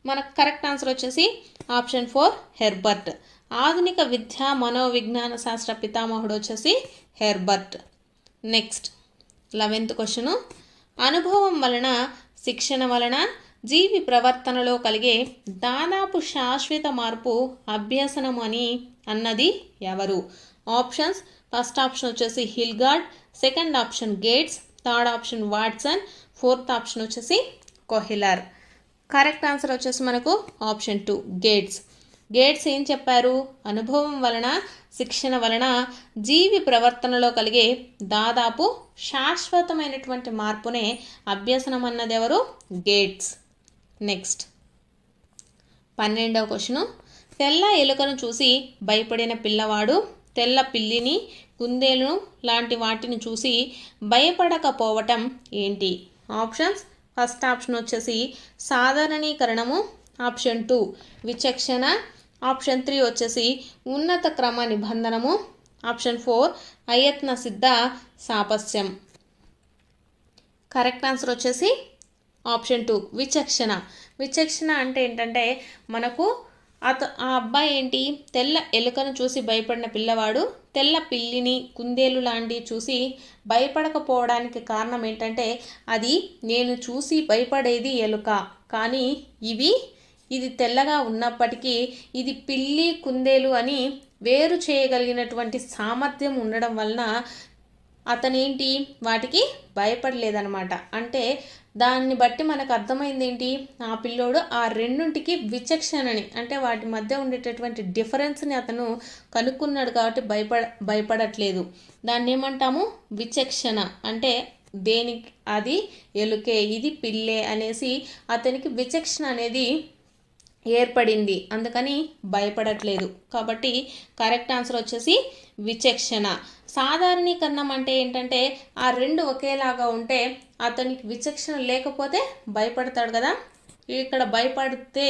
మనకు కరెక్ట్ ఆన్సర్ వచ్చేసి ఆప్షన్ 4 హెర్బర్ట్. ఆధునిక విద్యా మనోవిజ్ఞాన శాస్త్ర పితామహుడు వచ్చేసి హెర్బర్ట్. Next 11th question. అనుభవం వలన శిక్షణ వలన జీవి ప్రవర్తనలో కలిగే దాదాపు శాశ్వత మార్పు అభ్యసనం అని అన్నది ఎవరు. ఆప్షన్స్. ఫస్ట్ ఆప్షన్ వచ్చేసి Hilgard, second option gates, third option Watson, fourth option వచ్చేసి కొహిలర్. కరెక్ట్ ఆన్సర్ వచ్చేసి మనకు ఆప్షన్ 2 గేట్స్ ఏం చెప్పారు. అనుభవం వలన శిక్షణ వలన జీవి ప్రవర్తనలో కలిగే దాదాపు శాశ్వతమైనటువంటి మార్పునే అభ్యసనం అన్నది ఎవరు గేట్స్. Next 12వ question. తెల్ల ఎలుకను చూసి భయపడిన పిల్లవాడు తెల్ల పిల్లిని, కుందేలును లాంటి వాటిని చూసి భయపడకపోవటం ఏంటి. ఆప్షన్స్. ఫస్ట్ ఆప్షన్ వచ్చేసి సాధారణీకరణము, ఆప్షన్ 2 విచక్షణ, ఆప్షన్ 3 వచ్చేసి ఉన్నత క్రమ నిబంధనము, ఆప్షన్ 4 అయత్న సిద్ధ సాపస్యం. కరెక్ట్ ఆన్సర్ వచ్చేసి ఆప్షన్ 2 విచక్షణ అంటే ఏంటంటే మనకు ఆ అబ్బాయి ఏంటి తెల్ల ఎలుకను చూసి భయపడిన పిల్లవాడు తెల్ల పిల్లిని, కుందేలు లాంటివి చూసి భయపడకపోవడానికి కారణం ఏంటంటే అది నేను చూసి భయపడేది ఎలుక, కానీ ఇది తెల్లగా ఉన్నప్పటికీ ఇది పిల్లి కుందేలు అని వేరు చేయగలిగినటువంటి సామర్థ్యం ఉండడం వలన అతనేంటి వాటికి భయపడలేదనమాట. అంటే దాన్ని బట్టి మనకు అర్థమైంది ఏంటి, ఆ పిల్లోడు ఆ రెండింటికి విచక్షణని అంటే వాటి మధ్య ఉండేటటువంటి డిఫరెన్స్ని అతను కనుక్కున్నాడు కాబట్టి భయపడట్లేదు. దాన్ని ఏమంటాము, విచక్షణ. అంటే దేనికి అది ఎలుకే, ఇది పిల్లే అనేసి అతనికి విచక్షణ అనేది ఏర్పడింది, అందుకని భయపడట్లేదు. కాబట్టి కరెక్ట్ ఆన్సర్ వచ్చేసి విచక్షణ. సాధారణీకరణం అంటే ఏంటంటే ఆ రెండు ఒకేలాగా ఉంటే అతనికి విచక్షణ లేకపోతే భయపడతాడు కదా. ఇక్కడ భయపడితే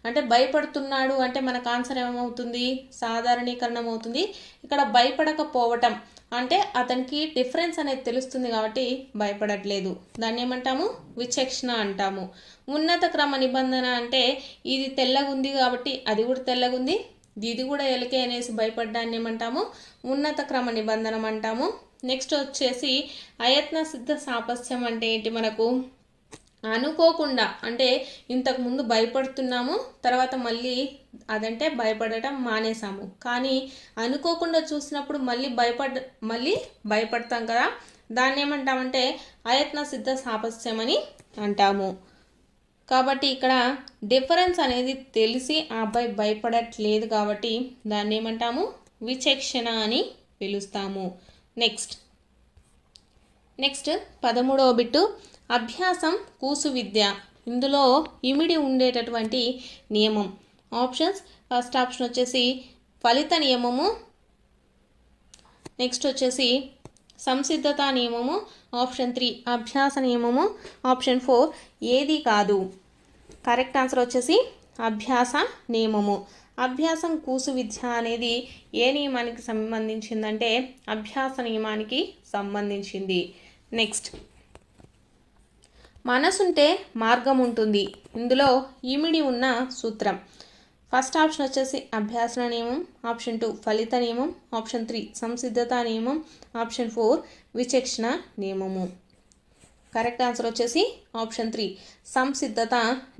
అంటే భయపడుతున్నాడు అంటే మనకు ఆన్సర్ ఏమవుతుంది, సాధారణీకరణం అవుతుంది. ఇక్కడ భయపడకపోవటం అంటే అతనికి డిఫరెన్స్ అనేది తెలుస్తుంది కాబట్టి భయపడట్లేదు, దాన్ని ఏమంటాము, విచక్షణ అంటాము. ఉన్నత క్రమ నిబంధన అంటే ఇది తెల్లగుంది కాబట్టి అది కూడా తెల్లగుంది, ఇది కూడా ఎలుకే అనేసి భయపడ్డాన్ని ఏమంటాము, ఉన్నత క్రమ నిబంధన అంటాము. నెక్స్ట్ వచ్చేసి అయత్న సిద్ధ సాపస్యం అంటే ఏంటి, మనకు అనుకోకుండా అంటే ఇంతకుముందు భయపడుతున్నాము తర్వాత మళ్ళీ అదంటే భయపడటం మానేసాము, కానీ అనుకోకుండా చూసినప్పుడు మళ్ళీ భయపడతాం కదా, దాన్ని ఏమంటామంటే అయత్న సిద్ధ సాపస్యం అని అంటాము. కాబట్టి ఇక్కడ డిఫరెన్స్ అనేది తెలిసి ఆ అబ్బాయి భయపడట్లేదు కాబట్టి దాన్ని ఏమంటాము, విచక్షణ అని పిలుస్తాము. నెక్స్ట్ 13వ బిట్టు అభ్యాసం కూసు విద్య. ఇందులో ఇమిడి ఉండేటటువంటి నియమం ఆప్షన్స్. ఫస్ట్ ఆప్షన్ వచ్చేసి ఫలిత నియమము, నెక్స్ట్ వచ్చేసి సంసిద్ధత నియమము, ఆప్షన్ 3 అభ్యాస నియమము, ఆప్షన్ 4 ఏది కాదు. కరెక్ట్ ఆన్సర్ వచ్చేసి అభ్యాస నియమము. అభ్యాసం కూసు విద్య అనేది ఏ నియమానికి సంబంధించిందంటే అభ్యాస నియమానికి సంబంధించింది. నెక్స్ట్ మనసుంటే మార్గం ఉంటుంది. ఇందులో ఇమిడి ఉన్న సూత్రం. ఫస్ట్ ఆప్షన్ వచ్చేసి అభ్యాసన నియమం, ఆప్షన్ 2 ఫలిత నియమం, ఆప్షన్ 3 సంసిద్ధత నియమం, ఆప్షన్ 4 విచక్షణ నియమము. కరెక్ట్ ఆన్సర్ వచ్చేసి ఆప్షన్ 3 సంసిద్ధత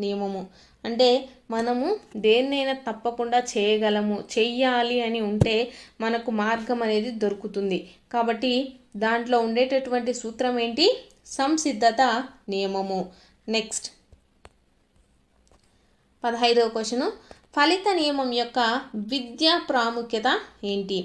నియమము. అంటే మనము దేన్నైనా తప్పకుండా చెయ్యాలి అని ఉంటే మనకు మార్గం అనేది దొరుకుతుంది. కాబట్టి దాంట్లో ఉండేటటువంటి సూత్రం ఏంటి, సంసిద్ధత నియమము. నెక్స్ట్ 15వ క్వశ్చన్ ఫలిత నియమం యొక్క విద్యా ప్రాముఖ్యత ఏంటి.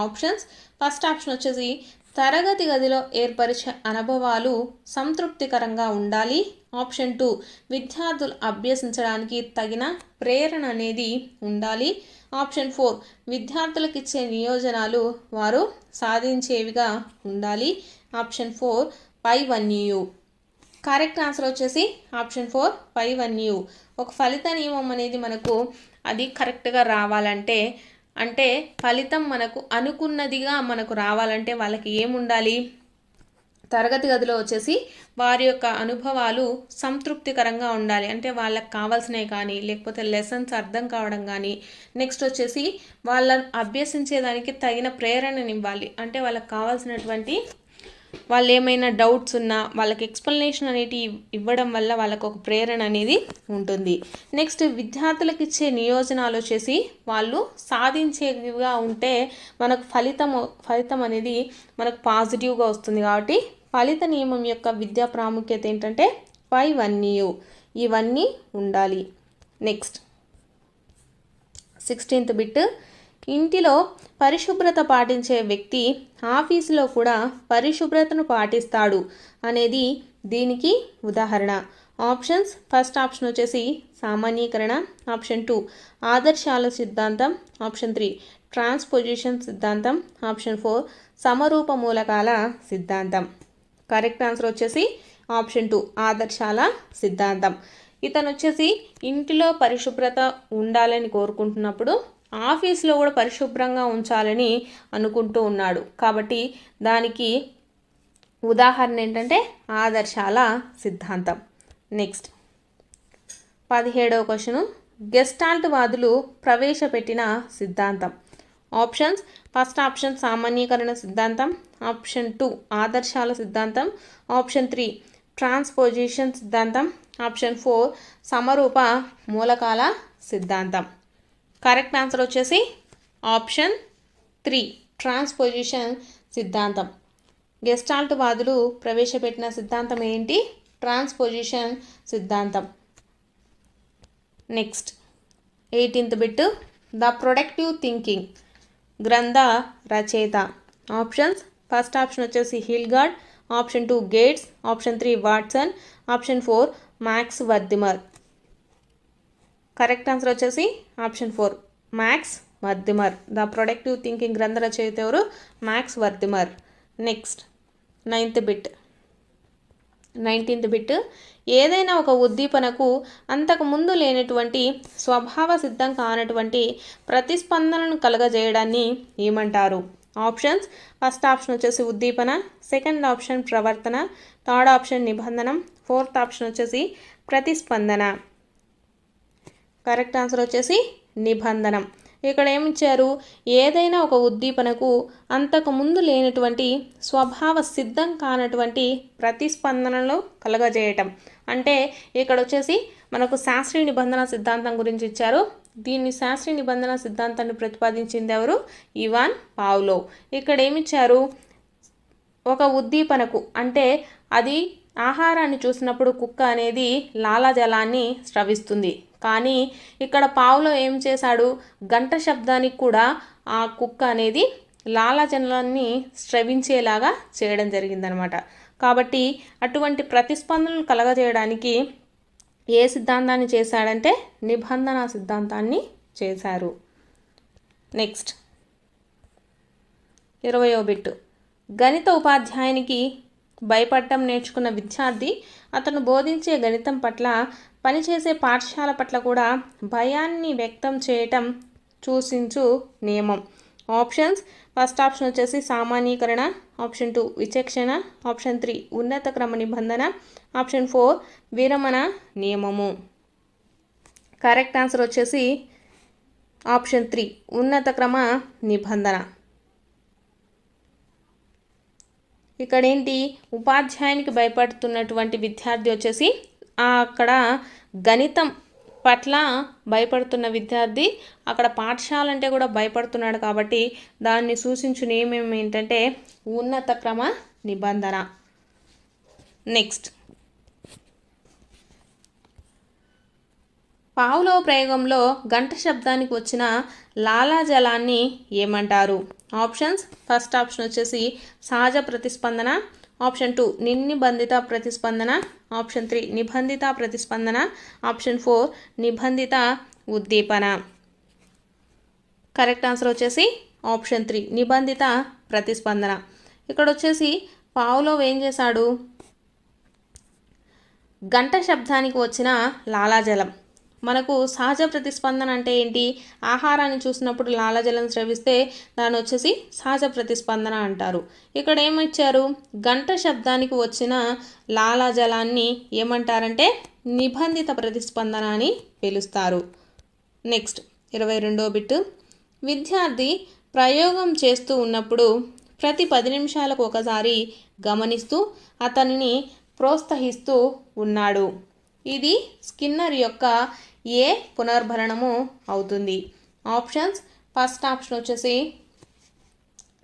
ఆప్షన్స్. ఫస్ట్ ఆప్షన్ వచ్చేసి తరగతి గదిలో ఏర్పరిచే అనుభవాలు సంతృప్తికరంగా ఉండాలి. ఆప్షన్ 2 విద్యార్థులు అభ్యసించడానికి తగిన ప్రేరణ అనేది ఉండాలి. ఆప్షన్ 4 విద్యార్థులకు ఇచ్చే నియోజనాలు వారు సాధించేవిగా ఉండాలి. ఆప్షన్ 4 పైవన్యు. కరెక్ట్ ఆన్సర్ వచ్చేసి ఆప్షన్ 4 పైవన్యు. ఒక ఫలిత నియమం అనేది మనకు అది కరెక్ట్గా రావాలంటే అంటే ఫలితం మనకు అనుకున్నదిగా మనకు రావాలంటే వాళ్ళకి ఏముండాలి, తరగతి గదిలో వచ్చేసి వారి యొక్క అనుభవాలు సంతృప్తికరంగా ఉండాలి. అంటే వాళ్ళకి కావాల్సినవి కానీ లేకపోతే లెసన్స్ అర్థం కావడం కానీ, నెక్స్ట్ వచ్చేసి వాళ్ళ అభ్యసించేదానికి తగిన ప్రేరణనివ్వాలి. అంటే వాళ్ళకి కావాల్సినటువంటి వాళ్ళు ఏమైనా డౌట్స్ ఉన్నా వాళ్ళకి ఎక్స్ప్లెనేషన్ అనేది ఇవ్వడం వల్ల వాళ్ళకు ఒక ప్రేరణ అనేది ఉంటుంది. నెక్స్ట్ విద్యార్థులకు ఇచ్చే నియోజనాలు వచ్చేసి వాళ్ళు సాధించేవిగా ఉంటే మనకు ఫలితం అనేది మనకు పాజిటివ్గా వస్తుంది. కాబట్టి ఫలిత నియమం యొక్క విద్యా ప్రాముఖ్యత ఏంటంటే పైవన్యు, ఇవన్నీ ఉండాలి. నెక్స్ట్ 16th బిట్ ఇంటిలో పరిశుభ్రత పాటించే వ్యక్తి ఆఫీసులో కూడా పరిశుభ్రతను పాటిస్తాడు అనేది దీనికి ఉదాహరణ. ఆప్షన్స్. ఫస్ట్ ఆప్షన్ వచ్చేసి సామాన్యీకరణ, ఆప్షన్ 2 ఆదర్శాల సిద్ధాంతం, ఆప్షన్ 3 ట్రాన్స్పోజిషన్ సిద్ధాంతం, ఆప్షన్ 4 సమరూప మూలకాల సిద్ధాంతం. కరెక్ట్ ఆన్సర్ వచ్చేసి ఆప్షన్ 2 ఆదర్శాల సిద్ధాంతం. ఇతను వచ్చేసి ఇంటిలో పరిశుభ్రత ఉండాలని కోరుకుంటున్నప్పుడు ఆఫీస్లో కూడా పరిశుభ్రంగా ఉంచాలని అనుకుంటూ ఉన్నాడు. కాబట్టి దానికి ఉదాహరణ ఏంటంటే ఆదర్శాల సిద్ధాంతం. నెక్స్ట్ 17వ క్వశ్చన్ గెస్టాల్ట్ వాదులు ప్రవేశపెట్టిన సిద్ధాంతం. ఆప్షన్స్ ఫస్ట్ ఆప్షన్ సామాన్యీకరణ సిద్ధాంతం, ఆప్షన్ 2 ఆదర్శాల సిద్ధాంతం, ఆప్షన్ 3 ట్రాన్స్పోజిషన్ సిద్ధాంతం, ఆప్షన్ 4 సమరూప మూలకాల సిద్ధాంతం. కరెక్ట్ ఆన్సర్ వచ్చేసి ఆప్షన్ 3 ట్రాన్స్పోజిషన్ సిద్ధాంతం. గెస్టాల్ట్ వాదులు ప్రవేశపెట్టిన సిద్ధాంతం ఏంటి? ట్రాన్స్పోజిషన్ సిద్ధాంతం. Next 18th bit the productive thinking గ్రంథ రచయిత. ఆప్షన్స్ ఫస్ట్ ఆప్షన్ వచ్చేసి Hilgard, option 2 Gates, option 3 Watson, option 4 Max Wertheimer. Correct answer వచ్చేసి option 4 Max Wertheimer. The productive thinking గ్రంథ రచయిత ఎవరు? Max Wertheimer. Next 19th bit ఏదైనా ఒక ఉద్దీపనకు అంతకుముందు లేనటువంటి స్వభావ సిద్ధం కానటువంటి ప్రతిస్పందనను కలగజేయడాన్ని ఏమంటారు? ఆప్షన్స్ ఫస్ట్ ఆప్షన్ వచ్చేసి ఉద్దీపన, సెకండ్ ఆప్షన్ ప్రవర్తన, థర్డ్ ఆప్షన్ నిబంధనం, ఫోర్త్ ఆప్షన్ వచ్చేసి ప్రతిస్పందన. కరెక్ట్ ఆన్సర్ వచ్చేసి నిబంధనం. ఇక్కడ ఏమిచ్చారు? ఏదైనా ఒక ఉద్దీపనకు అంతకుముందు లేనటువంటి స్వభావ సిద్ధం కానటువంటి ప్రతిస్పందనలు కలగజేయటం. అంటే ఇక్కడ వచ్చేసి మనకు శాస్త్రీయ నిబంధన సిద్ధాంతం గురించి ఇచ్చారు. దీన్ని శాస్త్రీయ నిబంధన సిద్ధాంతాన్ని ప్రతిపాదించింది ఎవరు? Ivan Pavlov. ఇక్కడ ఏమిచ్చారు? ఒక ఉద్దీపనకు అంటే అది ఆహారాన్ని చూసినప్పుడు కుక్క అనేది లాలాజలాన్ని స్రవిస్తుంది. కానీ ఇక్కడ పావ్లోవ్ ఏం చేశాడు? గంట శబ్దానికి కూడా ఆ కుక్క అనేది లాలాజలాన్ని స్రవించేలాగా చేయడం జరిగిందనమాట. కాబట్టి అటువంటి ప్రతిస్పందనలు కలగజేయడానికి ఏ సిద్ధాంతాన్ని చేశాడంటే నిబంధన సిద్ధాంతాన్ని చేశారు. నెక్స్ట్ 20వ బిట్ గణిత ఉపాధ్యాయునికి భయపడటం నేర్చుకున్న విద్యార్థి అతను బోధించే గణితం పట్ల పనిచేసే పాఠశాల పట్ల కూడా భయాన్ని వ్యక్తం చేయటం సూచించు నియమం. ఆప్షన్స్ ఫస్ట్ ఆప్షన్ వచ్చేసి సామాన్యీకరణ, ఆప్షన్ 2 విచక్షణ, ఆప్షన్ 3 ఉన్నత క్రమ నిబంధన, ఆప్షన్ 4 విరమణ నియమము. కరెక్ట్ ఆన్సర్ వచ్చేసి ఆప్షన్ 3 ఉన్నత క్రమ నిబంధన. ఇక్కడ ఏంటి? ఉపాధ్యాయునికి భయపడుతున్నటువంటి విద్యార్థి వచ్చేసి అక్కడ గణితం పట్ల భయపడుతున్న విద్యార్థి అక్కడ పాఠశాల అంటే కూడా భయపడుతున్నాడు కాబట్టి దాన్ని సూచించు నియమం ఏంటంటే ఉన్నత క్రమ నిబంధన. నెక్స్ట్ పావ్లోవ్ ప్రయోగంలో గంట శబ్దానికి వచ్చిన లాలాజలాన్ని ఏమంటారు? ఆప్షన్స్ ఫస్ట్ ఆప్షన్ వచ్చేసి సహజ ప్రతిస్పందన, ఆప్షన్ 2 నిర్నిబంధిత ప్రతిస్పందన, ఆప్షన్ 3 నిబంధిత ప్రతిస్పందన, ఆప్షన్ 4 నిబంధిత ఉద్దీపన. కరెక్ట్ ఆన్సర్ వచ్చేసి ఆప్షన్ 3 నిబంధిత ప్రతిస్పందన. ఇక్కడ వచ్చేసి పావ్లోవ్ ఏం చేశాడు? గంట శబ్దానికి వచ్చిన లాలాజలం, మనకు సహజ ప్రతిస్పందన అంటే ఏంటి? ఆహారాన్ని చూసినప్పుడు లాలాజలం స్రవిస్తే దాన్ని వచ్చేసి సహజ ప్రతిస్పందన అంటారు. ఇక్కడ ఏమిచ్చారు? గంట శబ్దానికి వచ్చిన లాలాజలాన్ని ఏమంటారంటే నిబంధిత ప్రతిస్పందన అని పిలుస్తారు. నెక్స్ట్ 22వ బిట్ విద్యార్థి ప్రయోగం చేస్తూ ఉన్నప్పుడు ప్రతి 10 నిమిషాలకు ఒకసారి గమనిస్తూ అతనిని ప్రోత్సహిస్తూ ఉన్నాడు. ఇది స్కిన్నర్ యొక్క ఏ పునర్భరణము అవుతుంది? ఆప్షన్స్ ఫస్ట్ ఆప్షన్ వచ్చేసి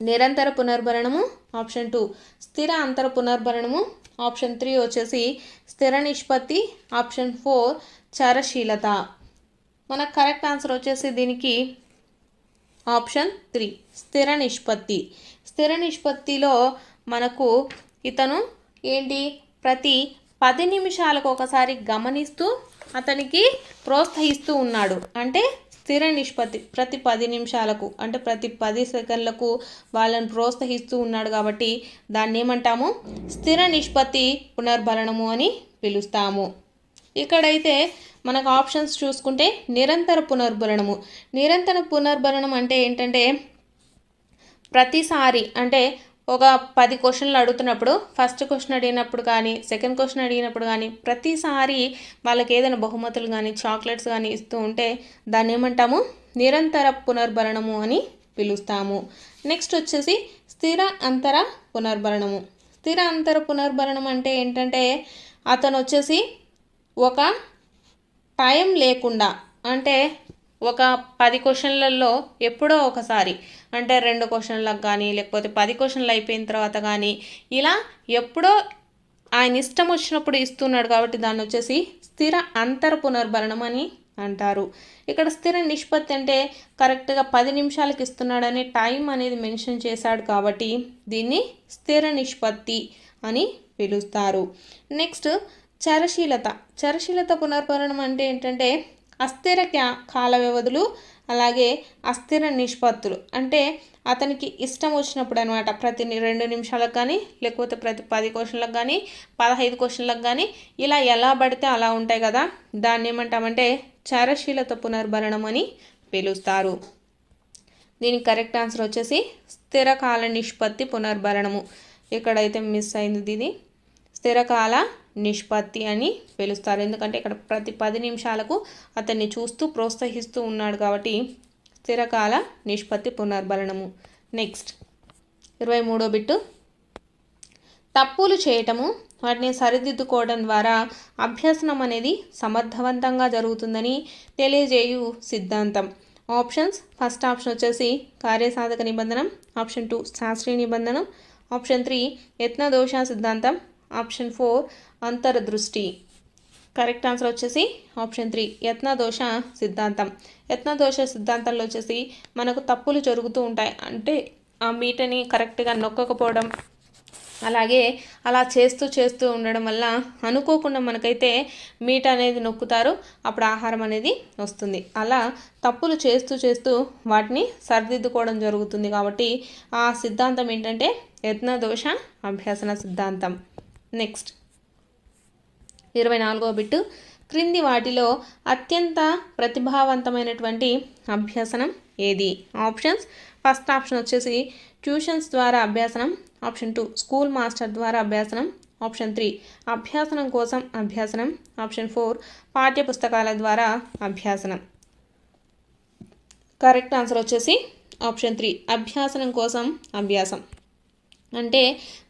నిరంతర పునర్భరణము, ఆప్షన్ 2 స్థిర అంతర పునర్భరణము, ఆప్షన్ 3 వచ్చేసి స్థిర నిష్పత్తి, ఆప్షన్ 4 చరశీలత. మనకు కరెక్ట్ ఆన్సర్ వచ్చేసి దీనికి ఆప్షన్ 3 స్థిర నిష్పత్తి. స్థిర నిష్పత్తిలో మనకు ఇతను ఏంటి? ప్రతి 10 నిమిషాలకు ఒకసారి గమనిస్తూ అతనికి ప్రోత్సహిస్తూ ఉన్నాడు. అంటే స్థిర నిష్పత్తి ప్రతి 10 నిమిషాలకు అంటే ప్రతి 10 సెకండ్లకు వాళ్ళని ప్రోత్సహిస్తూ ఉన్నాడు కాబట్టి దాన్ని ఏమంటాము? స్థిర నిష్పత్తి పునర్భరణము అని పిలుస్తాము. ఇక్కడైతే మనకు ఆప్షన్స్ చూసుకుంటే నిరంతర పునర్భరణము. నిరంతర పునర్భరణం అంటే ఏంటంటే ప్రతిసారి అంటే ఒక 10 క్వశ్చన్లు అడుగుతున్నప్పుడు ఫస్ట్ క్వశ్చన్ అడిగినప్పుడు కానీ సెకండ్ క్వశ్చన్ అడిగినప్పుడు కానీ ప్రతిసారి వాళ్ళకి ఏదైనా బహుమతులు కానీ చాక్లెట్స్ కానీ ఇస్తూ ఉంటే దాన్ని ఏమంటాము? నిరంతర పునర్భరణము అని పిలుస్తాము. నెక్స్ట్ వచ్చేసి స్థిర అంతర పునర్భరణము. స్థిర అంతర పునర్భరణం అంటే ఏంటంటే అతను వచ్చేసి ఒక టైం లేకుండా, అంటే ఒక 10 క్వశ్చన్లలో ఎప్పుడో ఒకసారి, అంటే 2 క్వశ్చన్లకు కానీ లేకపోతే 10 క్వశ్చన్లు అయిపోయిన తర్వాత కానీ ఇలా ఎప్పుడో ఆయన ఇష్టం వచ్చినప్పుడు ఇస్తున్నాడు కాబట్టి దాన్ని వచ్చేసి స్థిర అంతర పునర్భరణం అని అంటారు. ఇక్కడ స్థిర నిష్పత్తి అంటే కరెక్ట్గా 10 నిమిషాలకు ఇస్తున్నాడని టైం అనేది మెన్షన్ చేశాడు కాబట్టి దీన్ని స్థిర నిష్పత్తి అని పిలుస్తారు. నెక్స్ట్ చరశీలత. చరశీలత పునర్భరణం అంటే ఏంటంటే అస్థిర కాల వ్యవధులు అలాగే అస్థిర నిష్పత్తులు, అంటే అతనికి ఇష్టం వచ్చినప్పుడు అనమాట. ప్రతి 2 నిమిషాలకు కానీ లేకపోతే ప్రతి 10 క్వశ్చన్లకు కానీ 15 క్వశ్చన్లకు కానీ ఇలా ఎలా పడితే అలా ఉంటాయి కదా, దాన్ని ఏమంటామంటే చరశీలత పునర్భరణం అని పిలుస్తారు. దీనికి కరెక్ట్ ఆన్సర్ వచ్చేసి స్థిర కాల నిష్పత్తి పునర్భరణము. ఇక్కడైతే మిస్ అయింది, ఇది స్థిరకాల నిష్పత్తి అని పిలుస్తారు. ఎందుకంటే ఇక్కడ ప్రతి 10 నిమిషాలకు అతన్ని చూస్తూ ప్రోత్సహిస్తూ ఉన్నాడు కాబట్టి స్థిరకాల నిష్పత్తి పునర్భరణము. నెక్స్ట్ 23వ బిట్టు, తప్పులు చేయటము వాటిని సరిదిద్దుకోవడం ద్వారా అభ్యసనం అనేది సమర్థవంతంగా జరుగుతుందని తెలియజేయు సిద్ధాంతం. ఆప్షన్స్, ఫస్ట్ ఆప్షన్ వచ్చేసి కార్యసాధక నిబంధనం, ఆప్షన్ 2 శాస్త్రీయ నిబంధనం, ఆప్షన్ 3 యత్నదోష సిద్ధాంతం, ఆప్షన్ 4 అంతర్దృష్టి. కరెక్ట్ ఆన్సర్ వచ్చేసి ఆప్షన్ 3 యత్నదోష సిద్ధాంతం. యత్నదోష సిద్ధాంతంలో వచ్చేసి మనకు తప్పులు జరుగుతూ ఉంటాయి, అంటే ఆ మీటని కరెక్ట్గా నొక్కకపోవడం, అలాగే అలా చేస్తూ ఉండడం వల్ల అనుకోకుండా మనకైతే మీట అనేది నొక్కుతారు, అప్పుడు ఆహారం అనేది వస్తుంది. అలా తప్పులు చేస్తూ వాటిని సరిదిద్దుకోవడం జరుగుతుంది కాబట్టి ఆ సిద్ధాంతం ఏంటంటే యత్నదోష అభ్యసన సిద్ధాంతం. నెక్స్ట్ 24వ బిట్టు, క్రింది వాటిలో అత్యంత ప్రతిభావంతమైనటువంటి అభ్యసనం ఏది? ఆప్షన్స్, ఫస్ట్ ఆప్షన్ వచ్చేసి ట్యూషన్స్ ద్వారా అభ్యాసనం, ఆప్షన్ 2 స్కూల్ మాస్టర్ ద్వారా అభ్యాసనం, ఆప్షన్ 3 అభ్యాసనం కోసం అభ్యాసనం, ఆప్షన్ 4 పాఠ్యపుస్తకాల ద్వారా అభ్యాసనం. కరెక్ట్ ఆన్సర్ వచ్చేసి ఆప్షన్ 3 అభ్యాసనం కోసం అభ్యాసం. అంటే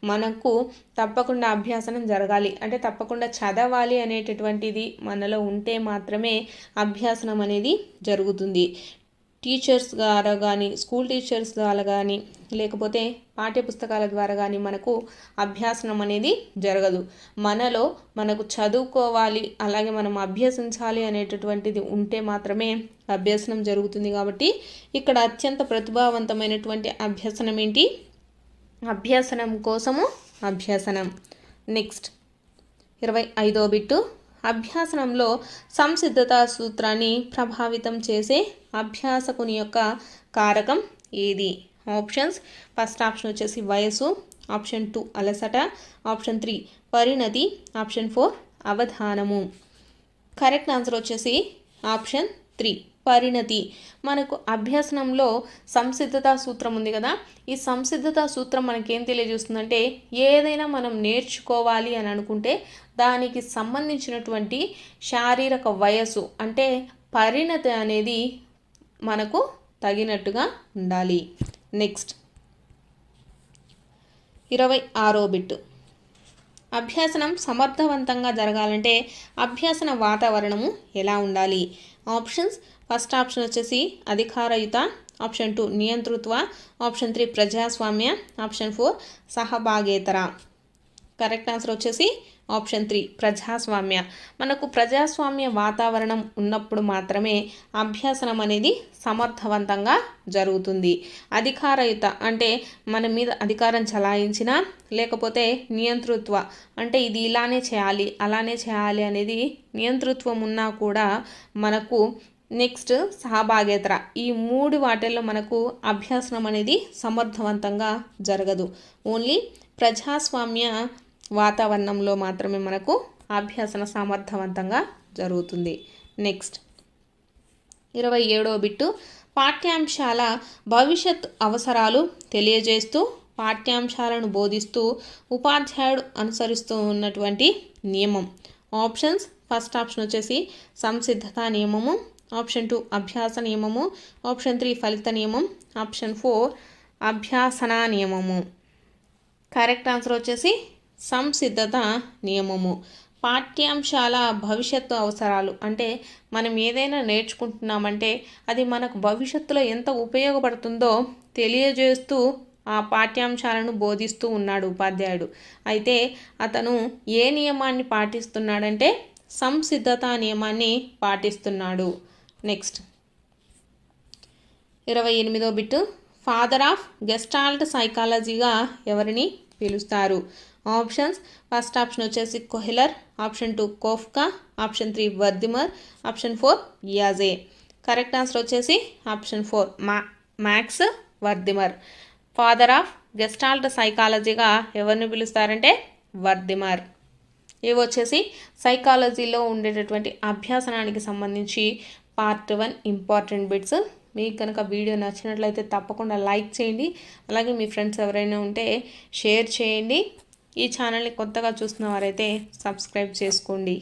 మనకు తప్పకుండా అభ్యాసనం జరగాలి, అంటే తప్పకుండా చదవాలి అనేటటువంటిది మనలో ఉంటే మాత్రమే అభ్యాసనం అనేది జరుగుతుంది. టీచర్స్ ద్వారా కానీ స్కూల్ టీచర్స్ ద్వారా కానీ లేకపోతే పాఠ్యపుస్తకాల ద్వారా కానీ మనకు అభ్యాసనం అనేది జరగదు. మనకు చదువుకోవాలి అలాగే మనం అభ్యసించాలి అనేటటువంటిది ఉంటే మాత్రమే అభ్యసనం జరుగుతుంది. కాబట్టి ఇక్కడ అత్యంత ప్రతిభావంతమైనటువంటి అభ్యసనం ఏంటి? అభ్యసనం కోసము అభ్యసనం. నెక్స్ట్ 25వ బిట్టు, అభ్యాసనంలో సంసిద్ధతా సూత్రాన్ని ప్రభావితం చేసే అభ్యాసకుని యొక్క కారకం ఏది? ఆప్షన్స్, ఫస్ట్ ఆప్షన్ వచ్చేసి వయసు, ఆప్షన్ 2 అలసట, ఆప్షన్ 3 పరిణతి, ఆప్షన్ 4 అవధానము. కరెక్ట్ ఆన్సర్ వచ్చేసి ఆప్షన్ 3 పరిణతి. మనకు అభ్యసనంలో సంసిద్ధతా సూత్రం ఉంది కదా, ఈ సంసిద్ధతా సూత్రం మనకేం తెలియజేస్తుందంటే ఏదైనా మనం నేర్చుకోవాలి అని అనుకుంటే దానికి సంబంధించినటువంటి శారీరక వయస్సు అంటే పరిణతి అనేది మనకు తగినట్టుగా ఉండాలి. నెక్స్ట్ 26వ బిట్టు, అభ్యాసనం సమర్థవంతంగా జరగాలంటే అభ్యాసన వాతావరణము ఎలా ఉండాలి? ఆప్షన్స్, ఫస్ట్ ఆప్షన్ వచ్చేసి అధికారయుత, ఆప్షన్ 2 నియంతృత్వ, ఆప్షన్ 3 ప్రజాస్వామ్య, ఆప్షన్ 4 సహభాగేతర. కరెక్ట్ ఆన్సర్ వచ్చేసి ఆప్షన్ 3 ప్రజాస్వామ్య. మనకు ప్రజాస్వామ్య వాతావరణం ఉన్నప్పుడు మాత్రమే అభ్యాసనం అనేది సమర్థవంతంగా జరుగుతుంది. అధికారయుత అంటే మన మీద అధికారం చలాయించినా, లేకపోతే నియంతృత్వ అంటే ఇది ఇలానే చేయాలి అలానే చేయాలి అనేది నియంతృత్వం ఉన్నా కూడా మనకు నెక్స్ట్ సహభాగేతర, ఈ 3 వాటిల్లో మనకు అభ్యాసనం అనేది సమర్థవంతంగా జరగదు. ఓన్లీ ప్రజాస్వామ్య వాతావరణంలో మాత్రమే మనకు అభ్యాసన సమర్థవంతంగా జరుగుతుంది. నెక్స్ట్ 27వ బిట్టు, పాఠ్యాంశాల భవిష్యత్ అవసరాలు తెలియజేస్తూ పాఠ్యాంశాలను బోధిస్తూ ఉపాధ్యాయుడు అనుసరిస్తూ ఉన్నటువంటి నియమం. ఆప్షన్స్, ఫస్ట్ ఆప్షన్ వచ్చేసి సంసిద్ధతా నియమము, ఆప్షన్ 2 అభ్యాస నియమము, ఆప్షన్ 3 ఫలిత నియమం, ఆప్షన్ 4 అభ్యాసన నియమము. కరెక్ట్ ఆన్సర్ వచ్చేసి సంసిద్ధత నియమము. పాఠ్యాంశాల భవిష్యత్తు అవసరాలు అంటే మనం ఏదైనా నేర్చుకుంటున్నామంటే అది మనకు భవిష్యత్తులో ఎంత ఉపయోగపడుతుందో తెలియజేస్తూ ఆ పాఠ్యాంశాలను బోధిస్తూ ఉన్నాడు ఉపాధ్యాయుడు. అయితే అతను ఏ నియమాన్ని పాటిస్తున్నాడంటే సంసిద్ధత నియమాన్ని పాటిస్తున్నాడు. నెక్స్ట్ 28వ బిట్, ఫాదర్ ఆఫ్ గెస్టాల్ట్ సైకాలజీగా ఎవరిని పిలుస్తారు? ఆప్షన్స్, ఫస్ట్ ఆప్షన్ వచ్చేసి Kohler, option 2 Koffka, option 3 Wertheimer, option 4 పియాజే. కరెక్ట్ ఆన్సర్ వచ్చేసి option 4 Max Wertheimer. Father of Gestalt సైకాలజీగా ఎవరిని పిలుస్తారంటే వర్దిమర్. ఇవి వచ్చేసి సైకాలజీలో ఉండేటటువంటి అభ్యాసనానికి సంబంధించి పార్ట్ 1 ఇంపార్టెంట్ బిట్స్. మీకు కనుక వీడియో నచ్చినట్లయితే తప్పకుండా లైక్ చేయండి. అలాగే మీ ఫ్రెండ్స్ ఎవరైనా ఉంటే షేర్ చేయండి. ఈ ఛానల్ని కొత్తగా చూస్తున్న వారైతే సబ్స్క్రైబ్ చేసుకోండి.